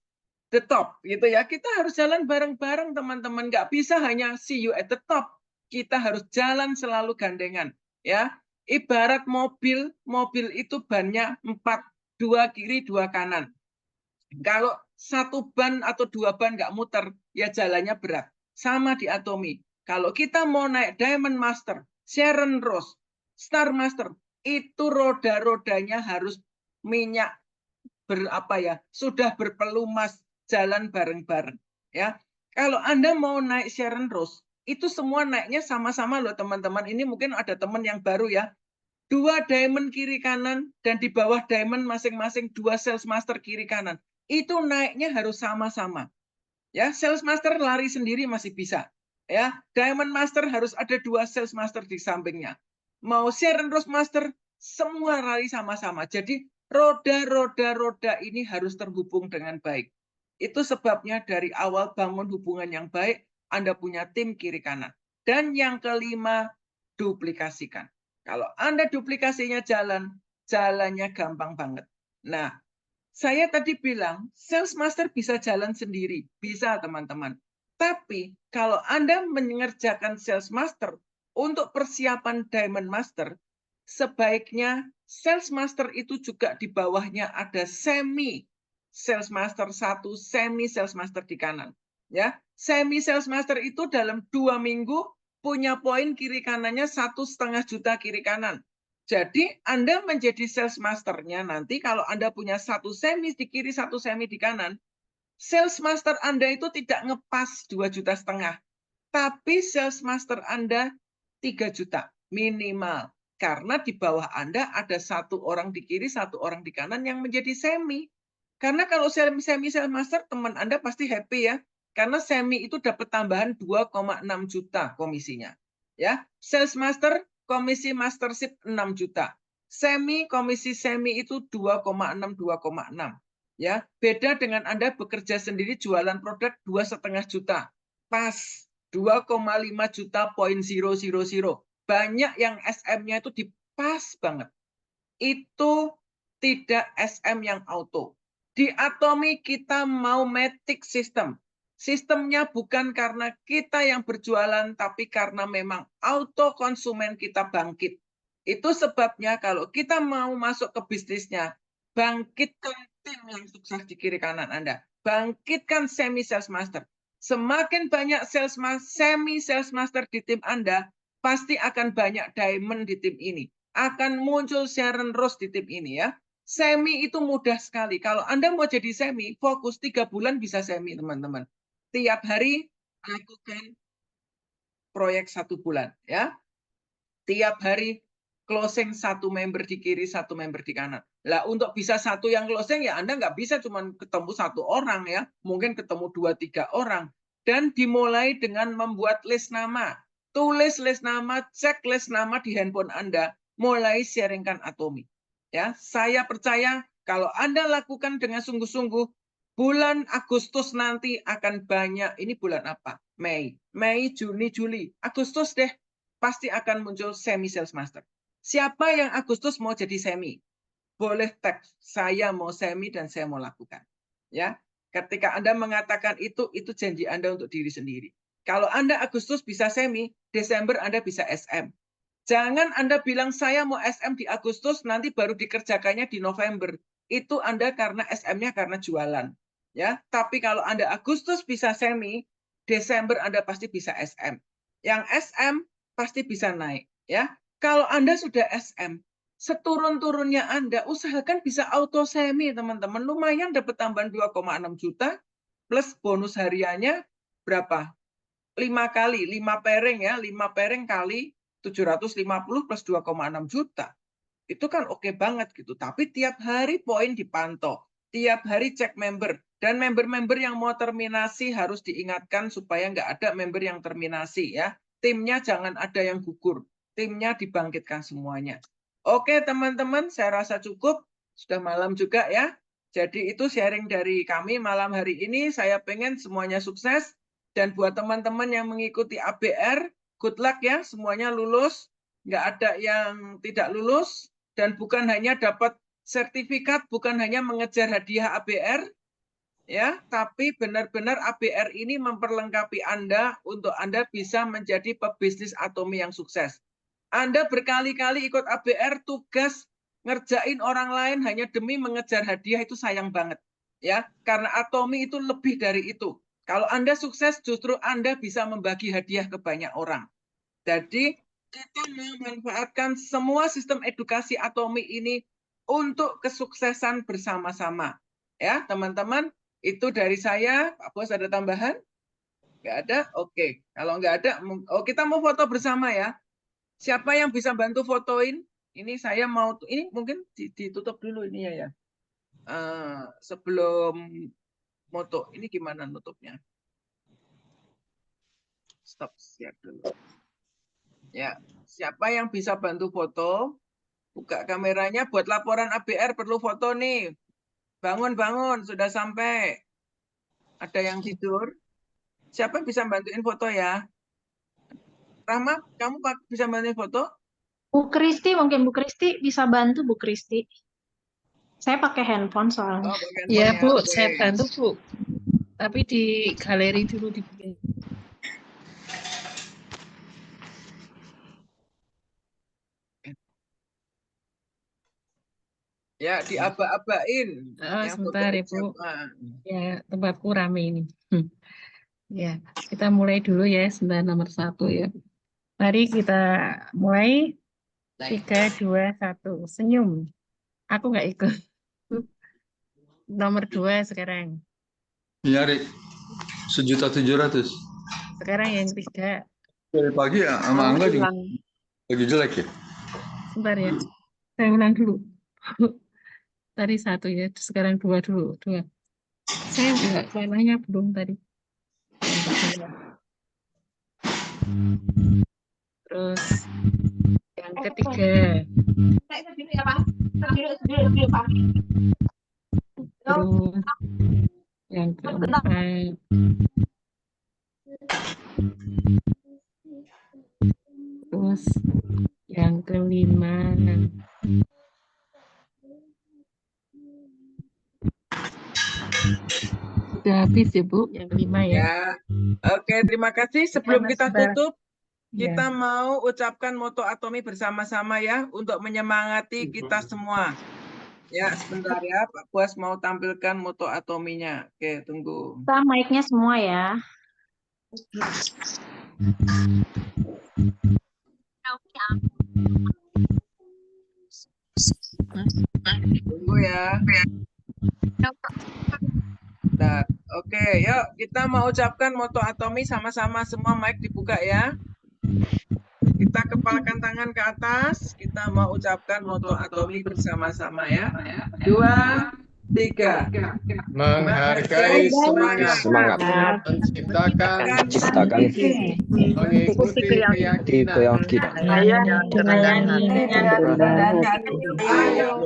Speaker 4: the top. Gitu ya. Kita harus jalan bareng-bareng teman-teman. Nggak bisa hanya see you at the top. Kita harus jalan selalu gandengan. Ya. Ibarat mobil itu bannya 4, 2 kiri, 2 kanan. Kalau 1 ban atau 2 ban nggak muter, ya jalannya berat. sama di Atomy. Kalau kita mau naik Diamond Master, Sharon Rose, Star Master, itu roda-rodanya harus minyak sudah berpelumas, jalan bareng-bareng. Ya, kalau Anda mau naik Sharon Rose, itu semua naiknya sama-sama loh teman-teman. Ini mungkin ada teman yang baru ya. 2 diamond kiri kanan dan di bawah diamond masing-masing 2 sales master kiri kanan. Itu naiknya harus sama-sama. Ya, sales master lari sendiri masih bisa. Ya, diamond master harus ada 2 sales master di sampingnya. Mau Sharon Rose master semua lari sama-sama. Jadi roda ini harus terhubung dengan baik. Itu sebabnya dari awal bangun hubungan yang baik, Anda punya tim kiri kanan. Dan yang kelima, duplikasikan. Kalau Anda duplikasinya jalannya gampang banget. Nah, saya tadi bilang, sales master bisa jalan sendiri. Bisa, teman-teman. Tapi, kalau Anda mengerjakan sales master untuk persiapan diamond master, sebaiknya sales master itu juga di bawahnya ada semi sales master 1, semi sales master di kanan. Ya, semi sales master itu dalam 2 minggu punya poin kiri kanannya 1,5 juta kiri kanan. Jadi Anda menjadi sales masternya nanti kalau Anda punya 1 semi di kiri, 1 semi di kanan, sales master Anda itu tidak ngepas 2,5 juta, tapi sales master Anda 3 juta minimal. Karena di bawah Anda ada 1 orang di kiri, 1 orang di kanan yang menjadi semi. Karena kalau semi sales master, teman Anda pasti happy ya. Karena semi itu dapat tambahan 2,6 juta komisinya. Ya, sales master komisi mastership 6 juta. Komisi semi itu 2,6. Ya, beda dengan Anda bekerja sendiri jualan produk 2,5 juta. Pas 2,5 juta poin 000. Banyak yang SM-nya itu dipas banget. Itu tidak SM yang auto. Di Atomy kita mau matic system. Sistemnya bukan karena kita yang berjualan, tapi karena memang auto konsumen kita bangkit. Itu sebabnya kalau kita mau masuk ke bisnisnya, bangkitkan tim yang sukses di kiri kanan Anda. Bangkitkan semi sales master. Semakin banyak semi sales master di tim Anda, pasti akan banyak diamond di tim ini. Akan muncul Sharon Rose di tim ini ya. Semi itu mudah sekali. Kalau Anda mau jadi semi, fokus 3 bulan bisa semi teman-teman. Tiap hari lakukan proyek 1 bulan ya. Tiap hari closing 1 member di kiri, 1 member di kanan. Lah untuk bisa 1 yang closing ya Anda nggak bisa cuma ketemu 1 orang ya. Mungkin ketemu 2-3 orang. Dan dimulai dengan membuat list nama. Tulis list nama, cek list nama di handphone Anda. Mulai sharingkan Atomy. Ya, saya percaya kalau Anda lakukan dengan sungguh-sungguh, bulan Agustus nanti akan banyak. Ini bulan apa? Mei, Juni, Juli. Agustus deh. Pasti akan muncul semi sales master. Siapa yang Agustus mau jadi semi? Boleh tag, saya mau semi dan saya mau lakukan. Ya, ketika Anda mengatakan itu janji Anda untuk diri sendiri. Kalau Anda Agustus bisa semi, Desember Anda bisa SM. Jangan Anda bilang saya mau SM di Agustus, nanti baru dikerjakannya di November. Itu Anda karena SM-nya karena jualan. Ya, tapi kalau Anda Agustus bisa semi, Desember Anda pasti bisa SM. Yang SM pasti bisa naik ya. Kalau Anda sudah SM, seturun-turunnya Anda usahakan bisa auto semi teman-teman. Lumayan dapat tambahan 2,6 juta plus bonus hariannya berapa? 5 kali, 5 pairing ya, 5 pairing kali 750 plus 2,6 juta. Itu kan oke banget gitu. Tapi tiap hari poin dipantau. Tiap hari cek member. Dan member-member yang mau terminasi harus diingatkan supaya nggak ada member yang terminasi ya. Timnya jangan ada yang gugur. Timnya dibangkitkan semuanya. Oke teman-teman, saya rasa cukup. Sudah malam juga ya. Jadi itu sharing dari kami malam hari ini. Saya pengen semuanya sukses. Dan buat teman-teman yang mengikuti ABR, good luck ya. Semuanya lulus. Nggak ada yang tidak lulus. Dan bukan hanya dapat sertifikat, bukan hanya mengejar hadiah ABR, ya, tapi benar-benar ABR ini memperlengkapi Anda untuk Anda bisa menjadi pebisnis Atomy yang sukses. Anda berkali-kali ikut ABR, tugas ngerjain orang lain hanya demi mengejar hadiah itu sayang banget. Ya, karena Atomy itu lebih dari itu. Kalau Anda sukses, justru Anda bisa membagi hadiah ke banyak orang. Jadi, kita memanfaatkan semua sistem edukasi Atomi ini untuk kesuksesan bersama-sama. Ya, teman-teman, itu dari saya. Pak Bos ada tambahan? Nggak ada? Oke. Kalau nggak ada, kita mau foto bersama ya. Siapa yang bisa bantu fotoin? Ini saya mau, ini mungkin ditutup dulu ini ya. Sebelum moto, ini gimana nutupnya? Stop share dulu. Ya, siapa yang bisa bantu foto? Buka kameranya buat laporan ABR, perlu foto nih. Bangun, sudah sampai. Ada yang tidur? Siapa bisa bantuin foto ya? Rahma, kamu bisa bantuin foto?
Speaker 1: Bu Kristi, mungkin Bu Kristi bisa bantu Bu Kristi. Saya pakai handphone soalnya.
Speaker 4: Oh, pakai
Speaker 6: Ya
Speaker 4: handphone
Speaker 6: Bu,
Speaker 4: Oke.
Speaker 6: saya bantu Bu. Tapi di galeri dulu dibikin.
Speaker 4: Ya, diaba-abain.
Speaker 6: Oh,
Speaker 4: Yang
Speaker 6: sebentar
Speaker 4: fotoin
Speaker 6: ya Bu.
Speaker 4: siapa?
Speaker 6: Ya, tempatku rame ini. Ya, kita mulai dulu ya, sebentar nomor 1 ya. Mari kita mulai. 3, 2, 1. Senyum. Aku nggak ikut. Nomor 2 sekarang.
Speaker 7: Iya, Rik. 1.700.000.
Speaker 6: Sekarang yang 3.
Speaker 7: Dari pagi ya, sama Angga juga lagi jelek ya.
Speaker 6: Sebentar ya. Saya ulang dulu. Tadi 1 ya, sekarang 2 dulu. 2. Saya enggak warnanya belum tadi. Terus yang ketiga. Terus yang keempat. Terus yang kelima. Sudah habis ya Bu, yang kelima ya.
Speaker 4: Ya. Oke, terima kasih. Sebelum kita tutup, kita
Speaker 6: Ya.
Speaker 4: mau ucapkan moto Atomi bersama-sama ya, untuk menyemangati kita semua. Ya, sebentar ya, Pak Buas mau tampilkan moto Atominya. Oke, tunggu.
Speaker 1: Kita mic-nya semua ya.
Speaker 4: Tunggu ya. Bentar. Oke, yuk kita mau ucapkan moto Atomi sama-sama, semua mic dibuka ya. Kita kepalkan tangan ke atas, kita mau ucapkan moto Atomi bersama-sama ya. 2, 3.
Speaker 2: Menghargai semangat, menciptakan, mengikuti keyakinan,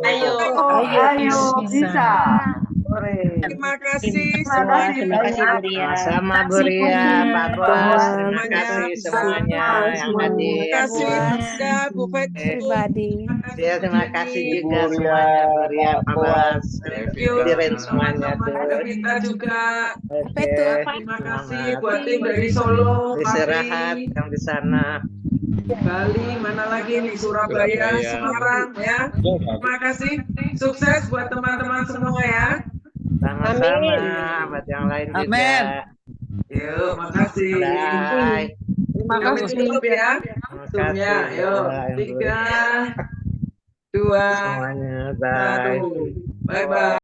Speaker 5: Ayo, bisa.
Speaker 4: Terima kasih
Speaker 5: Terima kasih Bu Ria. Sama Bu Ria, Pak Bos. Terima kasih semuanya yang hadir.
Speaker 4: Terima kasih juga Bu Fetu.
Speaker 5: Ya, terima kasih juga semuanya Bu Ria, Pak Bos. Hadirin semuanya tuh.
Speaker 4: Kita juga.
Speaker 5: Oke,
Speaker 4: Terima kasih buat tim dari Solo,
Speaker 5: istirahat yang di sana.
Speaker 4: Bali, mana lagi nih, Surabaya, Semarang ya. Terima kasih. Sukses buat teman-teman semua ya.
Speaker 5: Sama-sama buat yang lain juga.
Speaker 4: Yuk, makasih.
Speaker 5: Bye.
Speaker 1: Terima
Speaker 4: Kami
Speaker 1: kasih.
Speaker 4: tutup ya.
Speaker 5: Terima
Speaker 4: Zoom-nya.
Speaker 5: kasih.
Speaker 4: Yuk, 3, 2,
Speaker 5: Semuanya, bye.
Speaker 4: 1. Bye-bye.